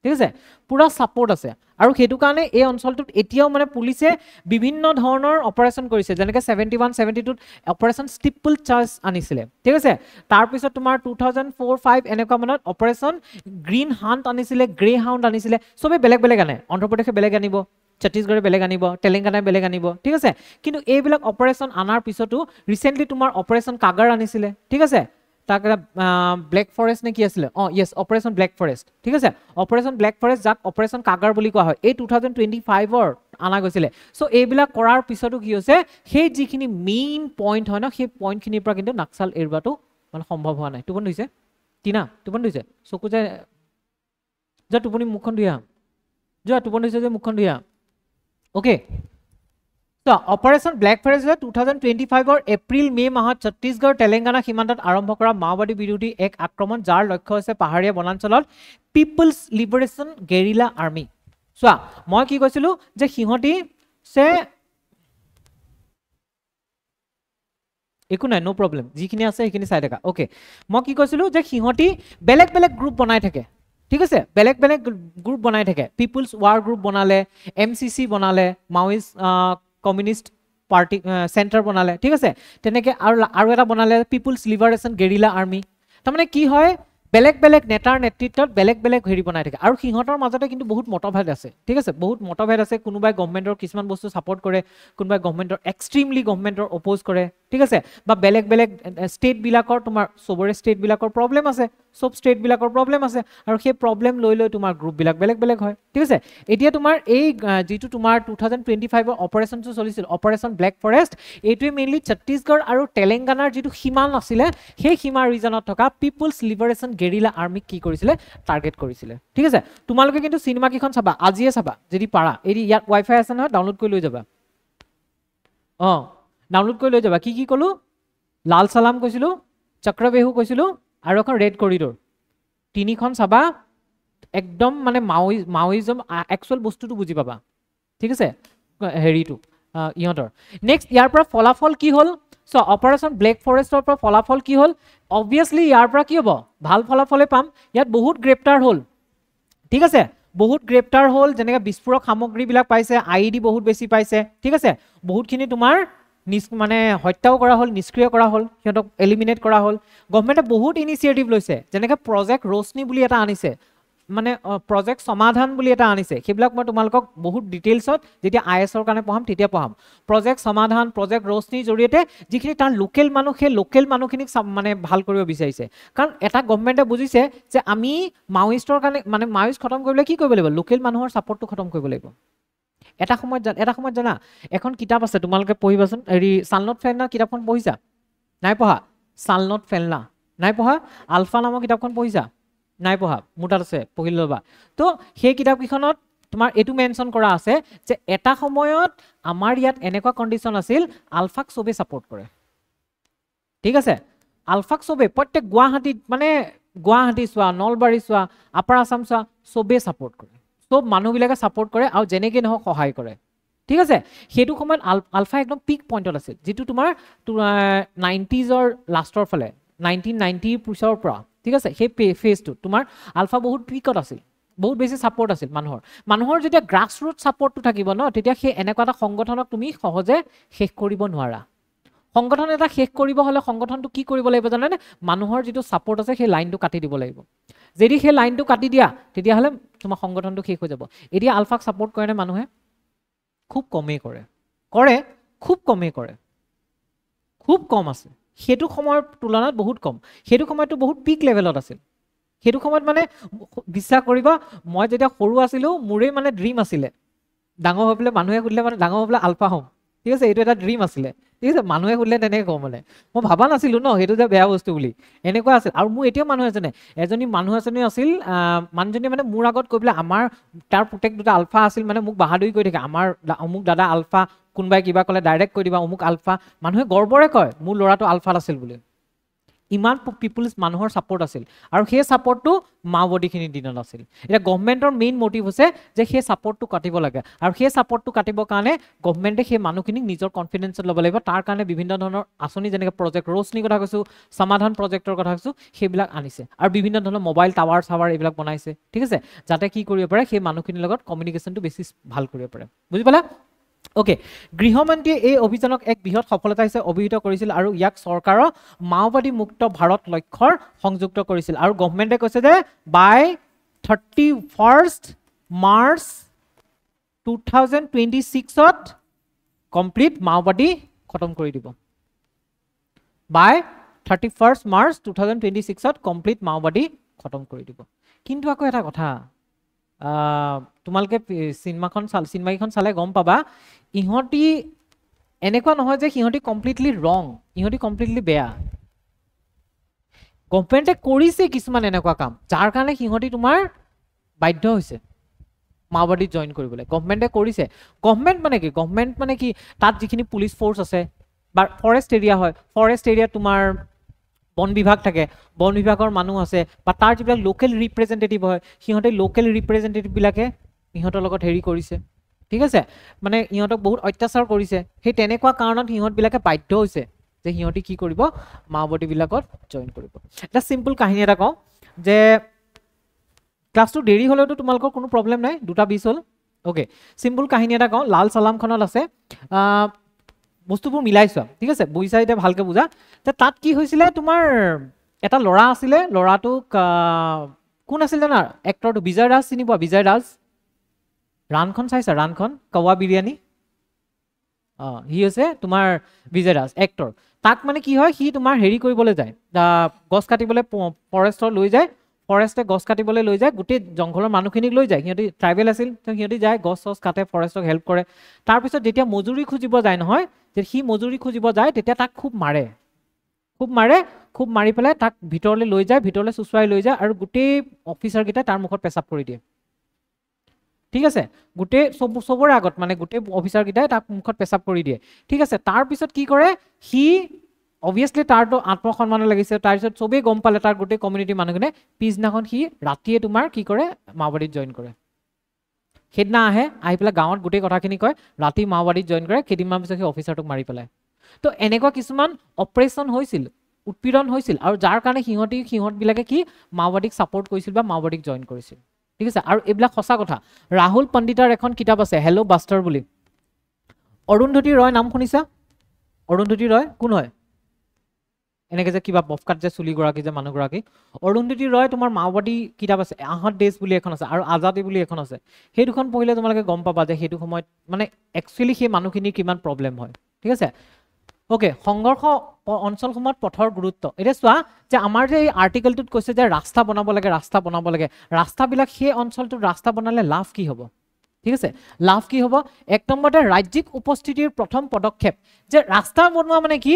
ঠিক আছে পুৰা ছাপোৰ্ট আছে আৰু সেইটো কাৰণে এই অঞ্চলটোত এতিয়াও মানে পুলিচে বিভিন্ন ধৰণৰ অপাৰেশ্যন কৰিছে যেনেকৈ 71-72ত অপাৰেশ্যন ষ্টিপল চাৰ্জ আনিছিলে ঠিক আছে তাৰপিছত তোমাৰ 2004-05 এনেকুৱা মানত অপাৰেশ্যন গ্ৰীণ হাণ্ট আনিছিলে গ্ৰে হাউণ্ড আনিছিলে চবেই বেলেগ বেলেগ আনে অন্ধ্ৰপ্ৰদেশে বেলেগ আনিব ছত্তীশগড়ে বেলেগ আনিব তেলেংগানাই বেলেগ আনিব ঠিক আছে কিন্তু এইবিলাক অপাৰেশ্যন আনাৰ পিছতো ৰিচেণ্টলি তোমাৰ অপাৰেশ্যন কাগাৰ আনিছিলে ঠিক আছে তাক ব্লেক ফৰেষ্ট নে কি আছিলে য়েছ অপাৰেশ্যন ব্লেক ফৰেষ্ট ঠিক আছে অপাৰেশ্যন ব্লেক ফৰেষ্ট যাক অপাৰেশ্যন কাগাৰ বুলি কোৱা হয় এই 2025ৰ আনা গৈছিলে চ' এইবিলাক কৰাৰ পিছতো কি হৈছে সেই যিখিনি মেইন পইণ্ট হয় ন সেই পইণ্টখিনিৰ পৰা কিন্তু নক্সাল এৰুৱাটো মানে সম্ভৱ হোৱা নাই টোপনি ধৰিছে টিনা টোপনি ধৰিছে চকু যে যোৱা টোপনি মুখখন ধুই আহা যোৱা টোপনি ধৰিছে যে মুখখন ধুই আহা ওকে তো অপাৰেশ্যন ব্লেক ফৰেষ্ট 2025ৰ এপ্ৰিল মে মাহত ছত্তীশগড় তেলেংগানা সীমান্তত আৰম্ভ কৰা মাওবাদী বিৰোধী এক আক্ৰমণ যাৰ লক্ষ্য হৈছে পাহাৰীয়া বনাঞ্চলত পিপলছ লিবাৰেশ্যন গেৰিলা আৰ্মি চোৱা মই কি কৈছিলো যে সিহঁতি একো নাই ন' প্ৰব্লেম যিখিনি আছে সেইখিনি চাই থাকা ওকে মই কি কৈছিলো যে সিহঁতি বেলেগ বেলেগ গ্ৰুপ বনাই থাকে ঠিক আছে বেলেগ বেলেগ গ্ৰুপ বনাই থাকে পিপলছ ৱাৰ গ্ৰুপ বনালে MCC বনালে মাওইষ্ট কমিউনিষ্ট পাৰ্টি চেণ্টাৰ বনালে ঠিক আছে তেনেকৈ আৰু এটা বনালে পিপলছ লিবাৰেশ্যন গেৰিলা আৰ্মি তাৰমানে কি হয় বেলেগ বেলেগ নেতাৰ নেতৃত্বত বেলেগ বেলেগ হেৰি বনাই থাকে আৰু সিহঁতৰ মাজতে কিন্তু বহুত মতভেদ আছে ঠিক আছে বহুত মতভেদ আছে কোনোবাই গভৰ্ণমেণ্টৰ কিছুমান বস্তু ছাপোৰ্ট কৰে কোনোবাই গভৰ্ণমেণ্টৰ এক্সট্ৰিমলি গভৰ্ণমেণ্টৰ অপ'জ কৰে ঠিক আছে বা বেলেগ বেলেগ ষ্টেটবিলাকৰ তোমাৰ চবৰে ষ্টেটবিলাকৰ প্ৰব্লেম আছে সব ষ্টেটবিলাকৰ প্ৰব্লেম আছে আৰু সেই প্ৰব্লেম লৈ লৈ তোমাৰ গ্ৰুপবিলাক বেলেগ বেলেগ হয় ঠিক আছে এতিয়া তোমাৰ এই যিটো তোমাৰ 2025ৰ অপাৰেশ্যনটো চলিছিল অপাৰেশ্যন ব্লেক ফৰেষ্ট এইটোৱে মেইনলি ছত্তীশগড় আৰু তেলেংগানাৰ যিটো সীমা আছিলে সেই সীমা ৰিজনত থকা পিপলছ লিবাৰেশ্যন গেৰিলা আৰ্মিক কি কৰিছিলে টাৰ্গেট কৰিছিলে ঠিক আছে তোমালোকে কিন্তু চিনেমা কেইখন চাবা আজিয়ে চাবা যদি পাৰা এই ইয়াত ৱাইফাই আছে নহয় ডাউনলোড কৰি লৈ যাবা ডাউনলোড কৰি লৈ যাবা কি কি ক'লো লাল সালাম কৈছিলো চক্ৰবেহু কৈছিলো আৰু এখন ৰেড কৰিডৰ তিনিখন চাবা একদম মানে মাওইজম একচুৱেল বস্তুটো বুজি পাবা ঠিক আছে হেৰিটো ইহঁতৰ নেক্সট ইয়াৰ পৰা ফলাফল কি হ'ল চ' অপাৰেশ্যন ব্লেক ফৰেষ্টৰ পৰা ফলাফল কি হ'ল অবভিয়াছলি ইয়াৰ পৰা কি হ'ব ভাল ফলাফলে পাম ইয়াত বহুত গ্ৰেপ্তাৰ হ'ল ঠিক আছে বহুত গ্ৰেপ্তাৰ হ'ল যেনেকৈ বিস্ফোৰক সামগ্ৰীবিলাক পাইছে IED বহুত বেছি পাইছে ঠিক আছে বহুতখিনি তোমাৰ মানে হত্যাও কৰা হ'ল নিষ্ক্ৰিয় কৰা হ'ল সিহঁতক এলিমিনেট কৰা হ'ল গভৰ্ণমেণ্টে বহুত ইনিচিয়েটিভ লৈছে যেনেকৈ প্ৰজেক্ট ৰোশনী বুলি এটা আনিছে মানে প্ৰজেক্ট সমাধান বুলি এটা আনিছে সেইবিলাক মই তোমালোকক বহুত ডিটেইলছত যেতিয়া IASৰ কাৰণে পঢ়াম তেতিয়া পঢ়াম প্ৰজেক্ট সমাধান প্ৰজেক্ট ৰোশনীৰ জৰিয়তে যিখিনি তাৰ লোকেল মানুহ সেই লোকেল মানুহখিনিক মানে ভাল কৰিব বিচাৰিছে কাৰণ এটা গভৰ্ণমেণ্টে বুজিছে যে আমি মাওইষ্টৰ কাৰণে মানে মাওইষ্ট খতম কৰিবলৈ কি কৰিব লাগিব লোকেল মানুহৰ ছাপৰ্টটো খতম কৰিব লাগিব এটা সময়ত জানা এখন কিতাপ আছে তোমালোকে পঢ়িবাচোন হেৰি চালনট ফেলনা কিতাপখন পঢ়িছা নাই পঢ়া চালনট ফেলনা নাই পঢ়া আলফা নামৰ কিতাপখন পঢ়িছা নাই পঢ়া মোৰ তাত আছে পঢ়ি ল'বা তো সেই কিতাপকেইখনত তোমাৰ এটো মেনশন কৰা আছে যে এটা সময়ত আমাৰ ইয়াত এনেকুৱা কন্ডিশন আছিল আলফাক সবে সাপোৰ্ট কৰে ঠিক আছে আলফাক সবে প্ৰত্যেক গুৱাহাটীত মানে গুৱাহাটী সোৱা নলবাৰী সোৱা আপাৰ আসাম সোৱা সবে সাপোৰ্ট কৰে সব মানুহবিলাকে সাপোৰ্ট কৰে আৰু জেনেকে নহক সহায় কৰে ঠিক আছে হেতু সময়ত আলফা একদম পিক পইণ্টত আছিল যেটো তোমাৰ 90s লাষ্টৰ ফালে 1990 পিছৰ পৰা ঠিক আছে হে ফেজটো তোমাৰ আলফা বহুত পিকত আছিল বহুত বেছি সাপোৰ্ট আছিল মানুহৰ যেতিয়া গ্ৰাস ৰুট সাপোৰ্টটো থাকিব ন তেতিয়া হে এনেকুৱা এটা সংগঠনক তুমি সহজে শেষ কৰিব নোৱাৰা সংগঠন এটা শেষ কৰিব হলে সংগঠনটো কি কৰিব লাগিব জানেনে মানুহৰ যেটো সাপোর্ট আছে হে লাইনটো কাটি দিব লাগিব যদি হে লাইনটো কাটি দিয়া তেতিয়া হলে তোমাৰ সংগঠনটো শেষ হৈ যাব এতিয়া আলফাক সাপোৰ্ট কৰে নে মানুহে খুব কমেই কৰে খুব কমেই কৰে খুব কম আছে হেতু সময়ৰ তুলনাত বহুত কম হেতু সময়টো বহুত পিক লেভেলত আছিল হেতু সময়ত মানে বিশ্বাস কৰিবা মই যেতিয়া সৰু আছিলো মোৰে মানে ড্ৰিম আছিলে ডাঙৰ হৈ পেলে মানুহে খুদিলে মানে ডাঙৰ হৈ পেলে আলফা হম ঠিক আছে এইটো এটা ড্ৰিম আছিলে ঠিক আছে মানুহে খুদিলে তেনেকৈ কম মানে মই ভাবা নাছিলো ন হেতু যে বেয়া বস্তু বুলি এনেকুৱা আছিল আৰু মোৰ এতিয়াও মানুহ আছে এজনী মানুহ এজনী আছিল মানুহজনী মানে মোৰ আগত কৈ পেলে আমাৰ তাৰ পুতেক দুটা আলফা আছিল মানে মোক বাহাদুৰি কৈ থাকে আমাৰ অমুক দাদা আলফা কোনবাই কিবা কলে ডাইৰেক্ট কৈ দিবা অমুক আলফা মানুহে গৰ্বৰে কয় মোৰ ল'ৰাটো আলফাত আছিল বুলি ইমান পিপলস মানুহৰ সাপোৰ্ট আছিল আৰু সেই সাপোৰ্টটো মাওবাদীখিনিৰ দিনত আছিল এটা গভৰ্নমেন্টৰ মেইন মোটিভ হৈছে যে সেই সাপোৰ্টটো কাটিব লাগে আৰু সেই সাপোৰ্টটো কাটিবৰ কাৰণে গভৰ্নমেন্টে সেই মানুহখিনিক নিজৰ কনফিডেন্সত ল'ব লাগিব তাৰ কাৰণে বিভিন্ন ধৰণৰ আঁচনি যেনেকৈ প্ৰজেক্ট ৰোশনী কথা কৈছো সমাধান প্ৰজেক্টৰ কথা কৈছো সেইবিলাক আনিছে আৰু বিভিন্ন ধৰণৰ মোবাইল টাৱাৰ এইবিলাক বনাইছে ঠিক আছে যাতে কি কৰিব পাৰে সেই মানুহখিনিৰ লগত কমিউনিকেশনটো বেছি ভাল কৰিব পাৰে বুজি পালা ওকে গৃহমন্ত্ৰীয়ে এই অভিযানক এক বৃহৎ সফলতা হিচাপে অভিহিত কৰিছিল আৰু ইয়াক চৰকাৰৰ মাওবাদী মুক্ত ভাৰত লক্ষ্যৰ সংযুক্ত কৰিছিল আৰু গভৰ্নমেন্টে কৈছে যে বাই 31st মাৰ্চ 2026ত কমপ্লিট মাওবাদী খতম কৰি দিব বাই 31st মাৰ্চ 2026ত কমপ্লিট মাওবাদী খতম কৰি দিব কিন্তু আকৌ এটা কথা তোমালকে সিনেমাখন চালে গম পাবা ইহতি এনেকুৱা নহয় যে ইহতি কমপ্লিটলি ৰং ইহতি কমপ্লিটলি বেয়া গভৰ্নমেন্টে কৰিছে কিছুমান এনেকুৱা কাম যাৰ কাৰণে ইহতি তোমাৰ বাধ্য হৈছে মাওবাদী জয়েন কৰিবলৈ গভৰ্নমেন্টে কৰিছে গভৰ্নমেন্ট মানে কি তাত যিখিনি পুলিশ ফোৰ্স আছে বা ফৰেষ্ট এৰিয়া হয় ফৰেষ্ট এৰিয়া তোমাৰ বন বিভাগ থাকে বন বিভাগৰ মানুহ আছে বা তাৰ যিবিলাক লোকেল ৰিপ্ৰেজেন্টেটিভ হয় সিহঁতে লোকেল ৰিপ্ৰেজেন্টেটিভ বিলাকে ইহঁতৰ লগত হেৰি কৰিছে ঠিক আছে মানে ইহঁতক বহুত অত্যাচাৰ কৰিছে সেই তেনেকুৱা কাৰণত ইহঁত বিলাকে বাধ্য হৈছে যে সিহঁতি কি কৰিব মাওবাদী বিলাকত জয়েন কৰিব এটা সিম্পল কাহিনী এটা কওঁ যে ক্লাছটো দেৰি হলেতো তোমালোকৰ কোনো প্ৰবলেম নাই 2:20 হল ওকে সিম্পল কাহিনী এটা কওঁ লাল সালামখনত আছে বস্তুবোৰ মিলাইছো ঠিক আছে বুইছা এটা ভালকে বুজা তাত কি হৈছিলে তোমাৰ এটা লৰা আছিলে লৰাটোক কোন আছিল জানা এক্টৰটো বিজয় ৰাজ চিনি পোৱা বিজয় ৰাজ ৰানখন চাইছা ৰানখন কৱা বিৰিয়ানী হি আছে তোমাৰ বিজয় ৰাজ এক্টৰ তাক মানে কি হয় হি তোমাৰ হেৰি কৰিবলৈ যায় গছ কাটিবলৈ ফৰেষ্টৰ লৈ যায় ফৰেষ্টে গছ কাটিবলৈ লৈ যায় গোটেই জংঘলৰ মানুহখিনিক লৈ যায় সিহঁতি ট্ৰাইবেল আছিল সিহঁতি যায় গছ কাটে ফৰেষ্টক হেল্প কৰে তাৰ পিছত যেতিয়া মজুৰি খুজিব যায় নহয় যে সি মজুৰি খুজিব যায় তেতিয়া তাক খুব মাৰি পেলাই তাক ভিতৰলৈ লৈ যায় ভিতৰলৈ সুচুৱাই লৈ যায় আৰু গোটেই অফিচাৰ কেইটা তাৰ মুখত পেচাব কৰি দিয়ে ঠিক আছে গোটেই সবৰে আগত মানে গোটেই অফিচাৰ কেইটাই তাক মুখত পেচাব কৰি দিয়ে ঠিক আছে তাৰ পিছত কি কৰে সি obviously তাৰটো আত্মসন্মান লাগিছে তাৰ পিছত সবে গম পালে তাৰ গোটেই কমিউনিটি মানুহখিনি পিছদিনাখন সি ৰাতিয়ে তোমাৰ কি কৰে মাওবাদীত জয়েন কৰে হেদনা আহে আহি পেলাই গাঁৱত গোটেই কথাখিনি কয় ৰাতি মাওবাদীত জয়েন কৰে কেইদিনমান পিছত সি অফিচাৰটোক মাৰি পেলায় তো এনেকুৱা কিছুমান অপাৰেশ্যন হৈছিল উৎপীড়ন হৈছিল আৰু যাৰ কাৰণে সিহঁতবিলাকে কি মাওবাদীক সাপোৰ্ট কৰিছিল বা মাওবাদীক জয়েন কৰিছিল ঠিক আছে আৰু এইবিলাক সঁচা কথা ৰাহুল পণ্ডিতৰ এখন কিতাপ আছে হেলো বাষ্টাৰ বুলি অৰুন্ধতী ৰয় নাম শুনিছা অৰুন্ধতী ৰয় কোন হয় এনেকে যে কিবা বফকাট যে চুলি গৰাকী যে মানুহ গৰাকী অৰুন্ধতী ৰয় তোমাৰ মাওবাদী কিতাপ আছে আহত দেশ বুলি এখন আছে আৰু আজাদী বুলি এখন আছে সেই দুখন পঢ়িলে তোমালোকে গম পাবা যে সেইটো সময়ত মানে একচুয়ালি সেই মানুহখিনিৰ কিমান প্ৰবলেম হয় ঠিক আছে ওকে সংঘৰ্ষ অঞ্চলসমূহত পথৰ গুৰুত্ব এটা চোৱা যে আমাৰ যে এই আৰ্টিকেলটোত কৈছে যে ৰাস্তা বনাব লাগে ৰাস্তাবিলাক সেই অঞ্চলটোত ৰাস্তা বনালে লাভ কি হ'ব ঠিক আছে লাভ কি হ'ব এক নম্বৰতে ৰাজ্যিক উপস্থিতিৰ প্ৰথম পদক্ষেপ যে ৰাস্তা বনোৱা মানে কি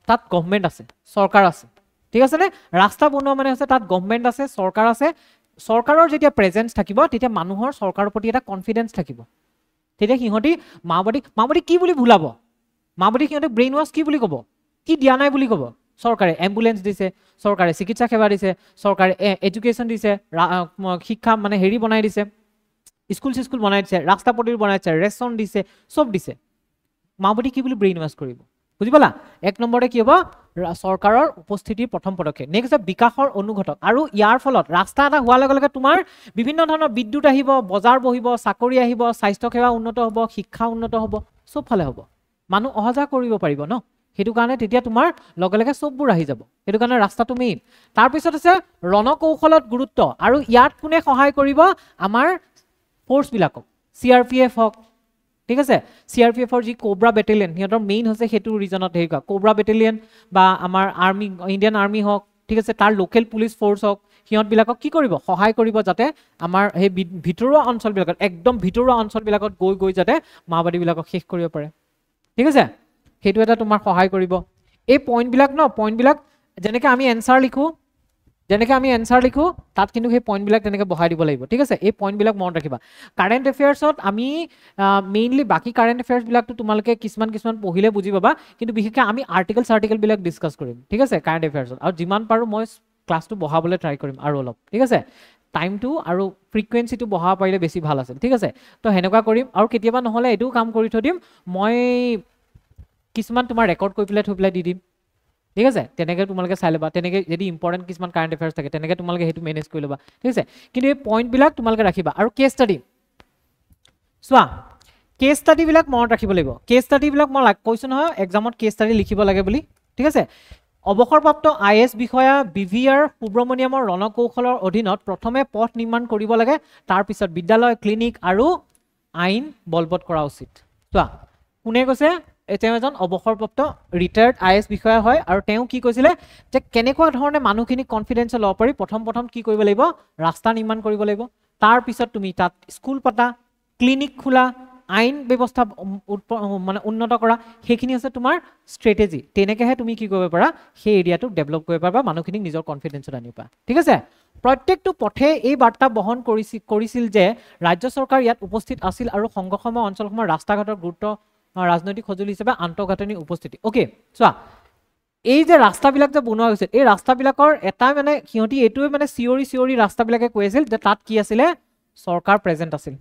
তাত গভৰ্নমেন্ট আছে সৰকাৰ আছে ঠিক আছে নে ৰাস্তা বনোৱা মানে আছে তাত গভৰ্নমেন্ট আছে সৰকাৰ আছে চৰকাৰৰ যেতিয়া প্ৰেজেন্স থাকিব তেতিয়া মানুহৰ চৰকাৰৰ প্ৰতি এটা কনফিডেন্স থাকিব তেতিয়া সিহঁতি মাওবাদী কি বুলি ভুলাব মাওবাদী সিহঁতে ব্ৰেইন ৱাছ কি বুলি ক'ব কি দিয়া নাই বুলি ক'ব চৰকাৰে এম্বুলেন্স দিছে চৰকাৰে চিকিৎসা সেৱা দিছে চৰকাৰে এডুকেশ্যন দিছে শিক্ষা মানে হেৰি বনাই দিছে স্কুল বনাই দিছে ৰাস্তা পদূলি বনাই দিছে ৰেচন দিছে সব দিছে মাওবাদী কি বুলি ব্ৰেইন ৱাছ কৰিব বুজি পালা এক নম্বৰতে কি হ'ব চৰকাৰৰ উপস্থিতিৰ প্ৰথম পদক্ষেপ নেক্সট বিকাশৰ অনুঘটক আৰু ইয়াৰ ফলত ৰাস্তা এটা হোৱাৰ লগে লগে তোমাৰ বিভিন্ন ধৰণৰ বিদ্যুৎ আহিব বজাৰ বহিব চাকৰি আহিব স্বাস্থ্য সেৱা উন্নত হ'ব শিক্ষা উন্নত হ'ব সব ফালে হ'ব মানুহ অহা কৰিব পাৰিব ন সেইটো কাৰণে তেতিয়া তোমাৰ লগে লগে সববোৰ আহি যাব সেইটো কাৰণে ৰাস্তাটো মেইন তাৰ পিছত আছে ৰণকৌশলত গুৰুত্ব আৰু ইয়াত কোনে সহায় কৰিব আমাৰ ফোৰ্স বিলাকক CRPF হক ঠিক আছে CRPF ৰ যি কোব্ৰা বেটেলিয়ন হিহঁতৰ মেইন হৈছে হেতু ৰিজনত হেৰিকা কোব্ৰা বেটেলিয়ন বা আমাৰ আৰ্মি ইণ্ডিয়ান আৰ্মি হক ঠিক আছে তাৰ লোকেল পুলিশ ফোৰ্স হক হিহঁত বিলাকক কি কৰিব সহায় কৰিব যাতে আমাৰ হে ভিতৰুৱা অঞ্চল বিলাকত একদম ভিতৰুৱা অঞ্চল বিলাকত গৈ যাতে মাওবাদী বিলাকক শেষ কৰিব পাৰে ঠিক আছে হেতু এটা তোমাৰ সহায় কৰিব এই পইণ্ট বিলাক যেনেকৈ আমি এনসাৰ লিখো তাত কিন্তু সেই পইণ্ট বিলাক তেনেকৈ বহাই দিব লাগিব ঠিক আছে এই পইণ্ট বিলাক মনত ৰাখিবা কাৰেণ্ট এফেয়াৰ্ছত আমি মেইনলি বাকি কাৰেণ্ট এফেয়াৰ্ছ বিলাকটো তোমালোকে কিছুমান পঢ়িলে বুজি পাবা কিন্তু বিশেষকৈ আমি আৰ্টিকেল বিলাক ডিসকাস কৰিম ঠিক আছে কাৰেণ্ট এফেয়াৰ্ছত আৰু যিমান পাৰো মই ক্লাছটো বহাবলৈ ট্ৰাই কৰিম আৰু অলপ ঠিক আছে টাইমটো আৰু ফ্ৰিকুৱেন্সিটো বহাব পাৰিলে বেছি ভাল আছিল ঠিক আছে তো হেনেকুৱা কৰিম আৰু কেতিয়াবা নহলে এটো কাম কৰি থৈ দিম মই কিছুমান তোমাৰ ৰেকৰ্ড কৰি পেলাই দি দিম ঠিক আছে তেনেকৈ তোমালোকে চাই লবা তেনেকৈ যদি ইম্পৰ্টেন্ট কিছুমান কাৰেণ্ট এফেয়াৰ্ছ থাকে তেনেকৈ তোমালোকে হেতু মেনেজ কৰি লবা ঠিক আছে কিন্তু এই পইণ্ট বিলাক তোমালোকে ৰাখিবা আৰু কেছ ষ্টাডি চোৱা কেছ ষ্টাডি বিলাক মনত ৰাখিব লাগিব কেছ ষ্টাডি বিলাক মই কৈছো নহয় এক্সামত কেছ ষ্টাডি লিখিব লাগে বুলি ঠিক আছে অৱসৰপ্ৰাপ্ত IS বিষয়া BVR সুব্ৰমণিয়ামৰ ৰণকৌশলৰ অধীনত প্ৰথমে পথ নিৰ্মাণ কৰিব লাগে তাৰ পিছত বিদ্যালয় ক্লিনিক আৰু আইন বলবৎ কৰা উচিত চোৱা কোনে কৈছে তেওঁ এজন অৱসৰপ্ৰাপ্ত ৰিটায়াৰ্ড IS বিষয়া হয় আৰু তেওঁ কি কৈছিলে যে কেনেকুৱা ধৰণে মানুহখিনি কনফিডেন্স ল'ব পাৰি প্ৰথম কি কৰিব লাগিব ৰাস্তা নিৰ্মাণ কৰিব লাগিব তাৰ পিছত তুমি তাত স্কুল পাতা ক্লিনিক খোলা আইন ব্যৱস্থা মানে উন্নত কৰা সেইখিনি আছে তোমাৰ ষ্ট্ৰেটেজি তেনেকৈহে তুমি কি কৰিব পাৰা সেই এৰিয়াটো ডেভেলপ কৰিব পাৰা মানুহখিনিক নিজৰ কনফিডেন্সত আনিবা ঠিক আছে প্ৰত্যেকটো পথে এই বাৰ্তা বহন কৰিছিল যে ৰাজ্য চৰকাৰ ইয়াত উপস্থিত আছিল আৰু সংঘৰ্ষময় অঞ্চলসমূহৰ ৰাস্তা ঘাটৰ গুৰুত্ব ৰাজনৈতিক সঁজুলি হিচাপে আন্তঃগাঁথনি উপস্থিতি ওকে চোৱা এই যে ৰাস্তাবিলাক যে বনোৱা হৈছিল এই ৰাস্তাবিলাকৰ এটা মানে সিহঁতি এইটোৱে মানে চিঞৰি ৰাস্তাবিলাকে কৈ আছিল যে তাত কি আছিলে চৰকাৰ প্ৰেজেন্ট আছিল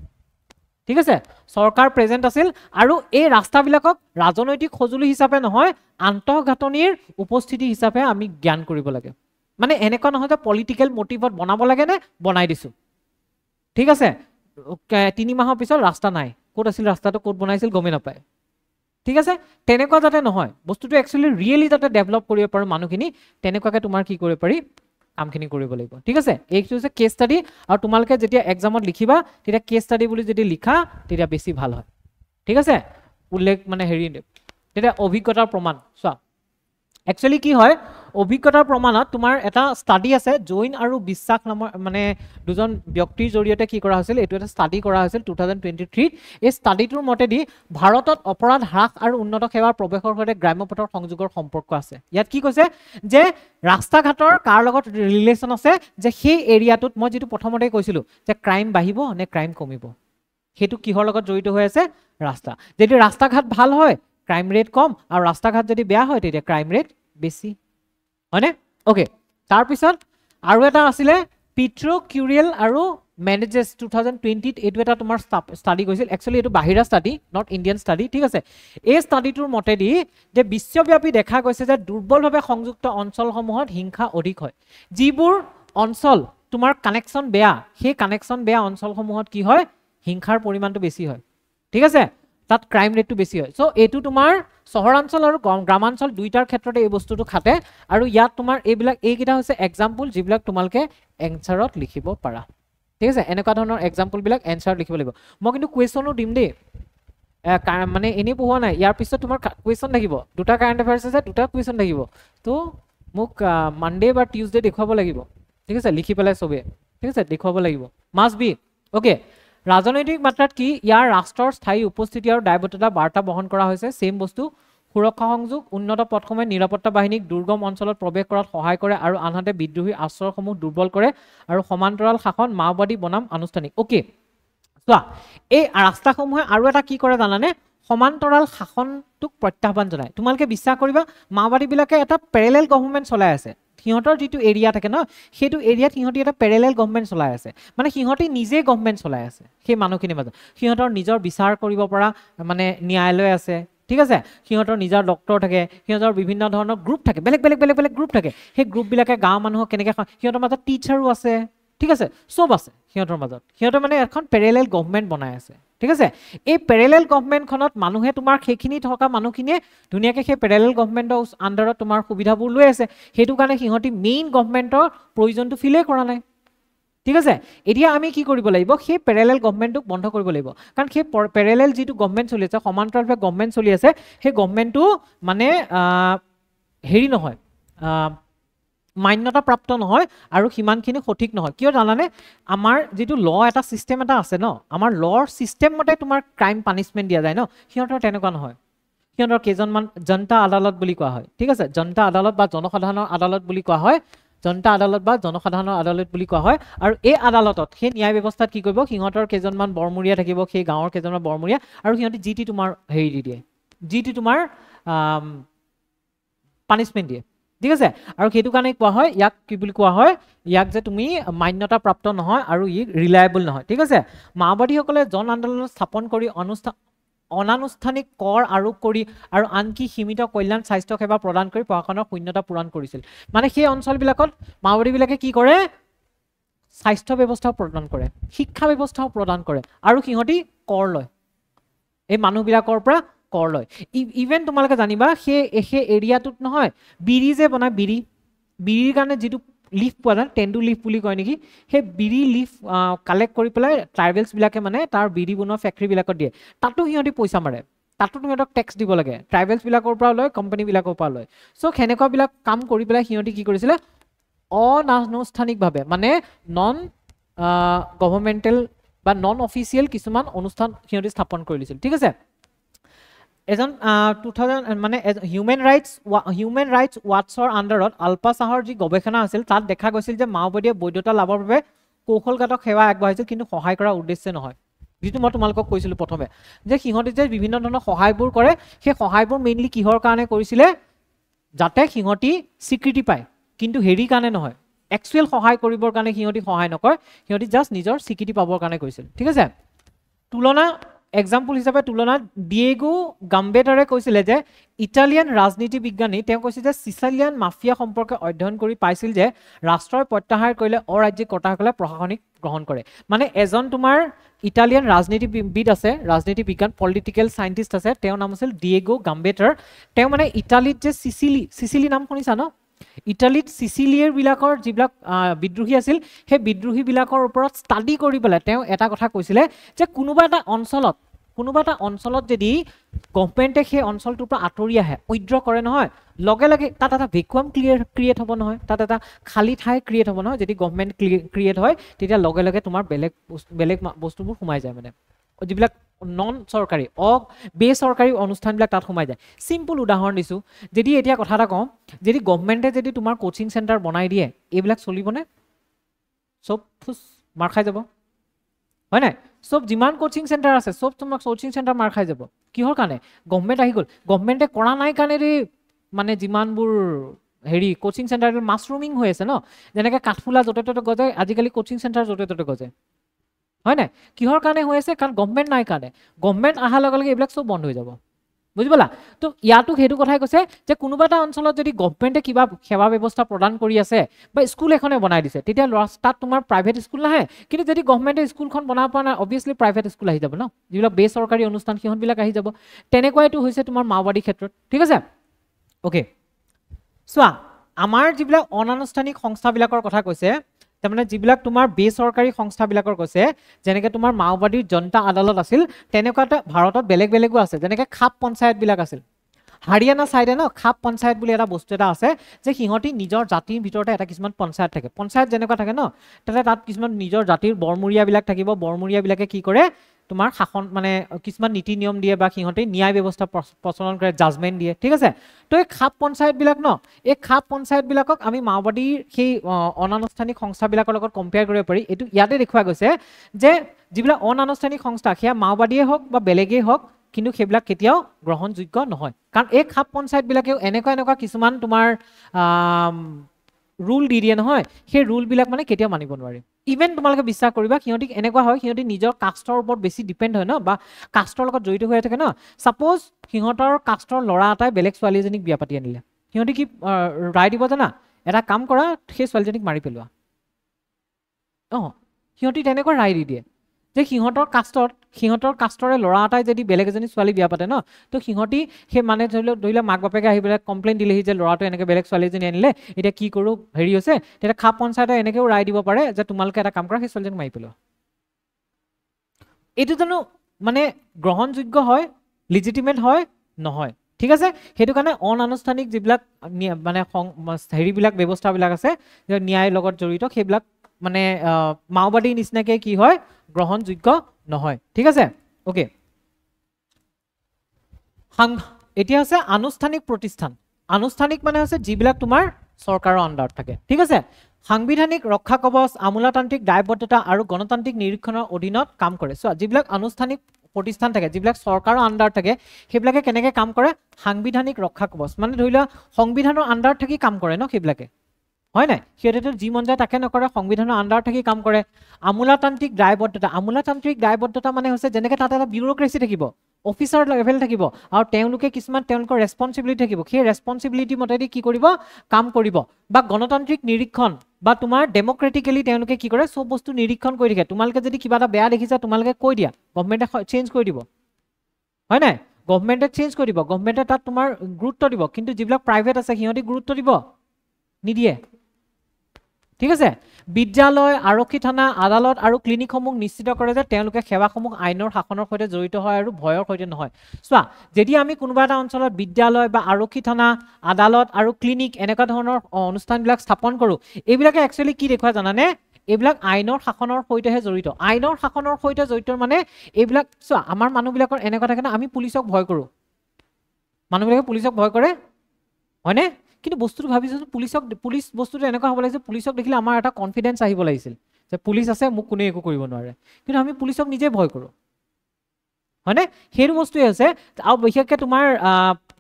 ঠিক আছে চৰকাৰ প্ৰেজেন্ট আছিল আৰু এই ৰাস্তাবিলাকক ৰাজনৈতিক সঁজুলি হিচাপে নহয় আন্তঃগাঁথনিৰ উপস্থিতি হিচাপে আমি জ্ঞান কৰিব লাগে মানে এনেকুৱা নহয় যে পলিটিক্যাল মোটিভত বনাব লাগে নে বনাই দিছো ঠিক আছে 3 মাহৰ পিছত ৰাস্তা নাই ক'ত আছিল ৰাস্তাটো ক'ত বনাইছিল গমে নাপায় ঠিক আছে তেনেকুৱা যাতে নহয় বস্তুটো একচুয়ালি ৰিয়েলি যাতে ডেভেলপ কৰিব পাৰো মানুহখিনি তেনেকুৱাকে তোমাৰ কি কৰিব পাৰি কামখিনি কৰিব লাগিব ঠিক আছে এইটো হৈছে কেছ ষ্টাডি আৰু তোমালোকে যেতিয়া এক্সামত লিখিবা তেতিয়া কেছ ষ্টাডি বুলি যদি লিখা তেতিয়া বেছি ভাল হয় ঠিক আছে উল্লেখ মানে হেৰি তেতিয়া অভিজ্ঞতাৰ প্ৰমাণ চোৱা একচুয়ালি কি হয় অভিজ্ঞতাৰ প্ৰমাণত তোমাৰ এটা ষ্টাডি আছে জৈন আৰু বিশ্বাস নামৰ মানে দুজন ব্যক্তিৰ জৰিয়তে কি কৰা হৈছিল এটো এটা ষ্টাডি কৰা হৈছিল 2023 এই ষ্টাডিটোৰ মতেদি ভাৰতত অপৰাধ হ্ৰাস আৰু উন্নত সেৱাৰ প্ৰৱেশৰ সৈতে গ্ৰাম্য পথৰ সংযোগৰ সম্পৰ্ক আছে ইয়াত কি কৈছে যে ৰাস্তা ঘাটৰ কাৰ লগত ৰিলেচন আছে যে সেই এৰিয়াটোত মই যেটো প্ৰথমতে কৈছিলো যে ক্ৰাইম বাঢ়িব নে ক্ৰাইম কমিব হেতু কিহৰ লগত জড়িত হৈ আছে ৰাস্তা যদি ৰাস্তা ঘাট ভাল হয় ক্ৰাইম ৰেট কম আৰু ৰাস্তা ঘাট যদি বেয়া হয় তেতিয়া ক্ৰাইম ৰেট বেছি হয়নে ওকে তাৰ পিছত আৰু এটা আছিলে পিট্ৰোকিউৰিয়েল আৰু মেনেজেস 2020 এটো এটা তোমাৰ ষ্টাডি কৰিছিল একচুয়ালি এটো বাহিৰা ষ্টাডি নট ইণ্ডিয়ান ষ্টাডি ঠিক আছে এই ষ্টাডিটোৰ মতেদি যে বিশ্বব্যাপী দেখা গৈছে যে দুৰ্বলভাৱে সংযুক্ত অঞ্চলসমূহত হিংসা অধিক হয় যিবোৰ অঞ্চল তোমাৰ কানেকচন বেয়া সেই কানেকচন বেয়া অঞ্চলসমূহত কি হয় হিংসাৰ পৰিমাণটো বেছি হয় ঠিক আছে তাত ক্ৰাইম ৰেটটো বেছি হয় সো এটো তোমাৰ শহৰাঞ্চল আৰু গ্ৰামাঞ্চল দুইটাৰ ক্ষেত্ৰতে এই বস্তুটো খাটে আৰু ইয়াত তোমাৰ এইবিলাক এইকিটা হৈছে এক্সাম্পল যিবিলাক তোমালকে এনসাৰত লিখিব পাৰা ঠিক আছে এনেকুৱা ধৰণৰ এক্সাম্পল বিলাক এনসাৰ লিখিব লাগিব মই কিন্তু কোৱেশ্চনো দিম দে মানে এনে পঢ়োৱা নাই ইয়াৰ পিছত তোমাৰ কোৱেশ্চন থাকিব দুটা কাৰেন্ট এফেয়াৰ্স আছে দুটা কোৱেশ্চন থাকিব তো মোক মানডে বা টিউজডে দেখুৱাব লাগিব ঠিক আছে লিখি পেলাই সবে ঠিক আছে দেখুৱাব লাগিব মাস্ট বি ওকে ৰাজনৈতিক মাত্ৰাত কি ইয়াৰ ৰাষ্ট্ৰৰ স্থায়ী উপস্থিতি আৰু দায়বদ্ধতা বাৰ্তা বহন কৰা হৈছে সেম বস্তু সুৰক্ষা সংযোগ উন্নত পথসমূহে নিৰাপত্তা বাহিনীক দুৰ্গম অঞ্চলত প্ৰৱেশ কৰাত সহায় কৰে আৰু আনহাতে বিদ্ৰোহী আশ্ৰয়সমূহ দুৰ্বল কৰে আৰু সমান্তৰাল শাসন মাওবাদী বনাম আনুষ্ঠানিক ওকে চোৱা এই ৰাস্তাসমূহে আৰু এটা কি কৰে জানানে সমান্তৰাল শাসনটোক প্ৰত্যাহ্বান জনায় তোমালোকে বিশ্বাস কৰিবা মাওবাদীবিলাকে এটা পেৰেলেল গভৰ্ণমেণ্ট চলাই আছে সিহঁতৰ যিটো এৰিয়া থাকে ন সেইটো এৰিয়াত সিহঁতি এটা পেৰেলেল গভৰ্ণমেণ্ট চলাই আছে মানে সিহঁতি নিজে গভৰ্ণমেণ্ট চলাই আছে সেই মানুহখিনিৰ মাজত সিহঁতৰ নিজৰ বিচাৰ কৰিব পৰা মানে ন্যায়ালয় আছে ঠিক আছে সিহঁতৰ নিজৰ ডক্টৰ থাকে সিহঁতৰ বিভিন্ন ধৰণৰ গ্ৰুপ থাকে বেলেগ বেলেগ বেলেগ বেলেগ গ্ৰুপ থাকে সেই গ্ৰুপবিলাকে গাঁৱৰ মানুহক কেনেকৈ সিহঁতৰ মাজত টিচাৰো আছে ঠিক আছে সব আছে সিহঁতৰ মাজত সিহঁতৰ মানে এখন পেৰেলেল গভৰ্ণমেণ্ট বনাই আছে ঠিক আছে এই পেৰেলেল গভৰ্ণমেণ্টখনত মানুহে তোমাৰ সেইখিনি থকা মানুহখিনিয়ে ধুনীয়াকৈ সেই পেৰেলেল গভৰ্ণমেণ্টৰ আণ্ডাৰত তোমাৰ সুবিধাবোৰ লৈ আছে সেইটো কাৰণে সিহঁতি মেইন গভৰ্ণমেণ্টৰ প্ৰয়োজনটো ফিলেই কৰা নাই ঠিক আছে এতিয়া আমি কি কৰিব লাগিব সেই পেৰেলেল গভৰ্ণমেণ্টটোক বন্ধ কৰিব লাগিব কাৰণ সেই পেৰেলেল যিটো গভৰ্ণমেণ্ট চলি আছে সমান্তৰালভাৱে গভৰ্ণমেণ্ট চলি আছে সেই গভৰ্ণমেণ্টটো মানে হেৰি নহয় মান্যতা প্ৰাপ্ত নহয় আৰু সিমানখিনি সঠিক নহয় কিয় জানানে আমাৰ যিটো ল এটা চিষ্টেম এটা আছে ন আমাৰ লৰ চিষ্টেম মতে তোমাৰ ক্ৰাইম পানিছমেণ্ট দিয়া যায় ন সিহঁতৰ তেনেকুৱা নহয় সিহঁতৰ কেইজনমান জনতা আদালত বুলি কোৱা হয় ঠিক আছে জনতা আদালত বা জনসাধাৰণৰ আদালত বুলি কোৱা হয় জনতা আদালত বা জনসাধাৰণৰ আদালত বুলি কোৱা হয় আৰু এই আদালতত সেই ন্যায় ব্যৱস্থাত কি কৰিব সিহঁতৰ কেইজনমান বৰমূৰীয়া থাকিব সেই গাঁৱৰ কেইজনমান বৰমূৰীয়া আৰু সিহঁতি যি টি তোমাৰ হেৰি দি দিয়ে যি টি তোমাৰ পানিছমেণ্ট দিয়ে ঠিক আছে আৰু সেইটো কাৰণে কোৱা হয় ইয়াক কি বুলি কোৱা হয় ইয়াক যে তুমি মান্যতা প্ৰাপ্ত নহয় আৰু ই ৰিলায়েবল নহয় ঠিক আছে মাওবাদীসকলে জন আন্দোলন স্থাপন কৰি অনানুষ্ঠানিক কৰ আৰোপ কৰি আৰু আনকি সীমিত কল্যাণ স্বাস্থ্য সেৱা প্ৰদান কৰি প্ৰশাসনৰ শূন্যতা পূৰণ কৰিছিল মানে সেই অঞ্চলবিলাকত মাওবাদীবিলাকে কি কৰে স্বাস্থ্য ব্যৱস্থাও প্ৰদান কৰে শিক্ষা ব্যৱস্থাও প্ৰদান কৰে আৰু সিহঁতি কৰ লয় এই মানুহবিলাকৰ পৰা কৰ লয় ইভেন তোমালোকে জানিবা সেই এৰিয়াটোত নহয় বিৰি যে বনায় বিৰিৰ কাৰণে যিটো লিফ পোৱা যায় টেণ্ডু লিফ বুলি কয় নেকি সেই বিৰি লিফ কালেক্ট কৰি পেলাই ট্ৰাইবেলছবিলাকে মানে তাৰ বিৰি বনোৱা ফেক্টৰীবিলাকত দিয়ে তাতো সিহঁতি পইচা মাৰে তাতো সিহঁতক টেক্স দিব লাগে ট্ৰাইবেলছবিলাকৰ পৰা লয় কোম্পানীবিলাকৰ পৰা লয় চ' সেনেকুৱাবিলাক কাম কৰি পেলাই সিহঁতি কি কৰিছিলে অনানুষ্ঠানিকভাৱে মানে নন গভৰ্ণমেণ্টেল বা নন অফিচিয়েল কিছুমান অনুষ্ঠান সিহঁতি স্থাপন কৰি লৈছিল ঠিক আছে এজন 2000 মানে হিউমেন ৰাইটছ ৱাটছৰ আণ্ডাৰত আলপা চাহৰ যি গৱেষণা আছিল তাত দেখা গৈছিল যে মাওবাদীয়ে বৈধতা লাভৰ বাবে কৌশলগত সেৱা আগবঢ়াইছিল কিন্তু সহায় কৰাৰ উদ্দেশ্যে নহয় যিটো মই তোমালোকক কৈছিলোঁ প্ৰথমে যে সিহঁতে যে বিভিন্ন ধৰণৰ সহায়বোৰ কৰে সেই সহায়বোৰ মেইনলি কিহৰ কাৰণে কৰিছিলে যাতে সিহঁতি স্বীকৃতি পায় কিন্তু হেৰি কাৰণে নহয় একচুৱেল সহায় কৰিবৰ কাৰণে সিহঁতি সহায় নকৰে সিহঁতি জাষ্ট নিজৰ স্বীকৃতি পাবৰ কাৰণে কৰিছিল ঠিক আছে এক্সাম্পল হিচাপে তুলনাত ডিয়েগো গাম্বেটাৰে কৈছিলে যে ইটালিয়ান ৰাজনীতি বিজ্ঞানী তেওঁ কৈছিল যে চিচিলিয়ান মাফিয়া সম্পৰ্কে অধ্যয়ন কৰি পাইছিল যে ৰাষ্ট্ৰই প্ৰত্যাহাৰ কৰিলে অৰাজ্যিক কৰ্তাসকলে প্ৰশাসনিক গ্ৰহণ কৰে মানে এজন তোমাৰ ইটালিয়ান ৰাজনীতিবিদ আছে ৰাজনীতি বিজ্ঞান পলিটিকেল চাইণ্টিষ্ট আছে তেওঁৰ নাম আছিল ডিয়েগো গাম্বেটাৰ তেওঁ মানে ইটালীত যে চিচিলি নাম শুনিছা ন ইটালীত চিচিলিয়াৰবিলাকৰ যিবিলাক বিদ্ৰোহী আছিল সেই বিদ্ৰোহীবিলাকৰ ওপৰত ষ্টাডি কৰি পেলাই তেওঁ এটা কথা কৈছিলে যে কোনোবা এটা অঞ্চলত যদি গভৰ্ণমেণ্টে সেই অঞ্চলটোৰ পৰা আঁতৰি আহে উইড্ৰ কৰে নহয় লগে লগে তাত এটা ভেকুৱাম ক্ৰিয়েট হ'ব নহয় তাত এটা খালী ঠাই ক্ৰিয়েট হ'ব নহয় যদি গভৰ্ণমেণ্ট ক্ৰিয়েট হয় তেতিয়া লগে লগে তোমাৰ বেলেগ বস্তুবোৰ সোমাই যায় মানে যিবিলাক নন চৰকাৰী বেচৰকাৰী অনুষ্ঠানবিলাক তাত সোমাই যায় চিম্পল উদাহৰণ দিছোঁ যদি এতিয়া কথা এটা কওঁ যদি গভৰ্ণমেণ্টে যদি তোমাৰ কোচিং চেণ্টাৰ বনাই দিয়ে এইবিলাক চলিবনে চব মাৰ খাই যাব হয় নাই চব যিমান কোচিং চেণ্টাৰ আছে চব তোমাক কোচিং চেণ্টাৰ মাৰ খাই যাব কিহৰ কাৰণে গভৰ্ণমেণ্ট আহি গ'ল গভৰ্ণমেণ্টে কৰা নাই কাৰণে মানে যিমানবোৰ হেৰি কোচিং চেণ্টাৰ মাছৰুমিং হৈ আছে ন যেনেকৈ কাঠফুলা য'তে ত'তে গজে আজিকালি কোচিং চেণ্টাৰ য'তে ত'তে গজে হয় নাই কিহৰ কাৰণে হৈ আছে কাৰণ গভৰ্ণমেণ্ট নাই কাৰণে গভৰ্ণমেণ্ট অহাৰ লগে লগে এইবিলাক চব বন্ধ হৈ যাব বুজি পালা তো ইয়াতো সেইটো কথাই কৈছে যে কোনোবা এটা অঞ্চলত যদি গভৰ্ণমেণ্টে কিবা সেৱা ব্যৱস্থা প্ৰদান কৰি আছে বা স্কুল এখনে বনাই দিছে তেতিয়া তাত তোমাৰ প্ৰাইভেট স্কুল নাহে কিন্তু যদি গভৰ্ণমেণ্টে স্কুলখন বনাব পৰা নাই অবভিয়াছলি প্ৰাইভেট স্কুল আহি যাব ন যিবিলাক বেচৰকাৰী অনুষ্ঠান সিহঁতবিলাক আহি যাব তেনেকুৱাইটো হৈছে তোমাৰ মাওবাদী ক্ষেত্ৰত ঠিক আছে অ'কে চোৱা আমাৰ যিবিলাক অনানুষ্ঠানিক সংস্থাবিলাকৰ কথা কৈছে তাৰমানে যিবিলাক তোমাৰ বেচৰকাৰী সংস্থাবিলাকৰ কৈছে যেনেকৈ তোমাৰ মাওবাদীৰ জনতা আদালত আছিল তেনেকুৱাতে ভাৰতত বেলেগো আছে যেনেকৈ খাপ পঞ্চায়তবিলাক আছিল হাৰিয়ানা চাইডে ন খাপ পঞ্চায়ত বুলি এটা বস্তু এটা আছে যে সিহঁতি নিজৰ জাতিৰ ভিতৰতে এটা কিছুমান পঞ্চায়ত থাকে পঞ্চায়ত যেনেকুৱা থাকে ন তাতে তাত কিছুমান নিজৰ জাতিৰ বৰমূৰীয়াবিলাক থাকিব বৰমূৰীয়াবিলাকে কি কৰে তোমাৰ শাসন মানে কিছুমান নীতি নিয়ম দিয়ে বা সিহঁতে ন্যায় ব্যৱস্থা প্ৰচলন কৰে জাজমেণ্ট দিয়ে ঠিক আছে তো এই খাপ পঞ্চায়তবিলাক ন এই খাপ পঞ্চায়তবিলাকক আমি মাওবাদীৰ সেই অনানুষ্ঠানিক সংস্থাবিলাকৰ লগত কম্পেয়াৰ কৰিব পাৰি এইটো ইয়াতে দেখুওৱা গৈছে যে যিবিলাক অনানুষ্ঠানিক সংস্থা সেয়া মাওবাদীয়ে হওক বা বেলেগেই হওক কিন্তু সেইবিলাক কেতিয়াও গ্ৰহণযোগ্য নহয় কাৰণ এই খাপ পঞ্চায়তবিলাকেও এনেকুৱা কিছুমান তোমাৰ ৰুল দি দিয়ে নহয় সেই ৰুলবিলাক মানে কেতিয়াও মানিব নোৱাৰে ইভেন তোমালোকে বিশ্বাস কৰিবা সিহঁতি এনেকুৱা হয় সিহঁতি নিজৰ কাষ্টৰ ওপৰত বেছি ডিপেণ্ড হয় ন বা কাষ্টৰ লগত জড়িত হৈ থাকে ন ছাপ'জ সিহঁতৰ কাষ্টৰ ল'ৰা এটাই বেলেগ ছোৱালী এজনীক বিয়া পাতি আনিলে সিহঁতি কি ৰায় দিব জানা এটা কাম কৰা সেই ছোৱালীজনীক মাৰি পেলোৱা সিহঁতি তেনেকুৱা ৰায় দি দিয়ে যে সিহঁতৰ কাষ্টৰে ল'ৰা এটাই যদি বেলেগ এজনী ছোৱালী বিয়া পাতে ন তো সিহঁতি সেই মানে ধৰি লওক মাক বাপেকে আহি পেলাই কমপ্লেইন দিলেহি যে ল'ৰাটো এনেকৈ বেলেগ ছোৱালী এজনী আনিলে এতিয়া কি কৰোঁ হেৰি হৈছে তেতিয়া খাপ পঞ্চায়তে এনেকৈও ৰায় দিব পাৰে যে তোমালোকে এটা কাম কৰা সেই ছোৱালীজনীক মাৰি পেলোৱা এইটো জানো মানে গ্ৰহণযোগ্য হয় লিজিটিমেট হয় নহয় ঠিক আছে সেইটো কাৰণে অনানুষ্ঠানিক যিবিলাক মানে হেৰিবিলাক ব্যৱস্থাবিলাক আছে ন্যায়ৰ লগত জড়িত সেইবিলাক মানে মাওবাদীৰ নিচিনাকৈ কি হয় গ্ৰহণযোগ্য নহয় ঠিক আছে ওকে এতিয়া আছে আনুষ্ঠানিক প্ৰতিষ্ঠান আনুষ্ঠানিক মানে আছে যিবিলাক তোমাৰ চৰকাৰৰ আণ্ডাৰত থাকে ঠিক আছে সাংবিধানিক ৰক্ষা কৱচ আমোলাতান্ত্ৰিক দায়বদ্ধতা আৰু গণতান্ত্ৰিক নিৰীক্ষণৰ অধীনত কাম কৰে চ' যিবিলাক আনুষ্ঠানিক প্ৰতিষ্ঠান থাকে যিবিলাক চৰকাৰৰ আণ্ডাৰত থাকে সেইবিলাকে কেনেকৈ কাম কৰে সাংবিধানিক ৰক্ষা কৱচ মানে ধৰি লোৱা সংবিধানৰ আণ্ডাৰত থাকি কাম কৰে ন সেইবিলাকে হয় নাই সিহঁতেতো যি মন যায় তাকে নকৰে সংবিধানৰ আণ্ডাৰত থাকি কাম কৰে আমোলাতান্ত্ৰিক দায়বদ্ধতা মানে হৈছে যেনেকৈ তাত এটা বিউৰ'ক্ৰেচি থাকিব অফিচাৰ লেভেল থাকিব আৰু তেওঁলোকে কিছুমান তেওঁলোকৰ ৰেছপনচিবিলিটি থাকিব সেই ৰেছপনচিবিলিটি মতেদি কি কৰিব কাম কৰিব বা গণতান্ত্ৰিক নিৰীক্ষণ বা তোমাৰ ডেমক্ৰেটিকেলি তেওঁলোকে কি কৰে সব বস্তু নিৰীক্ষণ কৰি থাকে তোমালোকে যদি কিবা এটা বেয়া দেখিছা তোমালোকে কৈ দিয়া গভৰ্ণমেণ্টে চেঞ্জ কৰি দিব হয় নাই গভৰ্ণমেণ্টে চেঞ্জ কৰি দিব গভৰ্ণমেণ্টে তাত তোমাৰ গুৰুত্ব দিব কিন্তু যিবিলাক প্ৰাইভেট আছে সিহঁতি গুৰুত্ব দিব নিদিয়ে ঠিক আছে বিদ্যালয় আৰক্ষী থানা আদালত আৰু ক্লিনিকসমূহ নিশ্চিত কৰে যে তেওঁলোকে সেৱাসমূহ আইনৰ শাসনৰ সৈতে জড়িত হয় আৰু ভয়ৰ সৈতে নহয় চোৱা যদি আমি কোনোবা এটা অঞ্চলত বিদ্যালয় বা আৰক্ষী থানা আদালত আৰু ক্লিনিক এনেকুৱা ধৰণৰ অনুষ্ঠানবিলাক স্থাপন কৰোঁ এইবিলাকে একচুৱেলি কি দেখুৱাই জানানে এইবিলাক আইনৰ শাসনৰ সৈতেহে জড়িত আইনৰ শাসনৰ সৈতে জড়িত মানে এইবিলাক চোৱা আমাৰ মানুহবিলাকৰ এনেকুৱা থাকে না আমি পুলিচক ভয় কৰোঁ মানুহবিলাকে পুলিচক ভয় কৰে হয়নে কিন্তু বস্তুটো ভাবিছোঁ পুলিচ বস্তুটো এনেকুৱা হ'ব লাগিছে পুলিচক দেখিলে আমাৰ এটা কনফিডেঞ্চ আহিব লাগিছিল যে পুলিচ আছে মোক কোনে একো কৰিব নোৱাৰে কিন্তু আমি পুলিচক নিজে ভয় কৰোঁ হয়নে সেইটো বস্তুৱে আছে আৰু বিশেষকৈ তোমাৰ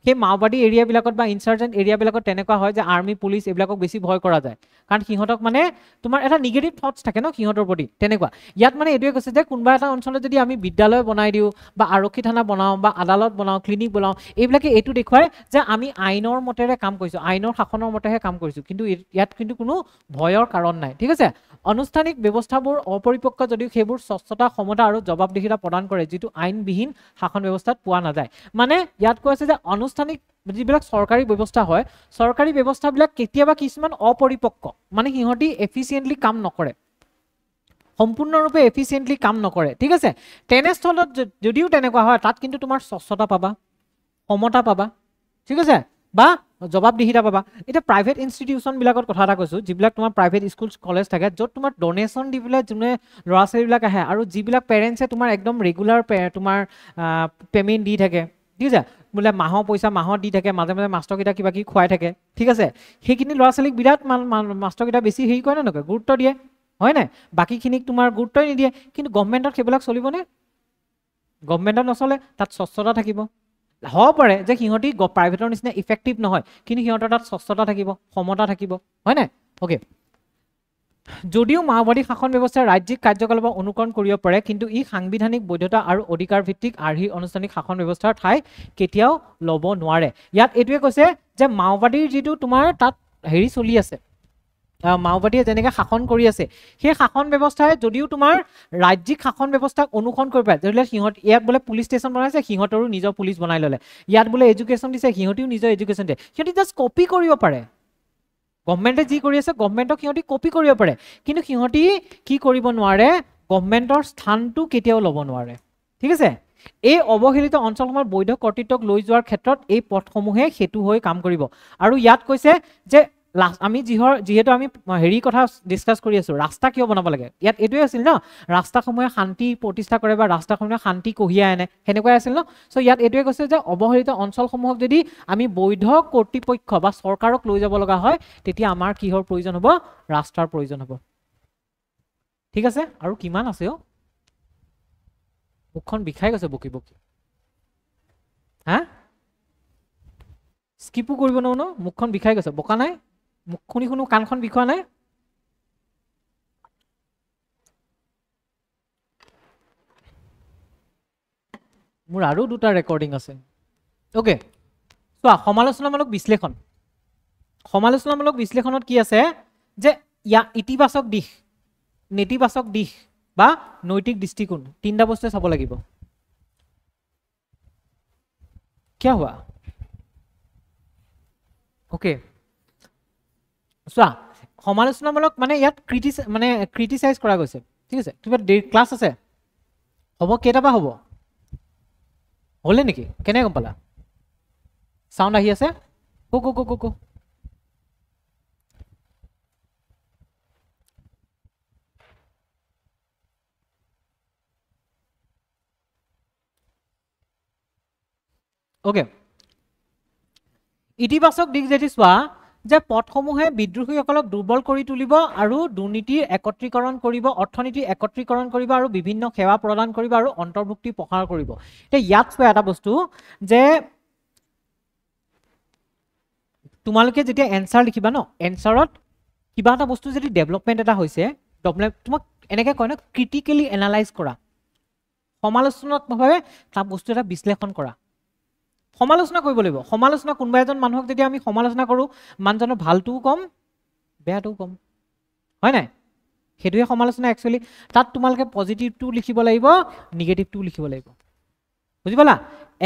সেই মাওবাদী এৰিয়াবিলাকত বা ইনচাৰ্জেণ্ট এৰিয়াবিলাকত তেনেকুৱা হয় যে আৰ্মি পুলিচ এইবিলাকক বেছি ভয় কৰা যায় কাৰণ সিহঁতক মানে তোমাৰ এটা নিগেটিভ থটছ থাকে ন সিহঁতৰ প্ৰতি তেনেকুৱা ইয়াত মানে এইটোৱে কৈছে যে কোনোবা এটা অঞ্চলত যদি আমি বিদ্যালয় বনাই দিওঁ বা আৰক্ষী থানা বনাওঁ বা আদালত বনাওঁ ক্লিনিক বনাওঁ এইবিলাকে এইটো দেখুৱায় যে আমি আইনৰ মতেৰে কাম কৰিছোঁ আইনৰ শাসনৰ মতেহে কাম কৰিছোঁ কিন্তু ইয়াত কিন্তু কোনো ভয়ৰ কাৰণ নাই ঠিক আছে আনুষ্ঠানিক ব্যৱস্থাবোৰ অপৰিপক্ক যদিও সেইবোৰ স্বচ্ছতা সমতা আৰু জবাবদিহিতা প্ৰদান কৰে যিটো আইনবিহীন শাসন ব্যৱস্থাত পোৱা নাযায় মানে ইয়াত কৈ আছে যে আনুষ্ঠানিক যিবিলাক চৰকাৰী ব্যৱস্থা হয় চৰকাৰী ব্যৱস্থাবিলাক কেতিয়াবা কিছুমান অপৰিপক্ক মানে সিহঁতি এফিচিয়েণ্টলি কাম নকৰে সম্পূৰ্ণৰূপে এফিচিয়েণ্টলি কাম নকৰে ঠিক আছে তেনেস্থলত যদিও তেনেকুৱা হয় তাত কিন্তু তোমাৰ স্বচ্ছতা পাবা সমতা পাবা ঠিক আছে বা জবাবদিহিতা পাবা এতিয়া প্ৰাইভেট ইনষ্টিটিউশ্যনবিলাকত কথা এটা কৈছোঁ যিবিলাক তোমাৰ প্ৰাইভেট স্কুল কলেজ থাকে য'ত তোমাৰ ডনেশ্যন দি পেলাই যোনে ল'ৰা ছোৱালীবিলাক আহে আৰু যিবিলাক পেৰেণ্টছে তোমাৰ একদম ৰেগুলাৰ তোমাৰ পে'মেণ্ট দি থাকে ঠিক আছে বোলে মাহৰ পইচা মাহত দি থাকে মাজে মাজে মাষ্টৰকেইটা কিবা কিবি খুৱাই থাকে ঠিক আছে সেইখিনি ল'ৰা ছোৱালীক বিৰাট মাষ্টৰকেইটা বেছি হেৰি কৰে নে নকৰে গুৰুত্ব দিয়ে হয় নাই বাকীখিনিক তোমাৰ গুৰুত্বই নিদিয়ে কিন্তু গভৰ্ণমেণ্টত সেইবিলাক চলিবনে গভৰ্ণমেণ্টত নচলে তাত স্বচ্ছতা থাকিব হ'ব পাৰে যে সিহঁতি প্ৰাইভেটৰ নিচিনা ইফেক্টিভ নহয় কিন্তু সিহঁতৰ তাত স্বচ্ছতা থাকিব সমতা থাকিব হয় নাই অ'কে যদিও মাওবাদী শাসন ব্যৱস্থাই ৰাজ্যিক কাৰ্যকলাপ অনুকৰণ কৰিব পাৰে কিন্তু ই সাংবিধানিক বৈধতা আৰু অধিকাৰ ভিত্তিক আৰ্হি আনুষ্ঠানিক শাসন ব্যৱস্থাৰ ঠাই কেতিয়াও ল'ব নোৱাৰে ইয়াত এইটোৱে কৈছে যে মাওবাদীৰ যিটো তোমাৰ তাত হেৰি চলি আছে মাওবাদীয়ে যেনেকৈ শাসন কৰি আছে সেই শাসন ব্যৱস্থাই যদিও তোমাৰ ৰাজ্যিক শাসন ব্যৱস্থাক অনুসৰণ কৰি পায় ধৰি লওক সিহঁত ইয়াত বোলে পুলিচ ষ্টেচন বনাইছে সিহঁতৰো নিজৰ পুলিচ বনাই ল'লে ইয়াত বোলে এডুকেশ্যন দিছে সিহঁতিও নিজৰ এডুকেশ্যন দিয়ে সিহঁতি জাষ্ট কপি কৰিব পাৰে গভৰ্ণমেণ্টে যি কৰি আছে গভৰ্ণমেণ্টক সিহঁতি কপি কৰিব পাৰে কিন্তু সিহঁতি কি কৰিব নোৱাৰে গভৰ্ণমেণ্টৰ স্থানটো কেতিয়াও ল'ব নোৱাৰে ঠিক আছে এই অৱহেলিত অঞ্চলসমূহৰ বৈধ কৰ্তৃত্বক লৈ যোৱাৰ ক্ষেত্ৰত এই পথসমূহে সেতু হৈ কাম কৰিব আৰু ইয়াত কৈছে যে আমি যিহেতু আমি হেৰি কথা ডিছকাছ কৰি আছোঁ, ৰাস্তা কিয় বনাব লাগে, ইয়াত এইটোৱে আছিল ন, ৰাস্তাসমূহে শান্তি প্ৰতিষ্ঠা কৰে বা ৰাস্তাসমূহে শান্তি কঢ়িয়াই আনে, সেনেকুৱাই আছিল ন। চ' ইয়াত এইটোৱে কৈছে যে অৱহেলিত অঞ্চলসমূহক যদি আমি বৈধ কৰ্তৃপক্ষ বা চৰকাৰক লৈ যাব লগা হয়, তেতিয়া আমাৰ কিহৰ প্ৰয়োজন হ'ব, ৰাস্তাৰ প্ৰয়োজন হ'ব। ঠিক আছে, আৰু কিমান আছে অ', মুখখন বিষাই গৈছে বকি বকি। হা, স্কিপো কৰিব নোৱাৰো ন, মুখখন বিষাই গৈছে, বকা নাই, মুখ শুনো কাণখন বিষোৱা নাই। মোৰ আৰু দুটা ৰেকৰ্ডিং আছে। অ'কে, চোৱা সমালোচনামূলক বিশ্লেষণ। সমালোচনামূলক বিশ্লেষণত কি আছে যে ইতিবাচক দিশ, নেতিবাচক দিশ বা নৈতিক দৃষ্টিকোণ, তিনিটা বস্তুৱে চাব লাগিব। কিয় হোৱা? অ'কে, চোৱা সমালোচনামূলক মানে ইয়াত ক্ৰিটিচাইজ কৰা গৈছে। ঠিক আছে, কিবা ক্লাছ আছে, হ'ব কেইটাৰ পৰা হ'ব, হ'লে নেকি, কেনেকৈ গম পালা? চাউণ্ড আহি আছে, কো অ'কে, ইতিবাচক দিশ যদি চোৱা যে পথসমূহে বিদ্ৰোহীসকলক দুৰ্বল কৰি তুলিব আৰু দুৰ্নীতিৰ একত্ৰীকৰণ কৰিব, অৰ্থনীতিৰ একত্ৰীকৰণ কৰিব আৰু বিভিন্ন সেৱা প্ৰদান কৰিব আৰু অন্তৰ্ভুক্তি প্ৰসাৰ কৰিব। এতিয়া ইয়াত চোৱা এটা বস্তু যে তোমালোকে যেতিয়া এনচাৰ লিখিবা ন, এনচাৰত কিবা এটা বস্তু যদি ডেভেলপমেণ্ট এটা হৈছে, তোমাক এনেকৈ কয় ন, ক্ৰিটিকেলি এনালাইজ কৰা, সমালোচনাত্মকভাৱে তাৰ বস্তু এটা বিশ্লেষণ কৰা। সমালোচনা কৰিব লাগিব। সমালোচনা কোনোবা এজন মানুহক যদি আমি সমালোচনা কৰোঁ, মানুহজনৰ ভালটোও কম বেয়াটোও কম, হয় নাই? সেইটোৱে সমালোচনা একচুৱেলি। তাত তোমালোকে পজিটিভটোও লিখিব লাগিব, নিগেটিভটোও লিখিব লাগিব, বুজি পালা?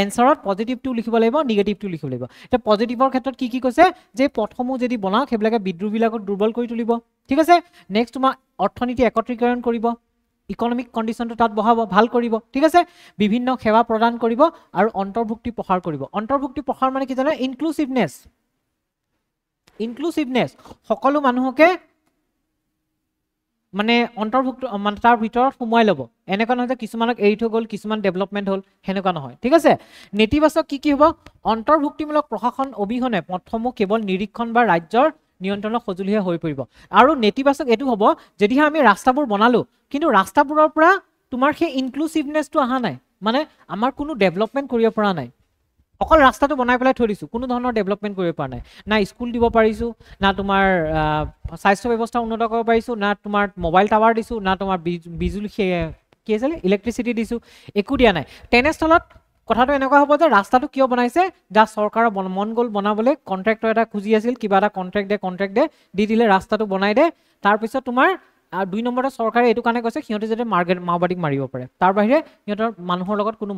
এনচাৰত পজিটিভটো লিখিব লাগিব, নিগেটিভটো লিখিব লাগিব। এতিয়া পজিটিভৰ ক্ষেত্ৰত কি কি কৈছে যে পথসমূহ যদি বনাওঁ সেইবিলাকে বিদ্ৰোহীবিলাকক দুৰ্বল কৰি তুলিব। ঠিক আছে, নেক্সট তোমাৰ অৰ্থনীতি একত্ৰীকৰণ কৰিব, ইকনমিক কণ্ডিশ্যনটো তাত বঢ়াব, ভাল কৰিব। ঠিক আছে, বিভিন্ন সেৱা প্ৰদান কৰিব আৰু অন্তৰ্ভুক্তি প্ৰসাৰ কৰিব। অন্তৰ্ভুক্তি প্ৰসাৰ মানে কি জানে, ইনক্লুচিভনেছ, সকলো মানুহকে মানে অন্তৰ্ভুক্ত, মানে তাৰ ভিতৰত সোমোৱাই ল'ব। এনেকুৱা নহয় যে কিছুমানক এৰি থৈ গ'ল, কিছুমান ডেভেলপমেণ্ট হ'ল, সেনেকুৱা নহয়। ঠিক আছে, নেতিবাচক কি হ'ব, অন্তৰ্ভুক্তিমূলক প্ৰশাসন অবিহনে পথসমূহ কেৱল নিৰীক্ষণ বা ৰাজ্যৰ নিয়ন্ত্ৰণৰ সঁজুলিহে হৈ পৰিব। আৰু নেতিবাচক এইটো হ'ব যদিহে আমি ৰাস্তাবোৰ বনালোঁ কিন্তু ৰাস্তাবোৰৰ পৰা তোমাৰ সেই ইনক্লুচিভনেছটো অহা নাই, মানে আমাৰ কোনো ডেভেলপমেণ্ট কৰিব পৰা নাই, অকল ৰাস্তাটো বনাই পেলাই থৈ দিছোঁ, কোনো ধৰণৰ ডেভেলপমেণ্ট কৰিব পৰা নাই, না স্কুল দিব পাৰিছোঁ, না তোমাৰ স্বাস্থ্য ব্যৱস্থা উন্নত কৰিব পাৰিছোঁ, না তোমাৰ মোবাইল টাৱাৰ দিছোঁ, না তোমাৰ বিজুলী কি আছিলে ইলেক্ট্ৰিচিটি দিছোঁ, একো দিয়া নাই। তেনেস্থলত কথাটো এনেকুৱা হ'ব যে ৰাস্তাটো কিয় বনাইছে, জাষ্ট চৰকাৰৰ মন গ'ল বনাবলৈ, কণ্ট্ৰেক্টৰ এটা খুজি আছিল, কিবা এটা কণ্ট্ৰেক্ট দে, দি দিলে ৰাস্তাটো বনাই দে। তাৰপিছত তোমাৰ 2 নম্বৰতে চৰকাৰে এইটো কাৰণে কৈছে সিহঁতে যাতে মাওবাদীক মাৰিব পাৰে, তাৰ বাহিৰে সিহঁতৰ মানুহৰ লগত কোনো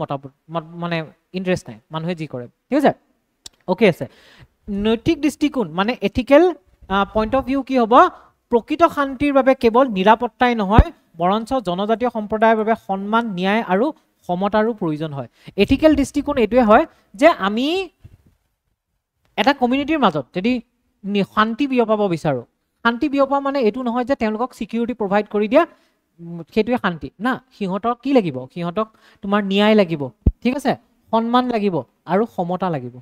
মানে ইণ্টাৰেষ্ট নাই, মানুহে যি কৰে। ঠিক আছে, অ'কে আছে। নৈতিক দৃষ্টিকোণ মানে এথিকেল পইণ্ট অফ ভিউ কি হ'ব, প্ৰকৃত শান্তিৰ বাবে কেৱল নিৰাপত্তাই নহয় বৰঞ্চ জনজাতীয় সম্প্ৰদায়ৰ বাবে সন্মান, ন্যায় আৰু সমতাৰো প্ৰয়োজন হয়। এথিকেল দৃষ্টিকোণ এইটোৱে হয় যে আমি এটা কমিউনিটিৰ মাজত যদি শান্তি বিয়পাব বিচাৰোঁ, শান্তি বিয়পা মানে এইটো নহয় যে তেওঁলোকক ছিকিউৰিটি প্ৰভাইড কৰি দিয়া, সেইটোৱে শান্তি না। সিহঁতক কি লাগিব, সিহঁতক তোমাৰ ন্যায় লাগিব, ঠিক আছে, সন্মান লাগিব আৰু সমতা লাগিব।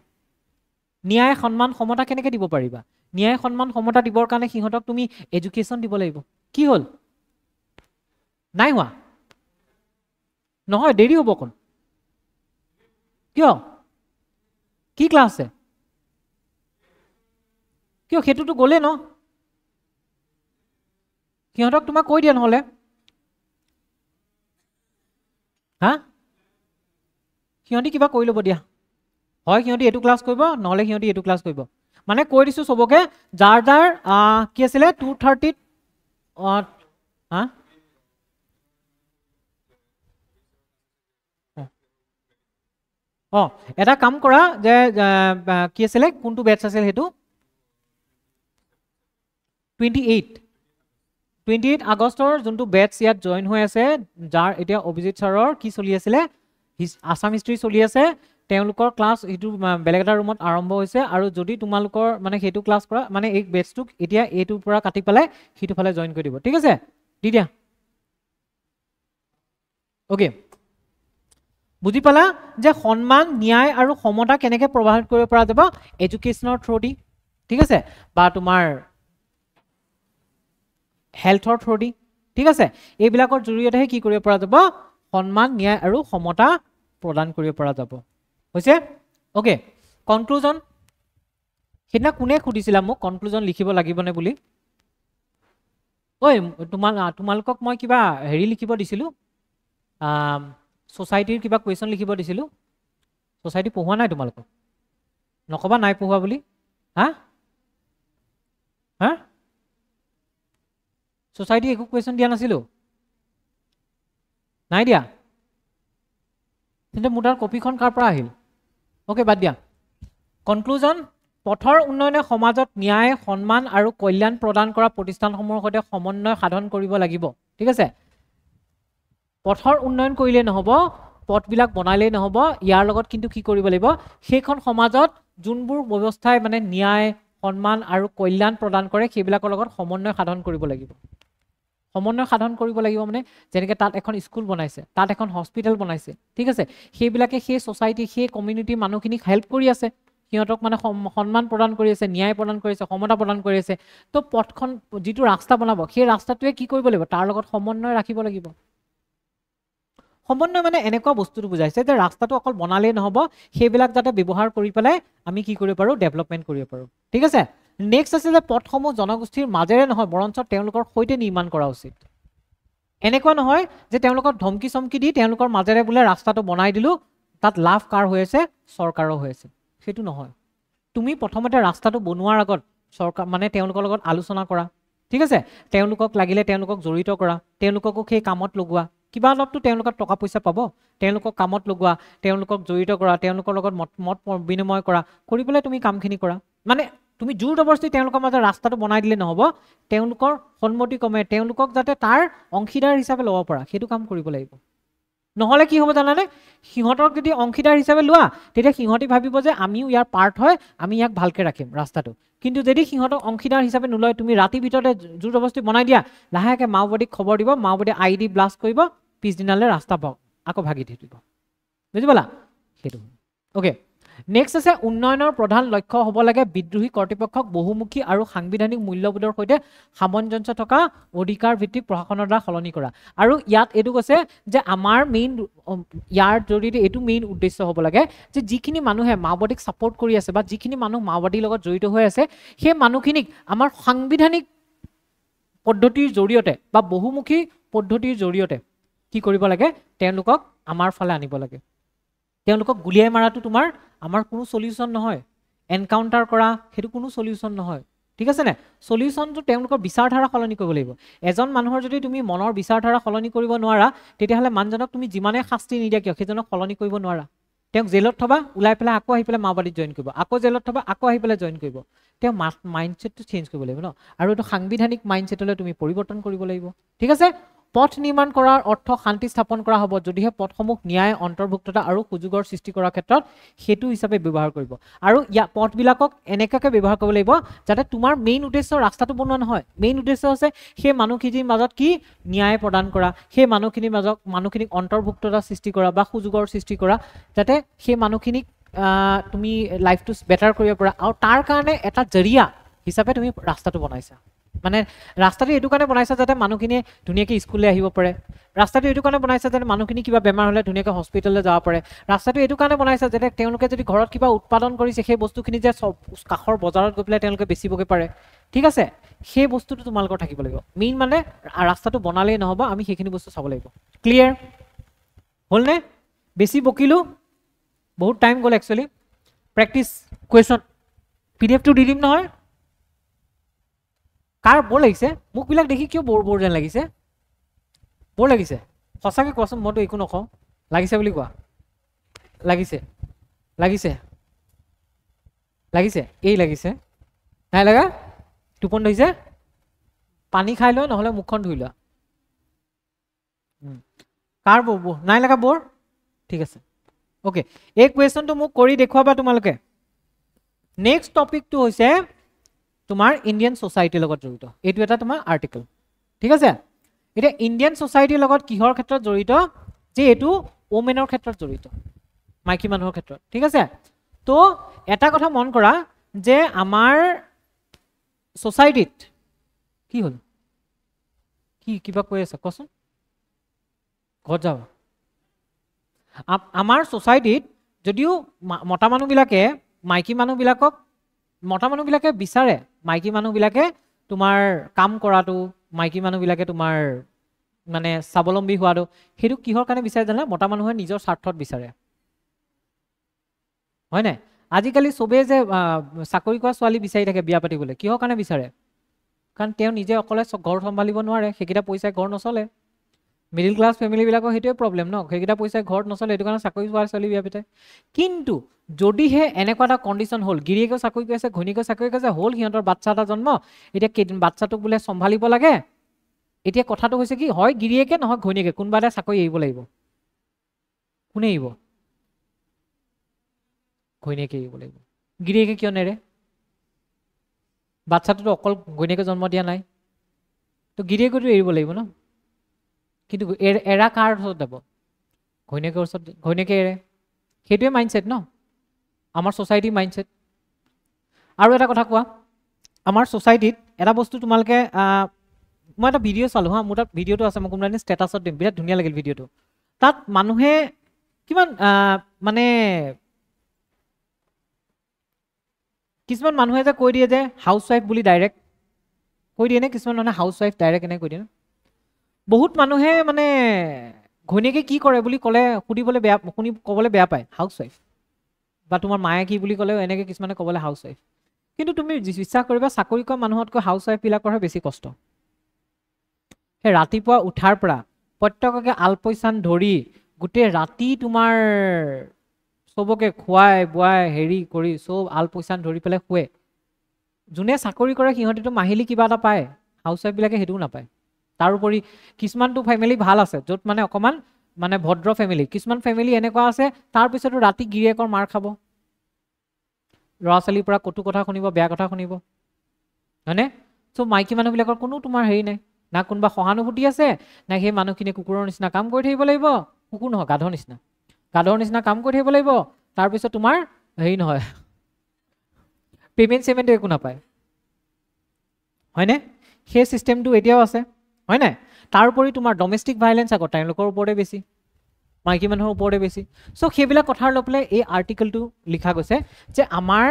ন্যায়, সন্মান, সমতা কেনেকৈ দিব পাৰিবা? ন্যায়, সন্মান, সমতা দিবৰ কাৰণে সিহঁতক তুমি এডুকেশ্যন দিব লাগিব। কি হ'ল, নাই হোৱা? নহয়, দেৰি হ'ব কোন, কিয়, কি ক্লাছ আছে, কিয়, সেইটোতো গ'লে ন, সিহঁতক তোমাক কৈ দিয়া নহ'লে, হা, সিহঁতি কিবা কৰি ল'ব দিয়া, হয় সিহঁতি এইটো ক্লাছ কৰিব, নহ'লে সিহঁতি এইটো ক্লাছ কৰিব। মানে কৈ দিছোঁ চবকে, যাৰ যাৰ কি আছিলে 2:30 হা, এটা কাম কৰা যে কি আছিলে, কোনটো বেটছ আছিল সেইটো, 28 আগষ্টৰ যোনটো বেটছ ইয়াত জইন হৈ আছে, যাৰ এতিয়া অভিজিত ছাৰৰ কি চলি আছিলে, আসাম হিষ্ট্ৰী চলি আছে তেওঁলোকৰ ক্লাছ এইটো বেলেগ এটা ৰুমত আৰম্ভ হৈছে আৰু যদি তোমালোকৰ মানে সেইটো ক্লাছ কৰা মানে এই বেচটোক এতিয়া এইটোৰ পৰা কাটি পেলাই সিটো ফালে জয়েন কৰি দিব ঠিক আছে দি দিয়া ওকে বুজি পালা যে সন্মান ন্যায় আৰু সমতা কেনেকৈ প্ৰভাৱিত কৰিব পৰা যাব এডুকেশ্যনৰ থ্ৰুদি ঠিক আছে বা তোমাৰ হেল্থৰ থ্ৰুদি ঠিক আছে এইবিলাকৰ জৰিয়তেহে কি কৰিব পৰা যাব সন্মান ন্যায় আৰু সমতা প্ৰদান কৰিব পৰা যাব হৈছে ওকে কনক্লুজন সেদিনা কোনে সুধিছিলা মোক কনক্লুজন লিখিব লাগিবনে বুলি ঐ তোমালোকক মই কিবা হেৰি লিখিব দিছিলোঁ সোসাইটিৰ কিবা কুৱেশ্যন লিখিব দিছিলোঁ সোসাইটি পঢ়োৱা নাই তোমালোকক নকবা নাই পঢ়োৱা বুলি হা হা সোসাইটি একো কুৱেশ্যন দিয়া নাছিলোঁ নাই দিয়া তেন্তে মোৰ তাৰ কপিখন কাৰ পৰা আহিল ওকে বাদ দিয়া কনক্লুজন পথৰ উন্নয়নে সমাজত ন্যায় সন্মান আৰু কল্যাণ প্ৰদান কৰা প্ৰতিষ্ঠানসমূহৰ সৈতে সমন্বয় সাধন কৰিব লাগিব ঠিক আছে পথৰ উন্নয়ন কৰিলে নহব পথবিলাক বনাইলে নহব ইয়াৰ লগত কিন্তু কি কৰিব লাগিব সেইখন সমাজত যোনবোৰ ব্যৱস্থাই মানে ন্যায় সন্মান আৰু কল্যাণ প্ৰদান কৰে সেইবিলাকৰ লগত সমন্বয় সাধন কৰিব লাগিব সমন্বয় সাধন কৰিব লাগিব মানে যেনেকৈ তাত এখন স্কুল বনাইছে তাত এখন হস্পিটেল বনাইছে ঠিক আছে সেইবিলাকে সেই সোসাইটি সেই কমিউনিটিৰ মানুহখিনিক হেল্প কৰি আছে সিহঁতক মানে সন্মান প্ৰদান কৰি আছে ন্যায় প্ৰদান কৰি আছে সমতা প্ৰদান কৰি আছে তো পথখন যিটো ৰাস্তা বনাব সেই ৰাস্তাটোৱে কি কৰিব লাগিব তাৰ লগত সমন্বয় ৰাখিব লাগিব সমন্বয় মানে এনেকুৱা বস্তুটো বুজাইছে যে ৰাস্তাটো অকল বনালেই নহ'ব সেইবিলাক যাতে ব্যৱহাৰ কৰি পেলাই আমি কি কৰিব পাৰোঁ ডেভেলপমেণ্ট কৰিব পাৰোঁ ঠিক আছে নেক্সট আছে যে পথসমূহ জনগোষ্ঠীৰ মাজেৰে নহয় বৰঞ্চ তেওঁলোকৰ সৈতে নিৰ্মাণ কৰা উচিত এনেকুৱা নহয় যে তেওঁলোকক ধমকি চমকি দি তেওঁলোকৰ মাজেৰে বোলে ৰাস্তাটো বনাই দিলোঁ তাত লাভ কাৰ হৈ আছে চৰকাৰৰ হৈ আছে সেইটো নহয় তুমি প্ৰথমতে ৰাস্তাটো বনোৱাৰ আগত চৰকাৰ মানে তেওঁলোকৰ লগত আলোচনা কৰা ঠিক আছে তেওঁলোকক লাগিলে তেওঁলোকক জড়িত কৰা তেওঁলোককো সেই কামত লগোৱা কিবা অলপতো তেওঁলোকৰ টকা পইচা পাব তেওঁলোকক কামত লগোৱা তেওঁলোকক জড়িত কৰা তেওঁলোকৰ লগত মত বিনিময় কৰা কৰি পেলাই তুমি কামখিনি কৰা মানে তুমি জোৰ জবৰদস্তি তেওঁলোকৰ মাজত ৰাস্তাটো বনাই দিলে নহ'ব তেওঁলোকৰ সন্মতি ক্ৰমে তেওঁলোকক যাতে তাৰ অংশীদাৰ হিচাপে ল'ব পৰা সেইটো কাম কৰিব লাগিব নহ'লে কি হ'ব জানানে সিহঁতক যদি অংশীদাৰ হিচাপে লোৱা তেতিয়া সিহঁতি ভাবিব যে আমিও ইয়াৰ পাৰ্ট হয় আমি ইয়াক ভালকৈ ৰাখিম ৰাস্তাটো কিন্তু যদি সিহঁতক অংশীদাৰ হিচাপে নলয় তুমি ৰাতিৰ ভিতৰতে জোৰ জবৰদস্তি বনাই দিয়া লাহেকৈ মাওবাদীক খবৰ দিব মাওবাদী ID ব্লাষ্ট কৰিব পিছদিনালৈ ৰাস্তা আকৌ ভাগি দি দিব বুজি পালা সেইটো ওকে নেক্সট আছে উন্নয়নৰ প্ৰধান লক্ষ্য হ'ব লাগে বিদ্ৰোহী কৰ্তৃপক্ষক বহুমুখী আৰু সাংবিধানিক মূল্যবোধৰ সৈতে সামঞ্জস্য থকা অধিকাৰ ভিত্তিক প্ৰশাসনৰ দ্বাৰা সলনি কৰা আৰু ইয়াত এইটো কৈছে যে আমাৰ মেইন ইয়াৰ জৰিয়তে এইটো মেইন উদ্দেশ্য হ'ব লাগে যে যিখিনি মানুহে মাওবাদীক ছাপোৰ্ট কৰি আছে বা যিখিনি মানুহ মাওবাদীৰ লগত জড়িত হৈ আছে সেই মানুহখিনিক আমাৰ সাংবিধানিক পদ্ধতিৰ জৰিয়তে বা বহুমুখী পদ্ধতিৰ জৰিয়তে কি কৰিব লাগে তেওঁলোকক আমাৰ ফালে আনিব লাগে তেওঁলোকক গুলিয়াই মাৰাটো তোমাৰ আমাৰ কোনো সলিউশন নহয় এনকাউন্টাৰ কৰা সেইটো কোনো সলিউশন নহয় ঠিক আছে নে সলিউশনটো তেওঁলোকৰ বিচাৰধাৰা সলনি কৰিব লাগিব এজন মানুহৰ যদি তুমি মনৰ বিচাৰধাৰা সলনি কৰিব নোৱাৰা তেতিয়াহ'লে মানুহজনক তুমি যিমানে শাস্তি নিদিয়া কিয় সেইজনক সলনি কৰিব নোৱাৰা তেওঁক জেলত থবা ওলাই পেলাই আকৌ আহি পেলাই মাওবাদীত জইন কৰিব আকৌ জেলত থবা আকৌ আহি পেলাই জইন কৰিব তেওঁ মাইণ্ডছেটটো চেঞ্জ কৰিব লাগিব ন আৰু এইটো সাংবিধানিক মাইণ্ডছেটলৈ তুমি পৰিৱৰ্তন কৰিব লাগিব ঠিক আছে পথ নিৰ্মাণ কৰাৰ অৰ্থ শান্তি স্থাপন কৰা হ'ব যদিহে পথসমূহ ন্যায় অন্তৰ্ভুক্ততা আৰু সুযোগৰ সৃষ্টি কৰাৰ ক্ষেত্ৰত সেইটো হিচাপে ব্যৱহাৰ কৰিব আৰু পথবিলাকক এনেকুৱাকৈ ব্যৱহাৰ কৰিব লাগিব যাতে তোমাৰ মেইন উদ্দেশ্য ৰাস্তাটো বনোৱা নহয় মেইন উদ্দেশ্য হৈছে সেই মানুহখিনিৰ মাজত কি ন্যায় প্ৰদান কৰা সেই মানুহখিনিক অন্তৰ্ভুক্ততা সৃষ্টি কৰা বা সুযোগৰ সৃষ্টি কৰা যাতে সেই মানুহখিনিক তুমি লাইফটো বেটাৰ কৰিব পাৰা আৰু তাৰ কাৰণে এটা জৰিয়া হিচাপে তুমি ৰাস্তাটো বনাইছা মানে ৰাস্তাটো এইটো কাৰণে বনাইছা যাতে মানুহখিনিয়ে ধুনীয়াকৈ স্কুললৈ আহিব পাৰে ৰাস্তাটো এইটো কাৰণে বনাইছা যাতে মানুহখিনি কিবা বেমাৰ হ'লে ধুনীয়াকৈ হস্পিটেললৈ যাব পাৰে ৰাস্তাটো এইটো কাৰণে বনাইছা যাতে তেওঁলোকে যদি ঘৰত কিবা উৎপাদন কৰিছে সেই বস্তুখিনি যে চব কাষৰ বজাৰত গৈ পেলাই তেওঁলোকে বেচিবগৈ পাৰে ঠিক আছে সেই বস্তুটো তোমালোকৰ থাকিব লাগিব মেইন মানে ৰাস্তাটো বনালেই নহ'ব আমি সেইখিনি বস্তু চাব লাগিব ক্লিয়াৰ হ'লনে বেছি বকিলোঁ বহুত টাইম গ'ল একচুৱেলি প্ৰেক্টিছ কুৱেশ্যন PDF-টো দি দিম নহয় কাৰ বৰ লাগিছে মুখবিলাক দেখি কিয় বৰ যেন লাগিছে বৰ লাগিছে সঁচাকৈ কোৱাচোন মইতো একো নকওঁ লাগিছে বুলি কোৱা লাগিছে লাগিছে লাগিছে এই লাগিছে নাই লগা টোপনি ধৰিছে পানী খাই লোৱা নহ'লে মুখখন ধুই লোৱা কাৰ বৰ নাই লগা বৰ ঠিক আছে ওকে এই কুৱেশ্যনটো মোক কৰি দেখুৱাবা তোমালোকে নেক্সট টপিকটো হৈছে তোমাৰ ইণ্ডিয়ান সোসাইটিৰ লগত জড়িত এইটো এটা তোমাৰ আৰ্টিকেল ঠিক আছে এটা ইণ্ডিয়ান সোসাইটিৰ লগত কিহৰ ক্ষেত্ৰত জড়িত যে এটো ওমেনৰ ক্ষেত্ৰত জড়িত মাইকী মানুহৰ ক্ষেত্ৰত ঠিক আছে তো এটা কথা মন কৰা যে আমাৰ সোসাইটিত কি হল কি কিবা কৈ আছে কোৱাচোন ঘৰত যাও আমাৰ সোসাইটিত যদিও মতা মানুহবিলাকে মাইকী মানুহবিলাকক মতা মানুহবিলাকে বিচাৰে মাইকী মানুহবিলাকে তোমাৰ কাম কৰাটো মাইকী মানুহবিলাকে তোমাৰ মানে স্বাৱলম্বী হোৱাটো হেতু কিহৰ কাৰণে বিচাৰে জানা মতা মানুহে নিজৰ স্বাৰ্থত বিচাৰে হয় নাই আজিকালি সবে যে চাকৰি কৰা ছোৱালী বিচাৰি থাকে বিয়া পাতিবলৈ কিহৰ কাৰণে বিচাৰে কাৰণ তেওঁ নিজে অকলে ঘৰ সম্ভালিব নোৱাৰে সেইকেইটা পইচাই ঘৰ নচলে মিডল ক্লাছ ফ্যামিলি বিলাকৰ হেতুৱে প্ৰবলেম ন সেইকেইটা পইচাই ঘৰত নচলে এটো কাৰণে চাকৰি কৰা ছোৱালী বিয়া পাতে কিন্তু যদিহে এনেকুৱা এটা কণ্ডিশ্যন হ'ল গিৰিয়েকে চাকৰি কৰিছে ঘৈণীয়েকে চাকৰি কৰিছে হ'ল সিহঁতৰ বাচ্চা এটা জন্ম এতিয়া কেইদিন বাচ্চাটোক বোলে সম্ভালিব লাগে এতিয়া কথাটো হৈছে কি হয় গিৰিয়েকে নহয় ঘৈণীয়েকে কোনবা এটা চাকৰি এৰিব লাগিব কোনে এৰিব ঘৈণীয়েকে এৰিব লাগিব গিৰিয়েকে কিয় নেৰে বাচ্চাটোতো অকল ঘৈণীয়েকে জন্ম দিয়া নাই তো গিৰিয়েকেতো এৰিব লাগিব ন কিন্তু এৰা কাৰ ওচৰত যাব ঘৈণীয়েকৰ ওচৰত ঘৈণীয়েকে এৰে সেইটোৱে মাইণ্ডছেট ন আমাৰ সোসাইটি মাইণ্ডছেট আৰু এটা কথা কোৱা আমাৰ সোসাইটিত এটা বস্তু তোমালকে মই এটা ভিডিঅ' চালো হা মোৰ তাত ভিডিঅ'টো আছে মই কোনবাদিন ষ্টেটাছত দিম বিৰাট ধুনীয়া লাগিল ভিডিঅ'টো তাত মানুহে কিমান মানে কিছুমান মানুহে যে কৈ দিয়ে যে হাউচ ৱাইফ বুলি ডাইৰেক্ট কৈ দিয়ে নে কিছুমান মানুহে হাউচ ৱাইফ ডাইৰেক্ট এনে কৈ দিয়ে বহুত মানুহে মানে ঘৈণীয়েকে কি কৰে বুলি ক'লে সুধিবলৈ বেয়া শুনি ক'বলৈ বেয়া পায় হাউচ ৱাইফ বা তোমাৰ মায়ে কি বুলি ক'লেও এনেকৈ কিছুমানে ক'বলৈ হাউচ ৱাইফ কিন্তু তুমি বিশ্বাস কৰিবা চাকৰি কৰা মানুহতকৈ হাউচ ৱাইফ বিলাকৰহে বেছি কষ্ট সেই ৰাতিপুৱা উঠাৰ পৰা প্ৰত্যেককে আলপৈচান ধৰি গোটেই ৰাতি তোমাৰ সবকে খুৱাই বুৱাই হেৰি কৰি সব আলপৈচান ধৰি পেলাই শুৱে যোনে চাকৰি কৰে সিহঁতেতো মাহিলী কিবা এটা পায় হাউচ ৱাইফ বিলাকে সেইটোও নাপায় তাৰোপৰি কিছুমানটো ফ্যামিলি ভাল আছে য'ত মানে অকমান মানে ভদ্ৰ ফ্যামিলি কিছুমান ফ্যামিলি এনেকুৱা আছে তাৰ পিছতো ৰাতি গিৰিয়েকৰ মাৰ খাব ল'ৰা ছোৱালীৰ পৰা কটু কথা শুনিব বেয়া কথা শুনিব হয়নে সো মাইকী মানুহবিলাকৰ কোনো তোমাৰ হেৰি নাই না কোনোবা সহানুভূতি আছে না সেই মানুহখিনি কুকুৰৰ নিচিনা কাম কৰি থাকিব লাগিব কুকুৰ নহয় গাধৰ নিচিনা কাম কৰি থাকিব লাগিব তাৰপিছত তোমাৰ হেৰি নহয় পেমেণ্ট একো নাপায় হয়নে সেই চিষ্টেমটো এতিয়াও আছে হয় নাই তাৰোপৰি তোমাৰ ডমেষ্টিক ভাইলেন্স আগত তেওঁলোকৰ ওপৰতে বেছি মাইকী মানুহৰ ওপৰতে বেছি সো সেইবিলাক কথাৰ লৈ পেলাই এই আৰ্টিকেলটো লিখা গৈছে যে আমাৰ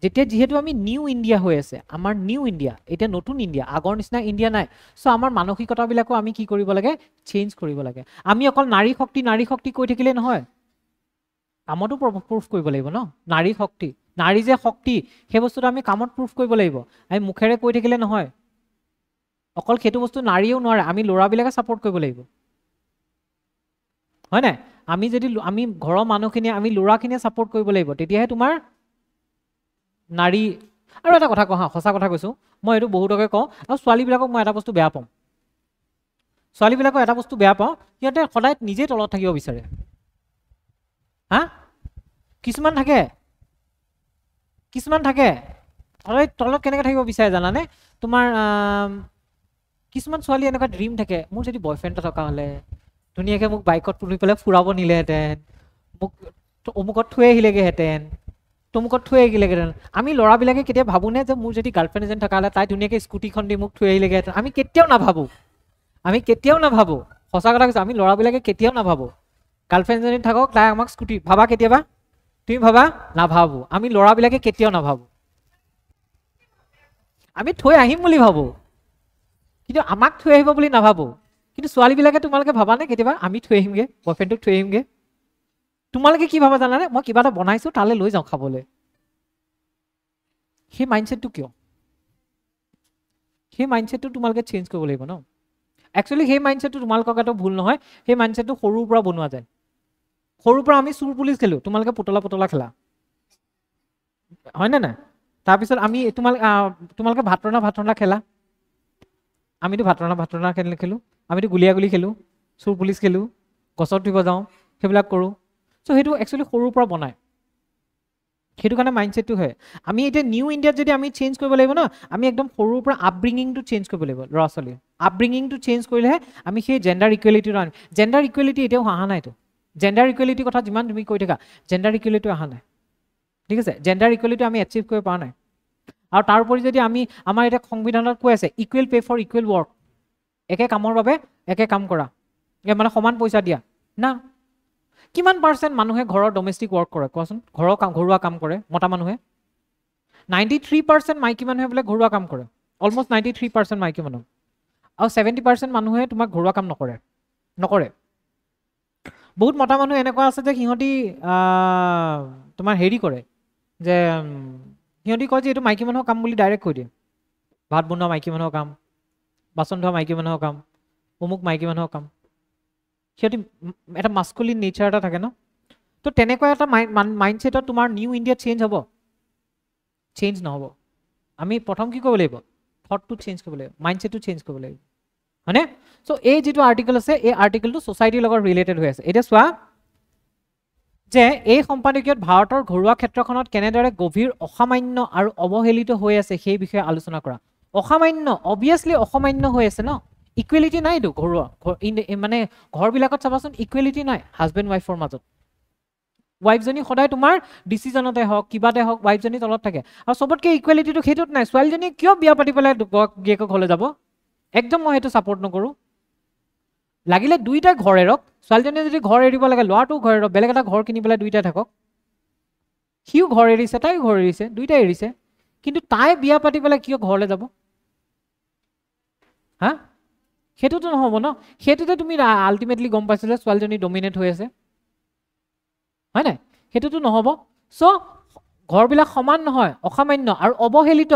যেতিয়া যিহেতু আমি নিউ ইণ্ডিয়া হৈ আছে আমাৰ নিউ ইণ্ডিয়া এতিয়া নতুন ইণ্ডিয়া আগৰ নিচিনা ইণ্ডিয়া নাই সো আমাৰ মানসিকতাবিলাকো আমি কি কৰিব লাগে চেঞ্জ কৰিব লাগে আমি অকল নাৰী শক্তি কৈ থাকিলে নহয় কামতো প্ৰুফ কৰিব লাগিব ন নাৰী শক্তি নাৰী যে শক্তি সেই বস্তুটো আমি কামত প্ৰুফ কৰিব লাগিব আমি মুখেৰে কৈ থাকিলে নহয় অকল সেইটো বস্তু নাৰীও নোৱাৰে আমি ল'ৰাবিলাকে সাপোৰ্ট কৰিব লাগিব হয় নাই আমি যদি আমি ঘৰৰ মানুহখিনি আমি ল'ৰাখিনিয়ে সাপোৰ্ট কৰিব লাগিব তেতিয়াহে তোমাৰ নাৰী আৰু এটা কথা কওঁ হা সঁচা কথা কৈছো মই এইটো বহুতকে কওঁ আৰু ছোৱালীবিলাকক মই এটা বস্তু বেয়া পাওঁ ছোৱালীবিলাকক এটা বস্তু বেয়া পাওঁ সিহঁতে সদায় নিজে তলত থাকিব বিচাৰে হা কিছুমান থাকে সদায় তলত কেনেকৈ থাকিব বিচাৰে জানানে তোমাৰ কিছুমান ছোৱালী এনেকুৱা ড্ৰিম থাকে মোৰ যদি বয়ফ্ৰেণ্ড থকা হ'লে ধুনীয়াকৈ মোক বাইকত তুলি পেলাই ফুৰাব নিলেহেঁতেন মোক অমুকত থৈ আহিলেগৈহেঁতেন তমুকত থৈ আহিলেগৈহেঁতেন আমি ল'ৰাবিলাকে কেতিয়া ভাবোনে যে মোৰ যদি গাৰ্লফ্ৰেণ্ড এজন থকা হ'লে তাই ধুনীয়াকৈ স্কুটিখন দি মোক থৈ আহিলেগৈহেঁতেন আমি কেতিয়াও নাভাবোঁ সঁচা কথা কৈছোঁ আমি ল'ৰাবিলাকে কেতিয়াও নাভাবোঁ গাৰ্লফ্ৰেণ্ড এজনী থাকক তাই আমাক স্কুটি ভাবা কেতিয়াবা তুমি ভাবা নাভাবোঁ আমি ল'ৰাবিলাকে কেতিয়াও নাভাবোঁ আমি থৈ আহিম বুলি ভাবোঁ কিন্তু আমাক থৈ আহিব বুলি নাভাবোঁ কিন্তু ছোৱালীবিলাকে তোমালোকে ভাবানে কেতিয়াবা আমি থৈ আহিমগৈ বয়ফ্ৰেণ্ডটোক থৈ আহিমগৈ তোমালোকে কি ভাবা জানানে মই কিবা এটা বনাইছোঁ তালৈ লৈ যাওঁ খাবলৈ সেই মাইণ্ডছেটটো কিয় সেই মাইণ্ডছেটটো তোমালোকে চেঞ্জ কৰিব লাগিব ন একচুৱেলি সেই মাইণ্ডছেটটো তোমালোকৰ গাতো ভুল নহয় সেই মাইণ্ডছেটটো সৰুৰ পৰা বনোৱা যায় সৰুৰ পৰা আমি চুৰ পুলিচ খেলোঁ তোমালোকে পুতলা খেলা হয়নে নাই তাৰপিছত আমি তোমালোকে ভাত ৰন্ধা খেলা আমিতো ভাত ৰন্ধা খেলোঁ আমিতো গুলিয়াগুলি খেলোঁ চুৰ পুলিচ খেলোঁ গছত উঠিব যাওঁ সেইবিলাক কৰোঁ সো সেইটো একচুৱেলি সৰুৰ পৰা বনায় সেইটো কাৰণে মাইণ্ডছেটটো হয় আমি এতিয়া নিউ ইণ্ডিয়াত যদি আমি চেঞ্জ কৰিব লাগিব ন আমি একদম সৰুৰ পৰা আপব্ৰিঙিংটো চেঞ্জ কৰিব লাগিব ল'ৰা ছোৱালীৰ আপব্ৰিঙিংটো চেঞ্জ কৰিলেহে আমি সেই জেণ্ডাৰ ইকুৱেলিটিটো আনিম জেণ্ডাৰ ইকুৱেলিটি এতিয়াও অহা নাইতো জেণ্ডাৰ ইকুৱেলিটিৰ কথা যিমান তুমি কৈ থাকা জেণ্ডাৰ ইকুৱেলিটি অহা নাই ঠিক আছে জেণ্ডাৰ ইকুৱেলিটি আমি এচিভ কৰিব পৰা নাই আৰু তাৰ উপৰি যদি আমি আমাৰ এতিয়া সংবিধানত কৈ আছে equal pay for equal work একে কামৰ বাবে একে কাম কৰা মানে সমান পইচা দিয়া না কিমান পাৰ্চেণ্ট মানুহে ঘৰৰ ডমেষ্টিক ৱৰ্ক কৰে কোৱাচোন ঘৰুৱা কাম কৰে মতা মানুহে 93% মাইকী মানুহে বোলে ঘৰুৱা কাম কৰে অলমষ্ট 93% মাইকী মানুহ আৰু 70% মানুহে তোমাক ঘৰুৱা কাম নকৰে বহুত মতা মানুহ এনেকুৱা আছে যে সিহঁতি তোমাৰ হেৰি কৰে যে সিহঁতি কয় যে এইটো মাইকী মানুহৰ কাম বুলি ডাইৰেক্ট কৈ দিয়ে ভাত বনোৱা মাইকী মানুহৰ কাম বাচন ধোৱা মাইকী মানুহৰ কাম অমুক মাইকী মানুহৰ কাম সিহঁতি এটা মাস্কুলিন নেচাৰ এটা থাকে ন তো তেনেকুৱা এটা মাইণ্ডছেটত তোমাৰ নিউ ইণ্ডিয়াত চেঞ্জ হ'ব চেঞ্জ নহ'ব আমি প্ৰথম কি কৰিব লাগিব থটটো চেঞ্জ কৰিব লাগিব মাইণ্ডছেটটো চেঞ্জ কৰিব লাগিব হয়নে চ' এই যিটো আৰ্টিকেল আছে এই আৰ্টিকেলটো ছ'চাইটিৰ লগত ৰিলেটেড হৈ আছে এতিয়া চোৱা যে এই সম্পাদকীয়ত ভাৰতৰ ঘৰুৱা ক্ষেত্ৰখনত কেনেদৰে গভীৰ অসামান্য আৰু অৱহেলিত হৈ আছে সেই বিষয়ে আলোচনা কৰা অসামান্য অবভিয়াছলি অসামান্য হৈ আছে ন ইকুৱেলিটি নাইতো ঘৰুৱা মানে ঘৰবিলাকত চাবাচোন ইকুৱেলিটি নাই হাজবেণ্ড ৱাইফৰ মাজত ৱাইফজনী সদায় তোমাৰ ডিচিজনতে হওক কিবাতে হওক ৱাইফজনী তলত থাকে আৰু চবতকৈ ইকুৱেলিটিটো সেইটোত নাই ছোৱালীজনী কিয় বিয়া পাতি পেলাই গিয়েকৰ ঘৰলৈ যাব একদম মই সেইটো ছাপৰ্ট নকৰোঁ লাগিলে দুইটাই ঘৰ এৰক ছোৱালীজনীয়ে যদি ঘৰ এৰিব লাগে ল'ৰাটোও ঘৰ এৰক বেলেগ এটা ঘৰ কিনি পেলাই দুইটাই থাকক সিও ঘৰ এৰিছে তাইও ঘৰ এৰিছে দুইটাই এৰিছে কিন্তু তাই বিয়া পাতি পেলাই কিয় ঘৰলৈ যাব হা সেইটোতো নহ'ব ন সেইটোতে তুমি আল্টিমেটলি গম পাইছিলে ছোৱালীজনী ডমিনেট হৈ আছে হয় নাই সেইটোতো নহ'ব চ' ঘৰবিলাক সমান নহয় অসামান্য আৰু অৱহেলিত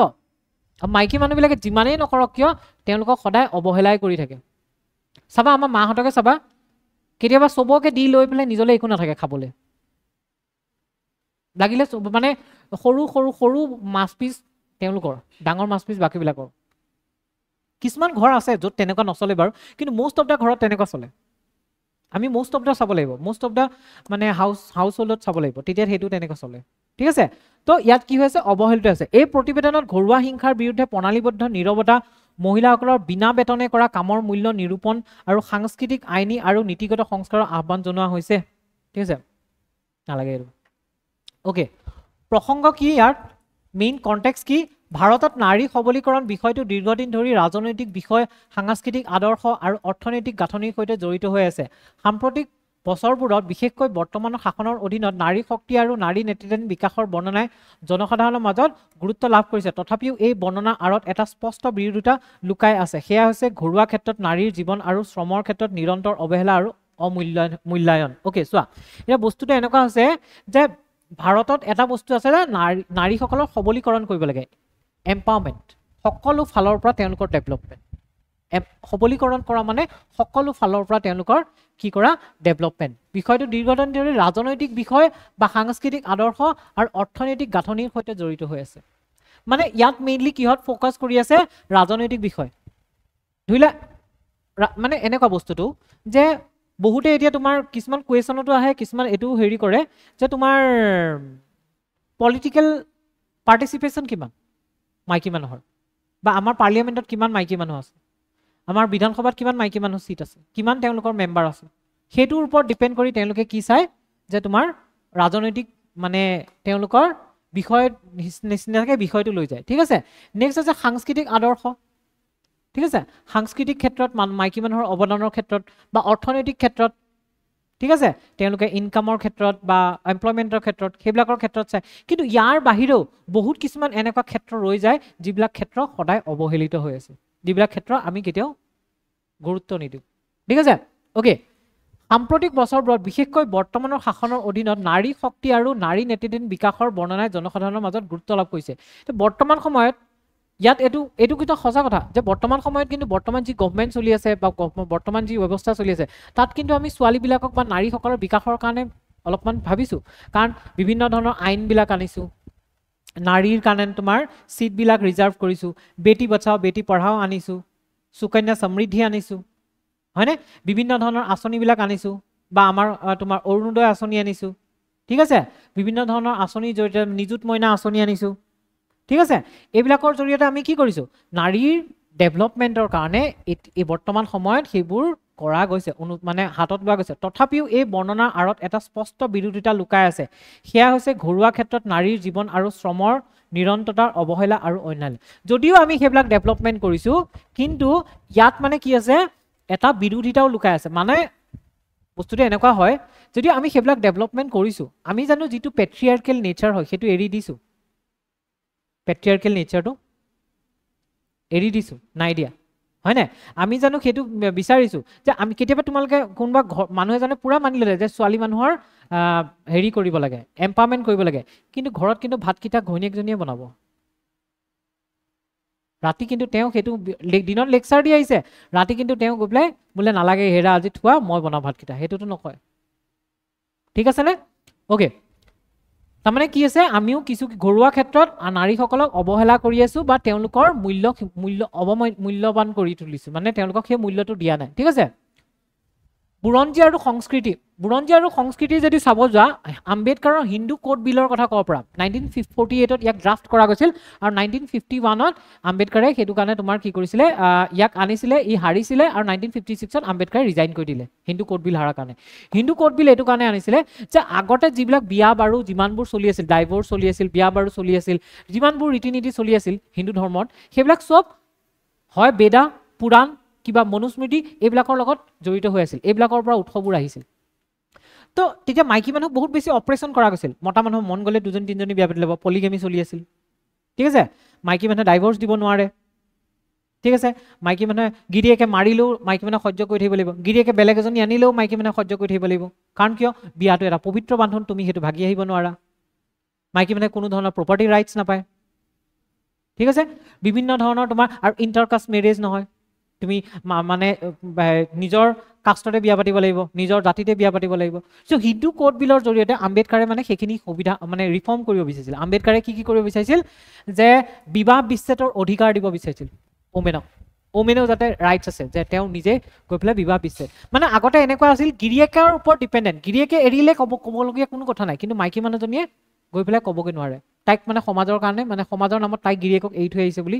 মাইকী মানুহবিলাকে যিমানেই নকৰক কিয় তেওঁলোকক সদায় অৱহেলাই কৰি থাকে চাবা আমাৰ মাহঁতকে চাবা কেতিয়াবা চবকে দি লৈ পেলাই নিজলৈ একো নাথাকে খাবলৈ লাগিলে মানে সৰু সৰু সৰু মাছ পিচ তেওঁলোকৰ ডাঙৰ মাছ পিচ বাকীবিলাকৰ কিছুমান ঘৰ আছে য'ত তেনেকুৱা নচলে বাৰু কিন্তু মষ্ট অফ দ্য ঘৰত তেনেকুৱা চলে আমি মষ্ট অফ দ্য চাব লাগিব মষ্ট অফ দ্য মানে হাউচ হোল্ডত চাব লাগিব তেতিয়া সেইটো তেনেকুৱা চলে ঠিক আছে তো ইয়াত কি হৈছে অৱহেলিত আছে এই প্ৰতিবেদনত ঘৰুৱা হিংসাৰ বিৰুদ্ধে প্ৰণালীবদ্ধ নীৰৱতা মহিলাসকলৰ বিনা বেতনে কৰা কামৰ মূল্য নিৰূপণ আৰু সাংস্কৃতিক আইনী আৰু নীতিগত সংস্কাৰৰ আহ্বান জনোৱা হৈছে ঠিক আছে নালাগে এইটো অ'কে প্ৰসংগ কি ইয়াৰ মেইন কণ্টেক্স কি ভাৰতত নাৰী সবলীকৰণ বিষয়টো দীৰ্ঘদিন ধৰি ৰাজনৈতিক বিষয় সাংস্কৃতিক আদৰ্শ আৰু অৰ্থনৈতিক গাঁথনিৰ সৈতে জড়িত হৈ আছে সাম্প্ৰতিক বছৰবোৰত বিশেষকৈ বৰ্তমানৰ শাসনৰ অধীনত নাৰী শক্তি আৰু নাৰী নেতৃত্বাধীন বিকাশৰ বৰ্ণনাই জনসাধাৰণৰ মাজত গুৰুত্ব লাভ কৰিছে তথাপিও এই বৰ্ণনাৰ আঁৰত এটা স্পষ্ট বিৰোধিতা লুকাই আছে সেয়া হৈছে ঘৰুৱা ক্ষেত্ৰত নাৰীৰ জীৱন আৰু শ্ৰমৰ ক্ষেত্ৰত নিৰন্তৰ অৱহেলা আৰু অমূল্যায়ন অ'কে চোৱা এতিয়া বস্তুটো এনেকুৱা হৈছে যে ভাৰতত এটা বস্তু আছে যে নাৰীসকলৰ সবলীকৰণ কৰিব লাগে এম্পাৱাৰমেণ্ট সকলো ফালৰ পৰা তেওঁলোকৰ ডেভেলপমেণ্ট সবলীকৰণ কৰা মানে সকলো ফালৰ পৰা তেওঁলোকৰ কি কৰা ডেভেলপমেণ্ট বিষয়টো দীৰ্ঘদিন ধৰি ৰাজনৈতিক বিষয় বা সাংস্কৃতিক আদৰ্শ আৰু অৰ্থনৈতিক গাঁথনিৰ সৈতে জড়িত হৈ আছে মানে ইয়াত মেইনলি কিহত ফ'কাছ কৰি আছে ৰাজনৈতিক বিষয় ধৰিলা মানে এনেকুৱা বস্তুটো যে বহুতে এতিয়া তোমাৰ কিছুমান কুৱেশ্যনতো আহে কিছুমান এইটো হেৰি কৰে যে তোমাৰ পলিটিকেল পাৰ্টিচিপেশ্যন কিমান মাইকী মানুহৰ বা আমাৰ পাৰ্লিয়ামেণ্টত কিমান মাইকী মানুহ আছে আমাৰ বিধানসভাত কিমান মাইকী মানুহ চিট আছে কিমান তেওঁলোকৰ মেম্বাৰ আছে সেইটোৰ ওপৰত ডিপেণ্ড কৰি তেওঁলোকে কি চায় যে তোমাৰ ৰাজনৈতিক মানে তেওঁলোকৰ বিষয় নিচিনাকৈ বিষয়টো লৈ যায় ঠিক আছে নেক্সট আছে সাংস্কৃতিক আদৰ্শ ঠিক আছে সাংস্কৃতিক ক্ষেত্ৰত মাইকী মানুহৰ অৱদানৰ ক্ষেত্ৰত বা অৰ্থনৈতিক ক্ষেত্ৰত ঠিক আছে তেওঁলোকে ইনকামৰ ক্ষেত্ৰত বা এমপ্লয়মেণ্টৰ ক্ষেত্ৰত সেইবিলাকৰ ক্ষেত্ৰত চায় কিন্তু ইয়াৰ বাহিৰেও বহুত কিছুমান এনেকুৱা ক্ষেত্ৰ ৰৈ যায় যিবিলাক ক্ষেত্ৰ সদায় অৱহেলিত হৈ আছে যিবিলাক ক্ষেত্ৰ আমি কেতিয়াও গুৰুত্ব নিদিওঁ ঠিক আছে অ'কে সাম্প্ৰতিক বছৰবোৰত বিশেষকৈ বৰ্তমানৰ শাসনৰ অধীনত নাৰী শক্তি আৰু নাৰী নেতৃত্বাধীন বিকাশৰ বৰ্ণনাই জনসাধাৰণৰ মাজত গুৰুত্ব লাভ কৰিছে বৰ্তমান সময়ত ইয়াত এইটো কিন্তু সঁচা কথা যে বৰ্তমান সময়ত কিন্তু বৰ্তমান যি গভমেণ্ট চলি আছে বা বৰ্তমান যি ব্যৱস্থা চলি আছে তাত কিন্তু আমি ছোৱালীবিলাকক বা নাৰীসকলৰ বিকাশৰ কাৰণে অলপমান ভাবিছোঁ কাৰণ বিভিন্ন ধৰণৰ আইনবিলাক আনিছোঁ নাৰীৰ কাৰণে তোমাৰ চিটবিলাক ৰিজাৰ্ভ কৰিছোঁ বেটি বচাও বেটি পঢ়াও আনিছোঁ সুকন্যা সমৃদ্ধি আনিছোঁ হয়নে বিভিন্ন ধৰণৰ আঁচনিবিলাক আনিছোঁ বা আমাৰ তোমাৰ অৰুণোদয় আঁচনি আনিছোঁ, ঠিক আছে, বিভিন্ন ধৰণৰ আঁচনিৰ জৰিয়তে নিযুত মইনা আঁচনি আনিছোঁ, ঠিক আছে, এইবিলাকৰ জৰিয়তে আমি কি কৰিছোঁ, নাৰীৰ ডেভেলপমেণ্টৰ কাৰণে এই বৰ্তমান সময়ত সেইবোৰ কৰা গৈছে, মানে হাতত লোৱা গৈছে। তথাপিও এই বৰ্ণনাৰ আঁৰত এটা স্পষ্ট বিৰোধিতা লুকাই আছে, সেয়া হৈছে ঘৰুৱা ক্ষেত্ৰত নাৰীৰ জীৱন আৰু শ্ৰমৰ নিৰন্তৰতাৰ অৱহেলা আৰু অন্যান্য। যদিও আমি সেইবিলাক ডেভেলপমেণ্ট কৰিছোঁ, কিন্তু ইয়াত মানে কি আছে, এটা বিৰোধিতাও লুকাই আছে। মানে বস্তুটো এনেকুৱা হয়, যদি আমি সেইবিলাক ডেভেলপমেণ্ট কৰিছোঁ, আমি জানো যিটো পেট্ৰিয়াৰ্কেল নেচাৰ হয় সেইটো এৰি দিছোঁ, পেট্ৰিয়াৰ্কেল নেচাৰটো এৰি দিছোঁ, নাই দিয়া, হয় নাই? আমি জানো সেইটো বিচাৰিছোঁ যে আমি কেতিয়াবা তোমালোকে কোনোবা মানুহ এজনে পূৰা মানি ল'লে যে ছোৱালী মানুহৰ হেৰি কৰিব লাগে, এম্পাৱাৰমেণ্ট কৰিব লাগে, কিন্তু ঘৰত কিন্তু ভাতকেইটা ঘৈণীয়েকজনীয়ে বনাব। ৰাতি কিন্তু তেওঁ সেইটো দিনত লেকচাৰ দি আহিছে, ৰাতি কিন্তু তেওঁ গৈ পেলাই বোলে নালাগে হেৰা আজি থোৱা, মই বনাওঁ ভাতকেইটা, সেইটোতো নকয়, ঠিক আছেনে? অ'কে, তাৰমানে কি আছে, আমিও কিছু ঘৰুৱা ক্ষেত্ৰত নাৰীসকলক অৱহেলা কৰি আছোঁ বা তেওঁলোকৰ মূল্যৱান কৰি তুলিছোঁ, মানে তেওঁলোকক সেই মূল্যটো দিয়া নাই, ঠিক আছে। বুৰঞ্জী আৰু সংস্কৃতি, বুৰঞ্জী আৰু সংস্কৃতি যদি চাব যোৱা, আম্বেদকাৰৰ হিন্দু কোড বিলৰ কথা ক'ব পৰা, 1948 ইয়াক ড্ৰাফ্ট কৰা গৈছিল আৰু 1951 আম্বেদকাৰে সেইটো কাৰণে তোমাৰ কি কৰিছিলে, ইয়াক আনিছিলে, ই হাৰিছিলে আৰু 1956 আম্বেদকাৰে ৰিজাইন কৰি দিলে হিন্দু কোড বিল হাৰাৰ কাৰণে। হিন্দু কোড বিল এইটো কাৰণে আনিছিলে যে আগতে যিবিলাক বিয়া বাৰু যিমানবোৰ চলি আছিল, ডাইভৰ্চ চলি আছিল, বিয়া বাৰু চলি আছিল, যিমানবোৰ ৰীতি নীতি চলি আছিল হিন্দু ধৰ্মত, সেইবিলাক চব হয় বেদা, পুৰাণ, কিবা মনুস্মৃতি এইবিলাকৰ লগত জড়িত হৈ আছিল, এইবিলাকৰ পৰা উৎসবোৰ আহিছিল। তো তেতিয়া মাইকী মানুহক বহুত বেছি অপাৰেশ্যন কৰা গৈছিল, মতা মানুহ মন গ'লে দুজন তিনিজনী বিয়া পাতি ল'ব, পলিগেমি চলি আছিল, ঠিক আছে, মাইকী মানুহে ডাইভৰ্চ দিব নোৱাৰে, ঠিক আছে, মাইকী মানুহে গিৰিয়েকে মাৰিলেও মাইকী মানুহে সহ্য কৰি থাকিব লাগিব, গিৰিয়েকে বেলেগ এজনী আনিলেও মাইকী মানুহে সহ্য কৰি থাকিব লাগিব, কাৰণ কিয়, বিয়াটো এটা পবিত্ৰ বান্ধোন, তুমি সেইটো ভাগি আহিব নোৱাৰা, মাইকী মানুহে কোনো ধৰণৰ প্ৰপাৰ্টি ৰাইটছ নাপায়, ঠিক আছে, বিভিন্ন ধৰণৰ তোমাৰ আৰু ইণ্টাৰকাষ্ট মেৰেজ নহয়, তুমি মানে নিজৰ কাষ্টতে বিয়া পাতিব লাগিব, নিজৰ জাতিতে বিয়া পাতিব লাগিব। চ' হিন্দু কোড বিলৰ জৰিয়তে আম্বেদকাৰে মানে সেইখিনি সুবিধা মানে ৰিফৰ্ম কৰিব বিচাৰিছিল। আম্বেদকাৰে কি কৰিব বিচাৰিছিল, যে বিবাহ বিচ্ছেদৰ অধিকাৰ দিব বিচাৰিছিল ওমেনক, ওমেনেও যাতে ৰাইটছ আছে যে তেওঁ নিজে গৈ পেলাই বিবাহ বিচ্ছেদ, মানে আগতে এনেকুৱা আছিল গিৰিয়েকৰ ওপৰত ডিপেণ্ডেণ্ট, গিৰিয়েকে এৰিলে ক'বলগীয়া কোনো কথা নাই, কিন্তু মাইকী মানুহজনীয়ে গৈ পেলাই ক'বগৈ নোৱাৰে, তাইক মানে সমাজৰ কাৰণে, মানে সমাজৰ নামত তাইক গিৰিয়েকক এৰি থৈ আহিছে বুলি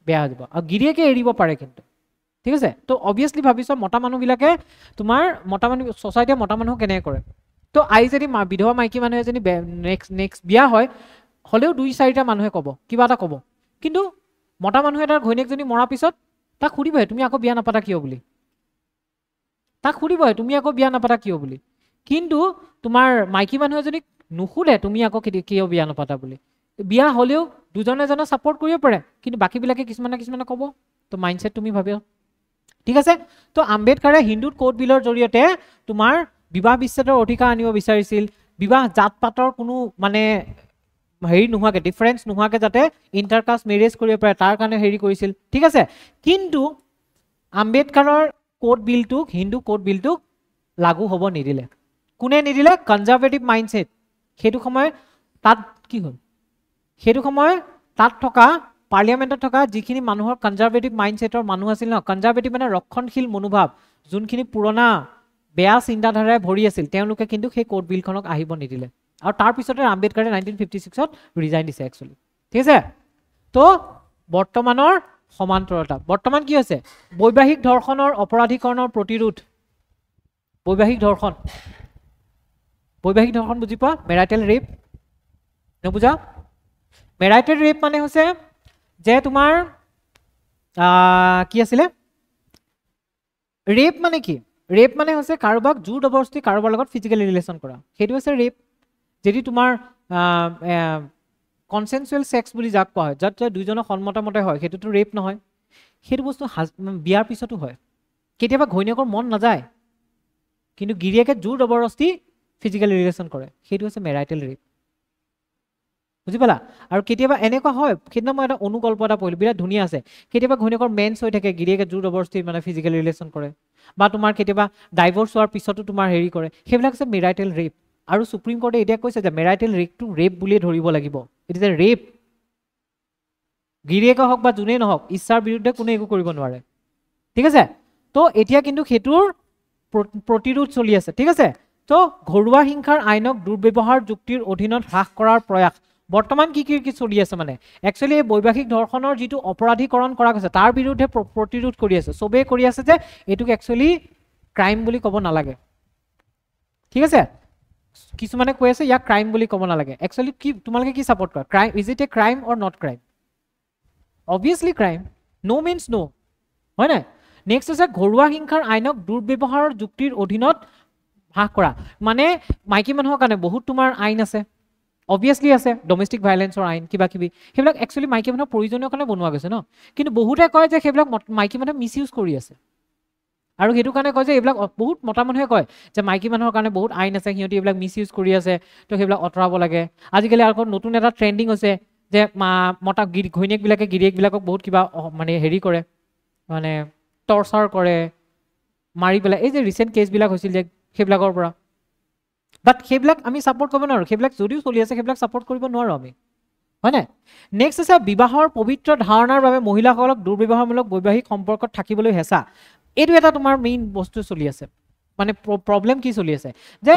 বেয়া হৈ যাব, আৰু গিৰিয়েকে এৰিব পাৰে কিন্তু, ঠিক আছে। তো অবভিয়াছলি ভাবিছ মতা মানুহবিলাকে তোমাৰ মতা মানুহ ছ'চাইটিয়ে মতা মানুহ কেনেকৈ কৰে, তো আই যদি বিধৱা মাইকী মানুহ এজনী নেক্সট বিয়া হয় হ'লেও 2-4টা মানুহে ক'ব, কিবা এটা ক'ব, কিন্তু মতা মানুহে তাৰ ঘৈণীয়েকজনী মৰাৰ পিছত তাক সুধিবহে তুমি আকৌ বিয়া নাপাতা কিয় বুলি, তাক সুধিবহে তুমি আকৌ বিয়া নাপাতা কিয় বুলি, কিন্তু তোমাৰ মাইকী মানুহ এজনীক নুসুধে তুমি আকৌ কিয় বিয়া নাপাতা বুলি, বিয়া হ'লেও দুজনে এজনে ছাপৰ্ট কৰিব পাৰে, কিন্তু বাকীবিলাকে কিছুমানে ক'ব, তো মাইণ্ডছেট তুমি ভাবিও, ঠিক আছে। তো আম্বেদকাৰে হিন্দু কোড বিলৰ জৰিয়তে তোমাৰ বিবাহ বিচ্ছেদৰ অধিকাৰ আনিব বিচাৰিছিল, বিবাহ জাত পাতৰ কোনো মানে হেৰি নোহোৱাকৈ, ডিফাৰেঞ্চ নোহোৱাকৈ যাতে ইণ্টাৰকাষ্ট মেৰেজ কৰিব পাৰে তাৰ কাৰণে হেৰি কৰিছিল, ঠিক আছে। কিন্তু আম্বেদকাৰৰ কোড বিলটোক, হিন্দু কোড বিলটোক লাগু হ'ব নিদিলে, কোনে নিদিলে, কনজাৰভেটিভ মাইণ্ডছেট, সেইটো সময় তাত কি হ'ল, সেইটো সময় তাত থকা পাৰ্লিয়ামেণ্টত থকা যিখিনি মানুহৰ কনজাৰভেটিভ মাইণ্ডছেটৰ মানুহ আছিল ন, কনজাৰভেটিভ মানে ৰক্ষণশীল মনোভাৱ, যোনখিনি পুৰণা বেয়া চিন্তাধাৰাৰে ভৰি আছিল, তেওঁলোকে কিন্তু সেই কোড বিলখনক আহিব নিদিলে, আৰু তাৰপিছতে আম্বেদকাৰে 1956 ৰিজাইন দিছে একচুৱেলি, ঠিক আছে। তো বৰ্তমানৰ সমান্তৰতা, বৰ্তমান কি হৈছে, বৈবাহিক ধৰ্ষণৰ অপৰাধীকৰণৰ প্ৰতিৰোধ, বৈবাহিক ধৰ্ষণ বুজি পোৱা, মেৰাইটেল ৰেপ নুবুজা, মেৰাইটেল ৰেপ মানে হৈছে যে তোমাৰ কি আছিলে, ৰেপ মানে কি, ৰেপ মানে হৈছে কাৰোবাক জোৰ জবৰদস্তি কাৰোবাৰ লগত ফিজিকেলি ৰিলেশ্যন কৰা, সেইটো হৈছে ৰেপ। যদি তোমাৰ কনচেনচুৱেল ছেক্স বুলি যাক কোৱা হয়, যাত দুইজনৰ সন্মতমতে হয়, সেইটোতো ৰেপ নহয়, সেইটো বস্তু বিয়াৰ পিছতো হয়, কেতিয়াবা ঘৈণীয়েকৰ মন নাযায় কিন্তু গিৰিয়েকে জোৰ জবৰদস্তি ফিজিকেলি ৰিলেশ্যন কৰে, সেইটো হৈছে মেৰাইটেল ৰেপ, বুজি পালা। আৰু কেতিয়াবা এনেকুৱা হয়, সেইদিনা মই এটা অনুকল্প এটা পঢ়িলোঁ, বিৰাট ধুনীয়া আছে, কেতিয়াবা ঘৈণীয়েকৰ মেন্স হৈ থাকে, গিৰিয়েকে জোৰ জবৰদস্তি মানে ফিজিকেল ৰিলেশ্যন কৰে, বা তোমাৰ কেতিয়াবা ডাইভৰ্চ হোৱাৰ পিছতো তোমাৰ হেৰি কৰে, সেইবিলাক হৈছে মেৰাইটেল ৰেপ। আৰু সুপ্ৰিম কোৰ্টে এতিয়া কৈছে যে মেৰাইটেল ৰেপটো ৰেপ বুলিয়ে ধৰিব লাগিব, ইট ইজ এ ৰেপ, গিৰিয়েকে হওক বা যোনেই নহওক, ইচ্ছাৰ বিৰুদ্ধে কোনে একো কৰিব নোৱাৰে, ঠিক আছে। তো এতিয়া কিন্তু সেইটোৰ প্ৰতিৰোধ চলি আছে ঠিক আছে তো ঘৰুৱা হিংসাৰ আইনক দুৰ্ব্যৱহাৰ যুক্তিৰ অধীনত হ্ৰাস কৰাৰ প্ৰয়াস বৰ্তমান কি চলি আছে মানে একচুয়ালি এই বৈবাহিক ধৰ্ষণৰ যেটো অপৰাধীকৰণ কৰা গৈছে তাৰ বিৰুদ্ধে প্ৰতিৰোধ কৰি আছে সবে কৰি আছে যে এটুক একচুয়ালি ক্ৰাইম বুলি ক'ব নালাগে ঠিক আছে কিছুমানে কৈ আছে ইয়া ক্ৰাইম বুলি ক'ব নালাগে একচুয়ালি কি তোমালোকে কি সাপোৰ্ট কৰা crime is it a crime or not crime obviously crime no means no হয় না নেক্সট আছে ঘৰুৱা হিংসাৰ আইনক দুৰ্ব্যৱহাৰৰ যুক্তিৰ অধীনত হ্ৰাস কৰা মানে মাইকী মানুহৰ কাৰণে বহুত তোমাৰ আইন আছে obviously আছে ডোমেষ্টিক ভায়োলেন্সৰ আইন কিবা কিবি হেবিলাক একচুয়ালি মাইকী মানুহৰ প্ৰয়োজনীয় কাৰণে বনোৱা গৈছে ন কিন্তু বহুতে কয় যে হেবিলাক মাইকী মানুহে মিসইউজ কৰি আছে আৰু হেতু কাৰণে কয় যে এইবিলাক বহুত মতা মানুহে কয় যে মাইকী মানুহৰ কাৰণে বহুত আইন আছে হিয়তি এইবিলাক মিসইউজ কৰি আছে তো হেবিলাক অতৰাব লাগে আজিকালি আৰু নতুন এটা ট্ৰেন্ডিং হৈছে যে মতা ঘৈনিয়েক বিলাকে গিৰিয়েক বিলাকক বহুত কিবা মানে হেৰি কৰে মানে টৰ্চাৰ কৰে মাৰি পেলাই এই যে ৰিসেন্ট কেছ বিলাক হৈছিল যে হেবিলাকৰ পৰা বাট হেবিলাক আমি সাপোৰ্ট কৰিব নোৱাৰো হেবিলাক যদিও চলি আছে হেবিলাক সাপোৰ্ট কৰিব নোৱাৰো আমি হয় না নেক্সট আছে বিবাহৰ পবিত্ৰ ধাৰণাৰ বাবে মহিলাসকলক দুৰ্ব্যৱহাৰমূলক বৈবাহিক সম্পৰ্কত থাকিবলৈ হেঁচা এইটো এটা তোমাৰ মেইন বস্তু চলি আছে মানে প্ৰবলেম কি চলি আছে যে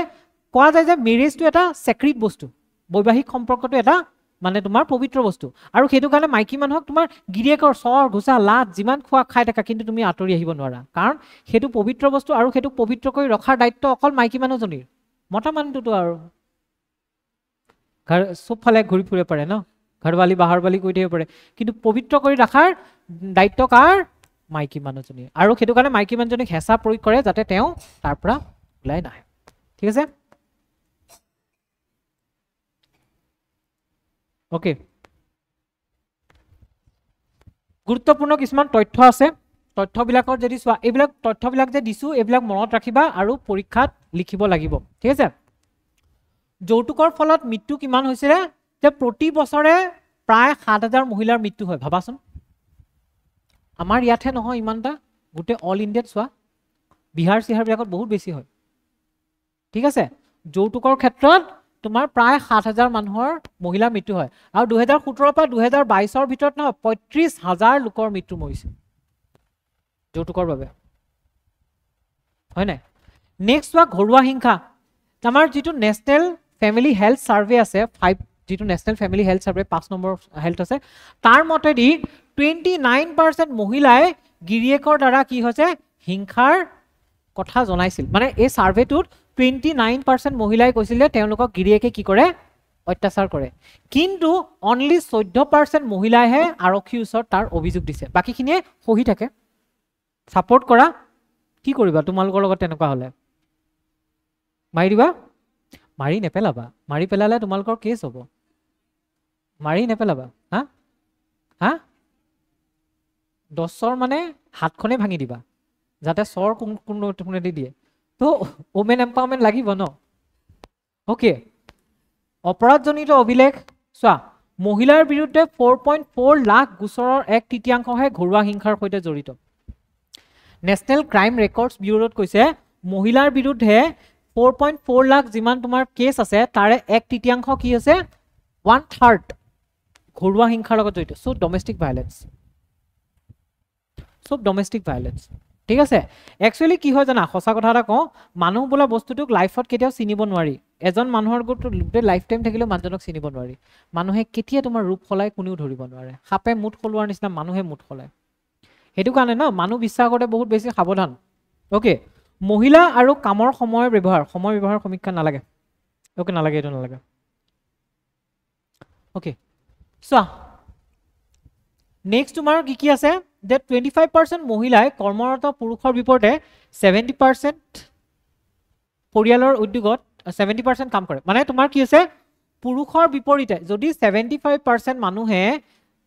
কোৱা যায় যে মেৰেজটো এটা সেক্ৰেট বস্তু বৈবাহিক সম্পৰ্কটো এটা মানে তোমাৰ পবিত্ৰ বস্তু আৰু হেতু কাৰণে মাইকী মানুহক তোমাৰ গিৰিয়েকৰ সৰ ঘোষা লাত যিমান খোৱা খাই থাকা কিন্তু তুমি আঁতৰি আহিব নোৱাৰা কাৰণ হেতু পবিত্ৰ বস্তু আৰু হেতু পবিত্ৰ কৰি ৰখাৰ দায়িত্ব অকল মাইকী মানুহজনীৰ মতা মানুহটো আৰু ঘৰ সব ফালে ঘূৰি ফুৰে পাৰে ন ঘৰৱালি বাহাৰৱালি কৈ থাকিব পাৰে কিন্তু পবিত্ৰ কৰি ৰখাৰ দায়িত্ব কাৰ মাইকী মানুহজনীৰ আৰু হেতু কাৰণে মাইকী মানুহজনীক হেঁচা প্ৰয়োগ কৰে যাতে তেওঁ তাৰ পৰা ওলাই নাহে ঠিক আছে ওকে গুৰুত্বপূৰ্ণ কিছুমান তথ্য আছে তথ্যবিলাকৰ যদি চোৱা এইবিলাক তথ্যবিলাক যে দিছো এইবিলাক মনত ৰাখিবা আৰু পৰীক্ষাত লিখিব লাগিব ঠিক আছে যৌতুকৰ ফলত মৃত্যু কিমান হৈছে যে প্ৰতি বছৰে প্ৰায় ৭,০০০ মহিলাৰ মৃত্যু হয় ভাবাচোন আমাৰ ইয়াতে নহয় ইমানটা গোটে অল ইণ্ডিয়াত চোৱা বিহাৰ সিহাৰবিলাকত বহুত বেছি হয় ঠিক আছে যৌতুকৰ ক্ষেত্ৰত তোমাৰ প্ৰায় ৭,০০০ মানুহৰ মহিলাৰ মৃত্যু হয় আৰু ২০১৭ পৰা ২০২২ৰ ভিতৰত ন ৩৫,০০০ লোকৰ মৃত্যু মৰিছে যৌতুকৰ বাবে হয় নাই নেক্সট হোৱা ঘৰুৱা হিংসা আমাৰ যিটো নেশ্যনেল ফেমিলি হেল্থ সাৰ্ভে আছে 5 যিটো national family health survey 5 number health আছে তাৰ মতেদি 29% মহিলাই গিৰিয়েকৰ দ্বাৰা কি হৈছে হিংসাৰ কথা জনাইছিল মানে এই সাৰ্ভেটোত 29% মহিলাই কৈছিল যে তেওঁলোকক গিৰিয়েকে কি কৰে অত্যাচাৰ কৰে কিন্তু অনলি 14% মহিলাইহে আৰক্ষীৰ ওচৰত তাৰ অভিযোগ দিছে বাকিখিনিয়ে সহি থাকে সাপোৰ্ট কৰা কি কৰিবা তোমালোকৰ লগত তেনেকুৱা হলে মাৰি দিবা মাৰি নেপেলাবা মাৰি পেলালে তোমালোকৰ কেছ হ'ব মাৰি নেপেলাবা হা হা 10 মানে হাতখনে ভাঙি দিবা যাতে সৰ কোনে দি দিয়ে তো ওমেন এম্পাৱাৰমেণ্ট লাগিব ন ওকে অপৰাধজনিত অভিলেখ চোৱা মহিলাৰ বিৰুদ্ধে 4.4 লাখ গোচৰৰ 1/3হে ঘৰুৱা হিংসাৰ সৈতে জড়িত নেশ্যনেল ক্ৰাইম ৰেকৰ্ডছ ব্যুৰোত কৈছে মহিলাৰ বিৰুদ্ধে 4.4 লাখ যিমান তোমাৰ কেছ আছে তাৰে 1/3 কি আছে 1/3 ঘৰুৱা হিংসাৰ লগত জড়িত সো ডোমেষ্টিক ভায়োলেন্স সব ডোমেষ্টিক ভায়োলেন্স ঠিক আছে একচুয়ালি কি হয় জানা সঁচা কথা এটা কওঁ মানুহ বোলা বস্তুটোক লাইফত কেতিয়াও চিনিব নোৱাৰি এজন মানুহৰ গোটেই লাইফ টাইম থাকিলেও মানুহজনক চিনিব নোৱাৰি মানুহে কেতিয়া তোমাৰ ৰূপ সলাই কোনেও ধৰিব নোৱাৰে সাপে মুঠ খলোৱাৰ নিচিনা মানুহে মুঠ খলায় হেতু কাৰণে ন মানুহ বিশ্বাস কৰে বহুত বেছি সাৱধান ওকে মহিলা আৰু কামৰ সময় ব্যৱহাৰ সমীক্ষা নালাগে ওকে নালাগে এটো নালাগে ওকে সো নেক্সট তোমাৰ কি আছে যে 25% মহিলাই কৰ্মৰত পুৰুষৰ বিপৰীতে 70% পৰিয়ালৰ উদ্যোগত 70% কাম কৰে মানে তোমাৰ কি আছে পুৰুষৰ বিপৰীতে যদি 75% মানুহে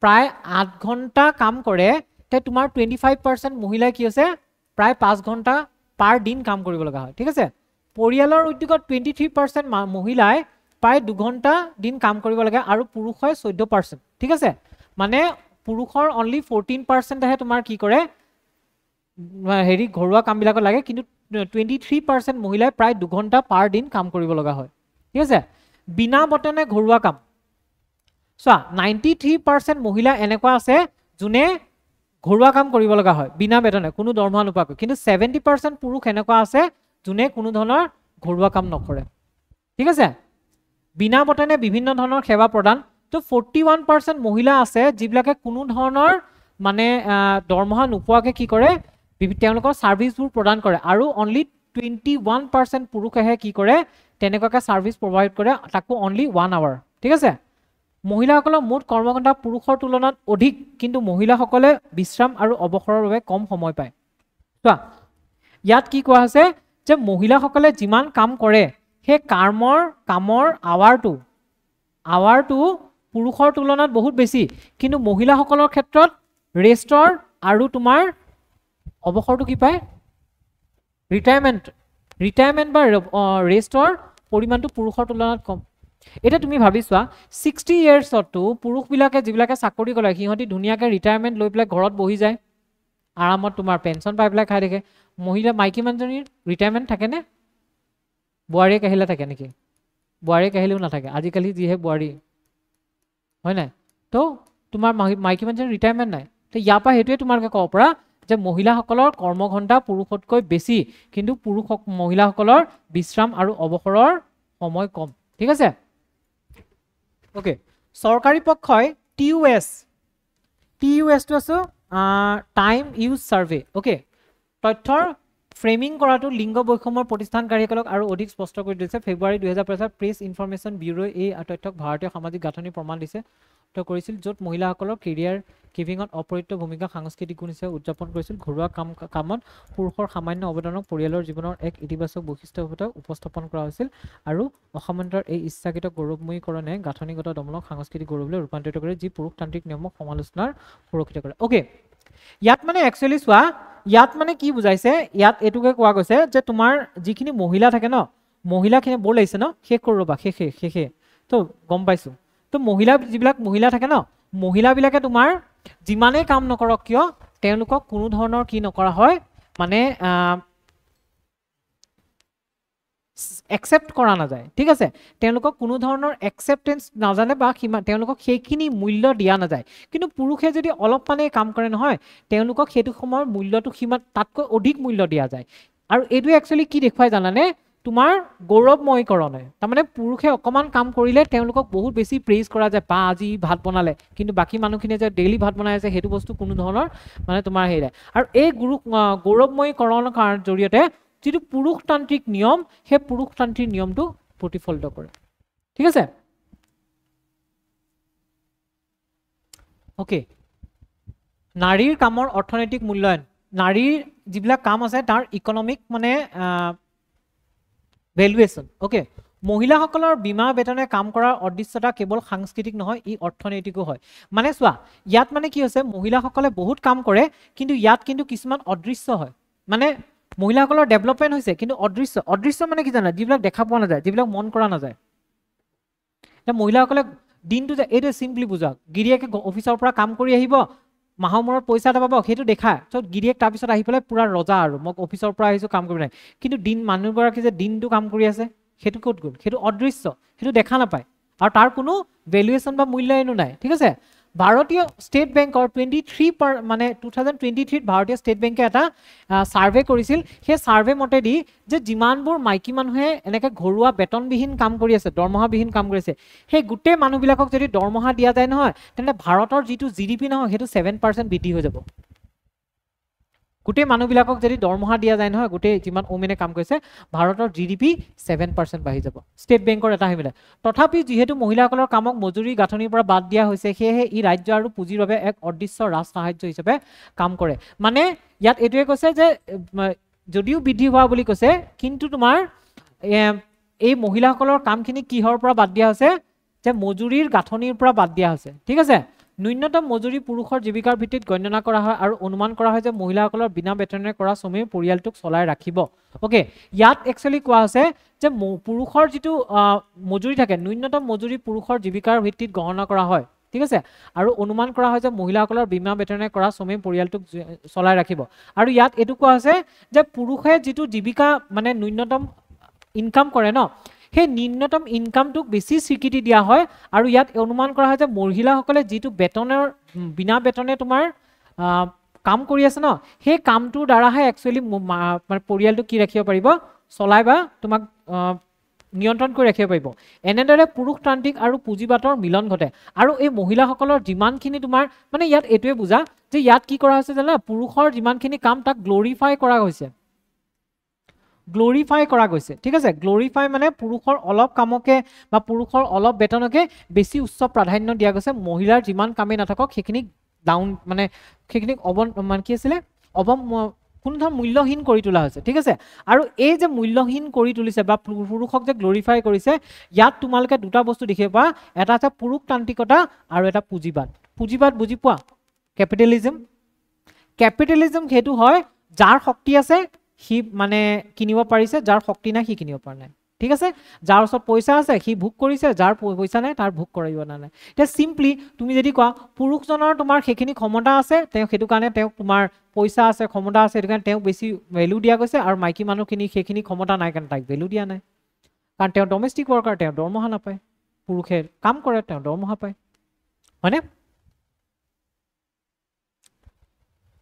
প্ৰায় 8 ঘণ্টা কাম কৰে তে তোমাৰ 25% মহিলাই কি আছে প্ৰায় 5 ঘণ্টা পাৰ দিন কাম কৰিব লগা হয় ঠিক আছে পৰিয়ালৰ উদ্যোগত 23% মহিলাই প্ৰায় 2 ঘণ্টা দিন কাম কৰিব লাগে আৰু পুৰুষৰ 14% ঠিক আছে মানে পুৰুষৰ অনলি 14% হে তোমাৰ কি কৰে হেৰি ঘৰুৱা কামবিলাক লাগে কিন্তু 23% মহিলাই প্ৰায় 2 ঘণ্টা পাৰ দিন কাম কৰিব লগা হয় ঠিক আছে বিনা বটনে ঘৰুৱা কাম চোৱা 93% মহিলা এনেকুৱা আছে যোনে ঘৰুৱা কাম কৰিব লগা হয় বিনা বেতনে কোনো দৰমহা নোপোৱাকৈ কিন্তু 70% পুৰুষ এনেকুৱা আছে যোনে কোনো ধৰণৰ ঘৰুৱা কাম নকৰে ঠিক আছে বিনা বেতনে বিভিন্ন ধৰণৰ সেৱা প্ৰদান তো 41% মহিলা আছে যিবিলাকে কোনো ধৰণৰ মানে দৰমহা নোপোৱাকৈ কি কৰে তেওঁলোকৰ সাৰ্ভিসবোৰ প্ৰদান কৰে আৰু অনলি 21% পুৰুষেহে কি কৰে তেনেকুৱাকৈ সাৰ্ভিস প্ৰভাইড কৰে তাকো অনলি 1 আৱাৰ ঠিক আছে মহিলাসকলৰ মুঠ কৰ্মঘণ্টা পুৰুষৰ তুলনাত অধিক কিন্তু মহিলাসকলে বিশ্ৰাম আৰু অৱসৰৰ বাবে কম সময় পায় চোৱা ইয়াত কি কোৱা আছে যে মহিলাসকলে যিমান কাম কৰে সেই কামৰ আৱাৰটো পুৰুষৰ তুলনাত বহুত বেছি কিন্তু মহিলাসকলৰ ক্ষেত্ৰত ৰেষ্টৰ আৰু তোমাৰ অৱসৰটো কি পায় ৰিটায়াৰমেন্ট বা ৰেষ্টৰ পৰিমাণটো পুৰুষৰ তুলনাত কম এটা তুমি ভাবি চোৱা 60 ইয়াৰ্ছতো পুৰুষবিলাকে যিবিলাকে চাকৰি কৰে সিহঁতি ধুনীয়াকৈ ৰিটায়াৰমেন্ট লৈ পেলাই ঘৰত বহি যায় আৰামত তোমাৰ পেঞ্চন পাই পেলাই খাই থাকে মহিলা মাইকী মানুহজনীৰ ৰিটায়াৰমেন্ট থাকেনে বোৱাৰীয়ে কাহিলে থাকে নেকি বোৱাৰীয়ে কাহিলেও নাথাকে আজিকালি যিহে বোৱাৰী হয় নাই তো তোমাৰ মাইকী মানুহজনীৰ ৰিটায়াৰমেন্ট নাই তো ইয়াৰ পৰা সেইটোৱে তোমালোকে ক'ব পৰা যে মহিলাসকলৰ কৰ্মঘণ্টা পুৰুষতকৈ বেছি কিন্তু মহিলাসকলৰ বিশ্ৰাম আৰু অৱসৰৰ সময় কম ঠিক আছে ওকে সৰকাৰি পক্ষই TUS টো আছে টাইম ইউজ সাৰ্ভে ওকে তথ্যৰ ফ্ৰেমিং কৰাটো লিংগ বৈষম্যৰ প্ৰতিষ্ঠানকাৰীসকলক আৰু অধিক স্পষ্ট কৰি দিছে ফেব্ৰুৱাৰী 2005 প্ৰেছ ইনফৰমেশ্যন ব্যুৰোৱে এই তথ্যক ভাৰতীয় সামাজিক গাঁথনি প্ৰমাণ দিছে কৰিছিল য'ত মহিলাসকলৰ কেৰিয়াৰ গিভিঙত অপৰিত্য ভূমিকা সাংস্কৃতিক গুণ হিচাপে উদযাপন কৰিছিল ঘৰুৱা কামত পুৰুষৰ সামান্য অৱদানক পৰিয়ালৰ জীৱনৰ এক ইতিবাচক বৈশিষ্ট্য হিচাপে উপস্থাপন কৰা হৈছিল আৰু অসামন্তৰ এই ইচ্ছাকৃত গৌৰৱময়ীকৰণে গাঁথনিগত দমনক সাংস্কৃতিক গৌৰৱলৈ ৰূপান্তৰিত কৰে যি পুৰুষতান্ত্ৰিক নিয়মক সমালোচনাৰ সুৰক্ষিত কৰে ওকে ইয়াত মানে একচুৱেলি চোৱা ইয়াত মানে কি বুজাইছে ইয়াত এটুকে কোৱা গৈছে যে তোমাৰ যিখিনি মহিলা থাকে ন মহিলাখিনি বৰ লাগিছে ন শেষ কৰি ৰবা শেষে তো গম পাইছো তো যিবিলাক মহিলা থাকে ন মহিলাবিলাকে তোমাৰ যিমানেই কাম নকৰক কিয় তেওঁলোকক কোনো ধৰণৰ কি নকৰা হয় মানে একসেপ্ট কৰা নাযায় ঠিক আছে তেওঁলোকক কোনো ধৰণৰ একসেপ্টেন্স নাজানে বা তেওঁলোকক সেইখিনি মূল্য দিয়া নাযায় কিন্তু পুৰুষে যদি অলপ মানে কাম কৰে নহয় তেওঁলোকক সেইটো সময়ৰ মূল্যটো তাতকৈ অধিক মূল্য দিয়া যায় আৰু এইটো একচুৱেলি কি দেখুৱাই জানানে তোমাৰ গৌৰৱময়ীকৰণে তাৰমানে পুৰুষে অকমান কাম কৰিলে তেওঁলোকক বহুত বেছি প্ৰেইজ কৰা যায় বা আজি ভাত বনালে কিন্তু বাকী মানুহখিনিয়ে যে ডেইলি ভাত বনাই আছে সেইটো বস্তু কোনো ধৰণৰ মানে তোমাৰ হেৰি আৰু এই গৌৰৱময়ীকৰণৰ জৰিয়তে যিটো পুৰুষতান্ত্ৰিক নিয়ম সেই পুৰুষতান্ত্ৰিক নিয়মটো প্ৰতিফলিত কৰে ঠিক আছে ওকে নাৰীৰ কামৰ অৰ্থনৈতিক মূল্যায়ন নাৰীৰ যিবিলাক কাম আছে তাৰ ইকনমিক মানে ভ্যালুয়েশন ওকে মহিলাসকলৰ বিমা বেতনে কাম কৰাৰ অদৃশ্যতা কেৱল সাংস্কৃতিক নহয় ই অৰ্থনৈতিকো হয় মানে চোৱা ইয়াত মানে কি হৈছে মহিলাসকলে বহুত কাম কৰে কিন্তু ইয়াত কিন্তু কিছুমান অদৃশ্য হয় মানে মহিলাসকলৰ ডেভেলপমেন্ট হৈছে কিন্তু অদৃশ্য মানে কি জানা যিবিলাক দেখা পোৱা নাযায় যিবিলাক মন কৰা নাযায় এটা মহিলাসকলে দিনটো যে এইটো সিম্পলি বুজাওক গিৰিয়েকে অফিচৰ পৰা কাম কৰি আহিব মাহৰ মূৰত পইচা এটা পাব সেইটো দেখা চ' গিৰিয়েক তাৰপিছত আহি পেলাই পুৰা ৰজা আৰু মই অফিচৰ পৰা আহিছোঁ কাম কৰিব নাই কিন্তু মানুহগৰাকী যে দিনটো কাম কৰি আছে সেইটো ক'ত গ'ল সেইটো অদৃশ্য সেইটো দেখা নাপায় আৰু তাৰ কোনো ভেলুৱেশ্যন বা মূল্যায়নো নাই ঠিক আছে ভাৰতীয় ষ্টেট বেংকৰ 23 মানে 2023 ভাৰতীয় ষ্টেট বেংকে এটা সাৰ্ভে কৰিছিল সেই সাৰ্ভে মতেদি যে যিমানবোৰ মাইকী মানুহে এনেকৈ ঘৰুৱা বেতনবিহীন কাম কৰি আছে দৰমহাবিহীন কাম কৰি আছে সেই গোটেই মানুহবিলাকক যদি দৰমহা দিয়া যায় নহয় তেন্তে ভাৰতৰ যিটো জিডিপি নহয় সেইটো 7% বৃদ্ধি হৈ যাব গোটেই মানুহবিলাকক যদি দৰমহা দিয়া যায় নহয় গোটেই যিমান ওমেনে কাম কৰিছে ভাৰতৰ জিডিপি 7% বাঢ়ি যাব ষ্টেট বেংকৰ এটা হিমিলে তথাপি যেহেতু মহিলাসকলৰ কামক মজুৰি গাঁথনিৰ পৰা বাদ দিয়া হৈছে সেয়েহে ই ৰাজ্য আৰু পুঁজিৰ বাবে এক অদৃশ্য ৰাজ সাহায্য হিচাপে কাম কৰে মানে ইয়াত এইটোৱে কৈছে যে যদিও বৃদ্ধি হোৱা বুলি কৈছে কিন্তু তোমাৰ এই মহিলাসকলৰ কামখিনি কিহৰ পৰা বাদ দিয়া হৈছে যে মজুৰিৰ গাঁথনিৰ পৰা বাদ দিয়া হৈছে ঠিক আছে ন্যূনতম মজুৰি পুৰুষৰ জীৱিকাৰ ভিত্তিত গণনা কৰা হয় আৰু অনুমান কৰা হয় যে মহিলাসকলৰ বিনা বেতনেৰে কৰা শ্ৰমে পৰিয়ালটোক চলাই ৰাখিব ওকে ইয়াত একচুৱেলি কোৱা আছে যে পুৰুষৰ যিটো মজুৰি থাকে ন্যূনতম মজুৰি পুৰুষৰ জীৱিকাৰ ভিত্তিত গণনা কৰা হয় ঠিক আছে আৰু অনুমান কৰা হয় যে মহিলাসকলৰ বিনা বেতনেৰে কৰা শ্ৰমে পৰিয়ালটোক চলাই ৰাখিব আৰু ইয়াত এইটো কোৱা আছে যে পুৰুষে যিটো জীৱিকা মানে ন্যূনতম ইনকাম কৰে ন সেই ন্যূনতম ইনকামটোক বেছি স্বীকৃতি দিয়া হয় আৰু ইয়াত অনুমান কৰা হয় যে মহিলাসকলে যিটো বেতনৰ বিনা বেতনে তোমাৰ কাম কৰি আছে ন সেই কামটোৰ দ্বাৰাহে একচুৱেলি মানে পৰিয়ালটো কি ৰাখিব পাৰিব চলাই বা তোমাক নিয়ন্ত্ৰণ কৰি ৰাখিব পাৰিব এনেদৰে পুৰুষতান্ত্ৰিক আৰু পুঁজিবাদৰ মিলন ঘটে আৰু এই মহিলাসকলৰ যিমানখিনি তোমাৰ মানে ইয়াত এইটোৱে বুজা যে ইয়াত কি কৰা হৈছে জানা পুৰুষৰ যিমানখিনি কাম তাক গ্লৰিফাই কৰা হৈছে গ্লৰিফাই কৰা গৈছে ঠিক আছে গ্লৰিফাই মানে পুৰুষৰ অলপ কামকে বা পুৰুষৰ অলপ বেতনকে বেছি উচ্চ প্ৰাধান্য দিয়া গৈছে মহিলাৰ যিমান কামেই নাথাকক সেইখিনি ডাউন মানে সেইখিনি মানে কি আছিলে কোনো ধৰণৰ মূল্যহীন কৰি তোলা হৈছে ঠিক আছে আৰু এই যে মূল্যহীন কৰি তুলিছে বা পুৰুষক যে গ্লৰিফাই কৰিছে ইয়াত তোমালোকে দুটা বস্তু দেখিব পা এটা আছে পুৰুষতান্ত্ৰিকতা আৰু এটা পুঁজিবাদ বুজি পোৱা কেপিটেলিজম সেইটো হয় যাৰ শক্তি আছে সি মানে কিনিব পাৰিছে যাৰ শক্তি নাই সি কিনিব পৰা নাই ঠিক আছে যাৰ ওচৰত পইচা আছে সি ভোগ কৰিছে যাৰ পইচা নাই তাৰ ভোগ কৰিব নাই এতিয়া সিম্পলি তুমি যদি কোৱা পুৰুষজনৰ তোমাৰ সেইখিনি ক্ষমতা আছে তেওঁ সেইটো কাৰণে তেওঁ তোমাৰ পইচা আছে ক্ষমতা আছে সেইটো কাৰণে তেওঁ বেছি ভ্যালু দিয়া গৈছে আৰু মাইকী মানুহখিনি সেইখিনি ক্ষমতা নাই কাৰণে তাক ভ্যালু দিয়া নাই কাৰণ তেওঁ ডমেষ্টিক ওয়াৰ্কাৰ তেওঁ দৰমহা নাপায় পুৰুষে কাম কৰে তেওঁ দৰমহা পায় হয়নে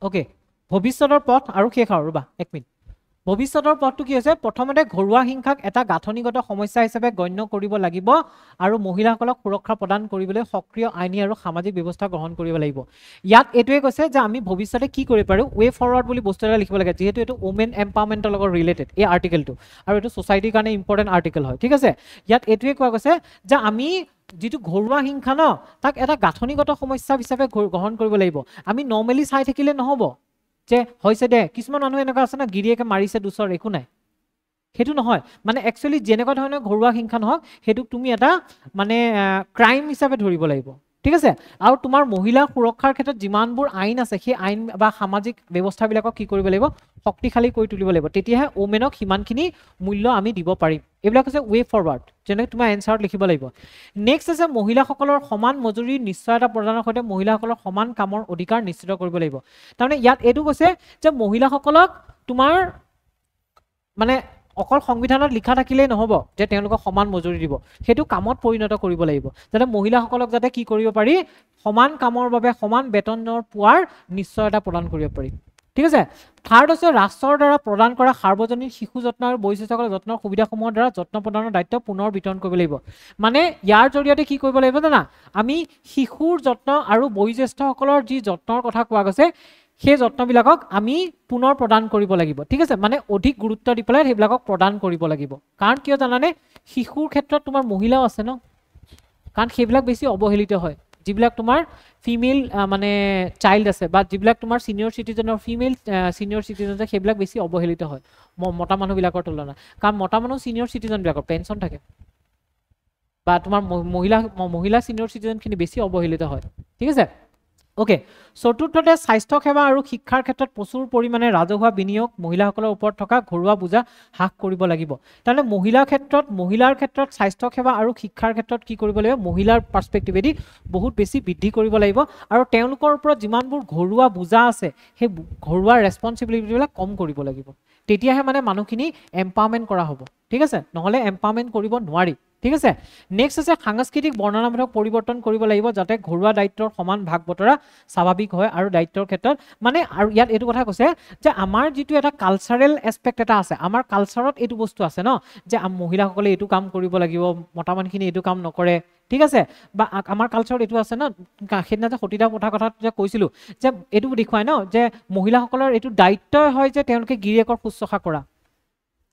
ওকে ভৱিষ্যতৰ পথ আৰু শেষ আৰু ৰবা এক মিনিট ভৱিষ্যতৰ পথটো কি হৈছে প্ৰথমতে ঘৰুৱা হিংসাক এটা গাঁথনিগত সমস্যা হিচাপে গণ্য কৰিব লাগিব আৰু মহিলাসকলক সুৰক্ষা প্ৰদান কৰিবলৈ সক্ৰিয় আইনী আৰু সামাজিক ব্যৱস্থা গ্ৰহণ কৰিব লাগিব ইয়াত এইটোৱে কৈছে যে আমি ভৱিষ্যতে কি কৰিব পাৰো ৱে ফৰৱাৰ্ড বুলি বস্তু এটা লিখিব লাগে যেহেতু এটো ওমেন এম্পাৱাৰমেণ্টৰ লগত ৰিলেটেড এই আৰ্টিকেলটো আৰু এটো সোসাইটিৰ কাৰণে ইম্পৰ্টেন্ট আৰ্টিকেল হয় ঠিক আছে ইয়াত এইটোৱে কোৱা গৈছে যে আমি যেটো ঘৰুৱা হিংসা ন তাক এটা গাঁথনিগত সমস্যা হিচাপে গ্ৰহণ কৰিব লাগিব আমি নৰ্মেলি চাই থাকিলে নহব যে হৈছে দে কিছুমান মানুহ এনেকুৱা আছে না গিৰিয়েকে মাৰিছে দুচৰ একো নাই হেতু নহয় মানে একচুয়ালি যেনেকুৱা ধৰণৰ ঘৰুৱা হিংসা নহক হেতু তুমি এটা মানে ক্ৰাইম হিচাপে ধৰিব লাগিব ঠিক আছে আৰু তোমাৰ মহিলা সুৰক্ষাৰ ক্ষেত্ৰত যিমানবোৰ আইন আছে সেই আইন বা সামাজিক ব্যৱস্থাবিলাকক কি কৰিব লাগিব শক্তিশালী কৰি তুলিব লাগিব তেতিয়াহে ওমেনক হিমানখিনি মূল্য আমি দিব পাৰিম এইবিলাক হৈছে ৱে ফৰৱাৰ্ড যেনে তোমাৰ এনসাৰত লিখিব লাগিব নেক্সট আছে মহিলাসকলৰ সমান মজুৰিৰ নিশ্চয়তা প্ৰদানৰ সৈতে মহিলাসকলৰ সমান কামৰ অধিকাৰ নিশ্চিত কৰিব লাগিব তাৰমানে ইয়াত এইটো কৈছে যে মহিলাসকলক তোমাৰ মানে অকল সংবিধানত লিখা থাকিলেই নহব যে তেওঁলোকক সমান মজুৰি দিব হেতু কামত পৰিণত কৰিব লাগিব যাতে মহিলাসকলক যাতে কি কৰিব পাৰি সমান কামৰ বাবে সমান বেতনৰ পোৱাৰ নিশ্চয়তা প্ৰদান কৰিব পাৰি ঠিক আছে থাৰ্ড আছে ৰাষ্ট্ৰৰ দ্বাৰা প্ৰদান কৰা সাৰ্বজনীন শিশু যত্ন আৰু বয়োজ্যেষ্ঠসকলৰ যত্নৰ সুবিধাসমূহৰ দ্বাৰা যত্ন প্ৰদানৰ দায়িত্ব পুনৰ বিতৰণ কৰিব লাগিব মানে ইয়াৰ জৰিয়তে কি কৰিব লাগিব জানা আমি শিশুৰ যত্ন আৰু বয়োজ্যেষ্ঠসকলৰ যি যত্নৰ কথা কোৱা গৈছে সেই যত্নবিলাকক আমি পুনৰ প্ৰদান কৰিব লাগিব ঠিক আছে মানে অধিক গুৰুত্ব দি পেলাই সেইবিলাকক প্ৰদান কৰিব লাগিব কাৰণ কিয় জানানে শিশুৰ ক্ষেত্ৰত তোমাৰ মহিলাও আছে ন কাৰণ সেইবিলাক বেছি অৱহেলিত হয় যিবিলাক তোমাৰ ফিমেল মানে চাইল্ড আছে বা যিবিলাক তোমাৰ সিনিয়ৰ সিটিজেনৰ ফিমেল সিনিয়ৰ সিটিজেন সেইবিলাক বেছি অৱহেলিত হয় মতা মানুহবিলাকৰ তুলনাত কাৰণ মতা মানুহ সিনিয়ৰ সিটিজেনবিলাকৰ পেনশন থাকে বা তোমাৰ মহিলা সিনিয়ৰ সিটিজেনখিনি বেছি অৱহেলিত হয় ঠিক আছে ওকে চতুৰ্থতে স্বাস্থ্য সেৱা আৰু শিক্ষাৰ ক্ষেত্ৰত প্ৰচুৰ পৰিমাণে ৰাজহুৱা বিনিয়োগ মহিলাসকলৰ ওপৰত থকা ঘৰুৱা বুজা হ্ৰাস কৰিব লাগিব তাৰমানে মহিলাৰ ক্ষেত্ৰত স্বাস্থ্য সেৱা আৰু শিক্ষাৰ ক্ষেত্ৰত কি কৰিব লাগিব মহিলাৰ পাৰ্সপেক্টিভেদি বহুত বেছি বৃদ্ধি কৰিব লাগিব আৰু তেওঁলোকৰ ওপৰত যিমানবোৰ ঘৰুৱা বুজা আছে সেই ঘৰুৱা ৰেসপন্সিবিলিটিবিলাক কম কৰিব লাগিব তেতিয়াহে মানে মানুহখিনি এম্পাৱাৰমেন্ট কৰা হ'ব ঠিক আছে নহলে এম্পাৱাৰমেন্ট কৰিব নোৱাৰি ঠিক আছে নেক্সট আছে সাংস্কৃতিক বৰ্ণনামূলক পৰিৱৰ্তন কৰিব লাগিব যাতে ঘৰুৱা দায়িত্বৰ সমান ভাগ বতৰা স্বাভাৱিক হয় আৰু দায়িত্বৰ ক্ষেত্ৰত মানে আৰু ইয়াত এইটো কথা কৈছে যে আমাৰ যেটো এটা কালচাৰেল এসপেক্ট এটা আছে আমাৰ কালচাৰত এইটো বস্তু আছে ন যে মহিলাসকলে এইটো কাম কৰিব লাগিব মতা মানুহখিনি এইটো কাম নকৰে ঠিক আছে বা আমাৰ কালচাৰত এইটো আছে ন সেদিনা যে সতীদাহ প্ৰথা কথা যে কৈছিলো যে এইটো দেখুৱাই ন যে মহিলাসকলৰ এইটো দায়িত্ব হয় যে তেওঁলোকে গিৰিয়েকৰ শুশ্ৰূষা কৰা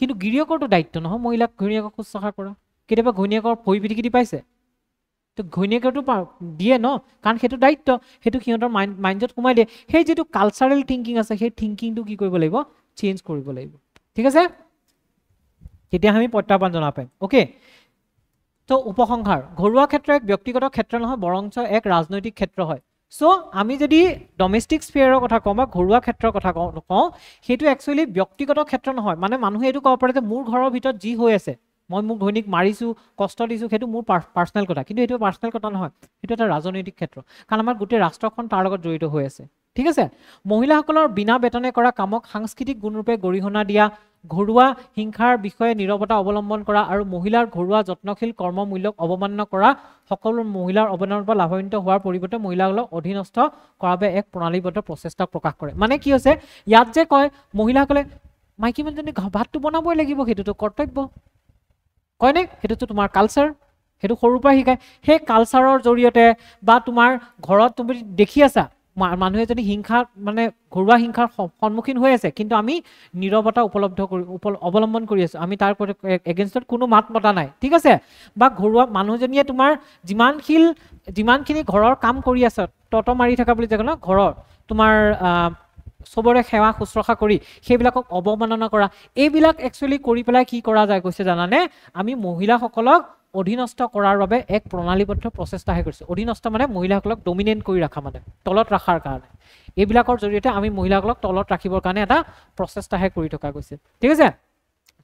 কিন্তু গিৰিয়েকৰটো দায়িত্ব নহয় মহিলাক গিৰিয়েকক শুশ্ৰূষা কৰা কেতিয়াবা ঘৈণীয়েকৰ ভৰি পিটিকি দি পাইছে তো ঘৈণীয়েকৰটো দিয়ে ন কাৰণ সেইটো দায়িত্ব সেইটো সিহঁতৰ মাইণ্ডত সোমাই দিয়ে সেই যেটো কালচাৰেল থিংকিং আছে সেই থিংকিংটো কি কৰিব লাগিব চেঞ্জ কৰিব লাগিব ঠিক আছে তেতিয়া আমি প্ৰত্যাহ্বান জনা পাম ওকে তো উপসংহাৰ ঘৰুৱা ক্ষেত্ৰ এক ব্যক্তিগত ক্ষেত্ৰ নহয় বৰঞ্চ এক ৰাজনৈতিক ক্ষেত্ৰ হয় সো আমি যদি ডমেষ্টিক স্ফিয়াৰৰ কথা কওঁ বা ঘৰুৱা ক্ষেত্ৰৰ কথা কওঁ সেইটো একচুয়ালি ব্যক্তিগত ক্ষেত্ৰ নহয় মানে মানুহে এইটো ক'ব পাৰে যে মোৰ ঘৰৰ ভিতৰত যি হৈ আছে মই মোৰ ঘৈণীক মাৰিছো কষ্ট দিছো সেইটো মোৰ পাৰ্সোনেল কথা কিন্তু এইটো পাৰ্সোনেল কথা নহয় এটা এটা ৰাজনৈতিক ক্ষেত্ৰ কাৰণ আমাৰ গোটেই ৰাষ্ট্ৰখন তাৰ লগত জড়িত হৈ আছে ঠিক আছে মহিলাসকলৰ বিনা বেতনে কৰা কামক সাংস্কৃতিক গুণৰূপে গৰিহণা দিয়া ঘৰুৱা হিংসাৰ বিষয়ে নীৰৱতা অৱলম্বন কৰা আৰু মহিলাৰ ঘৰুৱা যত্নশীল কৰ্মমূল্যক অৱমাননা কৰা সকলো মহিলাৰ অৱদানৰ পৰা লাভান্বিত হোৱাৰ পৰিৱৰ্তে মহিলাসকলক অধীনস্থ কৰাৰ বাবে এক প্ৰণালীবদ্ধ প্ৰচেষ্টা প্ৰকাশ কৰে মানে কি হৈছে ইয়াত যে কয় মহিলাসকলে মাইকী মানুহজনী ভাতটো বনাবই লাগিব সেইটোতো কৰ্তব্য কয়নে সেইটোতো তোমাৰ কালচাৰ সেইটো সৰুৰ পৰা শিকায় সেই কালচাৰৰ জৰিয়তে বা তোমাৰ ঘৰত তুমি দেখি আছা মানুহ এজনী হিংসা মানে ঘৰুৱা হিংসাৰ সন্মুখীন হৈ আছে কিন্তু আমি নীৰৱতা অৱলম্বন কৰি আছো আমি তাৰ এগেইনষ্টত কোনো মাত মতা নাই ঠিক আছে বা ঘৰুৱা মানুহজনীয়ে তোমাৰ যিমানখিনি ঘৰৰ কাম কৰি আছে তত মাৰি থকা বুলি জানো ঘৰৰ তোমাৰ সবৰে সেৱা শুশ্ৰূষা কৰি সেইবিলাকক অৱমাননা কৰা এইবিলাক একচুৱেলি কৰি পেলাই কি কৰা যায় কৈছে জানানে আমি মহিলাসকলক অধীনস্থ কৰাৰ বাবে এক প্ৰণালীবদ্ধ প্ৰচেষ্টাহে কৰিছে অধীনস্থ মানে মহিলাসকলক ডমিনেট কৰি ৰাখা মানে তলত ৰাখাৰ কাৰণে এইবিলাকৰ জৰিয়তে আমি মহিলাসকলক তলত ৰাখিবৰ কাৰণে এটা প্ৰচেষ্টাহে কৰি থকা গৈছে ঠিক আছে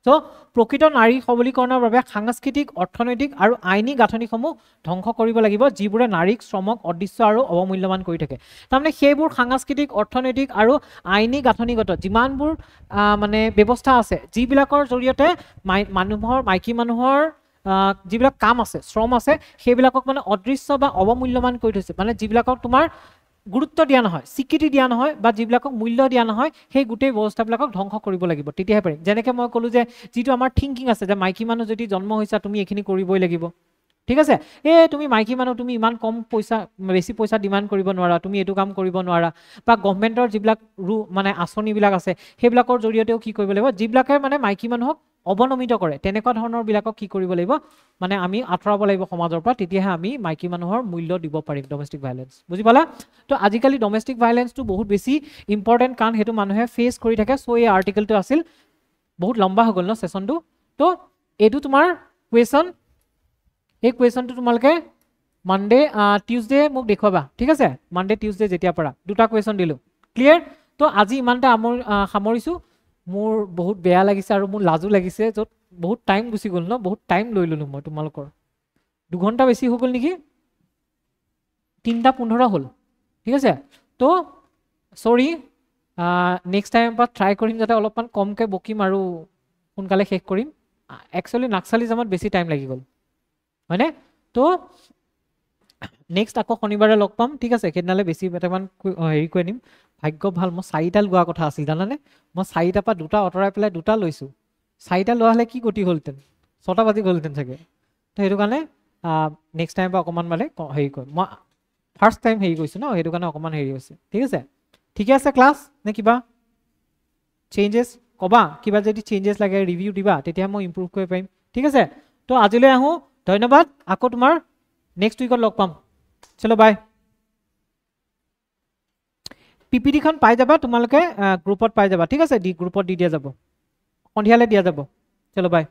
সো প্ৰকৃত নাৰী সবলীকৰণৰ বাবে সাংস্কৃতিক অৰ্থনৈতিক আৰু আইনী গাঁথনিসমূহ ধ্বংস কৰিব লাগিব যিবোৰে নাৰীক শ্ৰমক অদৃশ্য আৰু অৱমূল্যমান কৰি থাকে তাৰমানে সেইবোৰ সাংস্কৃতিক অৰ্থনৈতিক আৰু আইনী গাঁথনিগত যিমানবোৰ মানে ব্যৱস্থা আছে যিবিলাকৰ জৰিয়তে মাইকী মানুহৰ যিবিলাক কাম আছে শ্ৰম আছে সেইবিলাকক মানে অদৃশ্য বা অৱমূল্যমান কৰি থৈছে মানে যিবিলাকক তোমাৰ গুৰুত্ব দিয়া নহয় স্বীকৃতি দিয়া নহয় বা যিবিলাকক মূল্য দিয়া নহয় সেই গোটেই ব্যৱস্থাবিলাকক ধ্বংস কৰিব লাগিব তেতিয়াহে পাৰিম যেনেকৈ মই ক'লোঁ যে যিটো আমাৰ থিংকিং আছে যে মাইকী মানুহ যদি জন্ম হৈছা তুমি এইখিনি কৰিবই লাগিব ঠিক আছে তুমি মাইকী মানুহ তুমি ইমান কম পইচা বেছি পইচা ডিমাণ্ড কৰিব নোৱাৰা তুমি এইটো কাম কৰিব নোৱাৰা বা গভৰ্ণমেণ্টৰ যিবিলাক মানে আঁচনিবিলাক আছে সেইবিলাকৰ জৰিয়তেও কি কৰিব লাগিব যিবিলাকে মানে মাইকী মানুহক অৱনমিত কৰে তেনেকুৱা ধৰণৰ বিলাকক কি কৰিব লাগিব মানে আমি আঁতৰাব লাগিব সমাজৰ পৰা তেতিয়াহে আমি মাইকী মানুহৰ মূল্য দিব পাৰিম ডমেষ্টিক ভাইলেন্স বুজি পালা তো আজিকালি ডমেষ্টিক ভাইলেন্সটো বহুত বেছি ইম্পৰ্টেণ্ট কাৰণ সেইটো মানুহে ফেচ কৰি থাকে চ' এই আৰ্টিকেলটো আছিল বহুত লম্বা হৈ গ'ল ন ছেশ্যনটো তো এইটো তোমাৰ কুৱেশ্যন এই কুৱেশ্যনটো তোমালোকে মানডে টিউজডে মোক দেখুৱাবা ঠিক আছে মানডে টিউজডে যেতিয়া পৰা দুটা কুৱেশ্যন দিলোঁ ক্লিয়াৰ তো আজি ইমানটা সামৰিছোঁ মোৰ বহুত বেয়া লাগিছে আৰু মোৰ লাজো লাগিছে য'ত বহুত টাইম গুচি গ'ল ন বহুত টাইম লৈ ল'লোঁ মই তোমালোকৰ 2 ঘণ্টা বেছি হৈ গ'ল নেকি 3:15 হ'ল ঠিক আছে তো চৰি নেক্সট টাইম পৰা ট্ৰাই কৰিম যাতে অলপমান কমকৈ বকিম আৰু সোনকালে শেষ কৰিম একচুৱেলি নাক্সালিজমত বেছি টাইম লাগি গ'ল হয়নে তো নেক্সট আকৌ শনিবাৰে লগ পাম ঠিক আছে সেইদিনালৈ বেছি কেইটামান হেৰি কৰি আনিম ভাগ্য ভাল মই 4টা লোৱা কথা আছিল জানানে মই 4টাৰ পৰা 2টা আঁতৰাই পেলাই 2টা লৈছোঁ 4টা লোৱা হ'লে কি গতি হ'লহেঁতেন 6টা বাজি গ'লহেঁতেন চাগে তো সেইটো কাৰণে নেক্সট টাইম পৰা অকণমান মানে হেৰি কৰিম মই ফাৰ্ষ্ট টাইম হেৰি কৰিছোঁ ন সেইটো কাৰণে অকণমান হেৰি হৈছে ঠিক আছে ঠিকে আছে ক্লাছ নে কিবা চেঞ্জেছ ক'বা কিবা যদি চেঞ্জেছ লাগে ৰিভিউ দিবা তেতিয়া মই ইম্প্ৰুভ কৰিব পাৰিম ঠিক আছে তো আজিলৈ আহোঁ ধন্যবাদ আকৌ তোমাৰ নেক্সট উইকত লগ পাম চলো বাই পিপিটিখন পাই যাবা তোমালোকে গ্ৰুপত পাই যাবা ঠিক আছে গ্ৰুপত দি দিয়া যাব সন্ধিয়ালৈ দিয়া যাব চলো বাই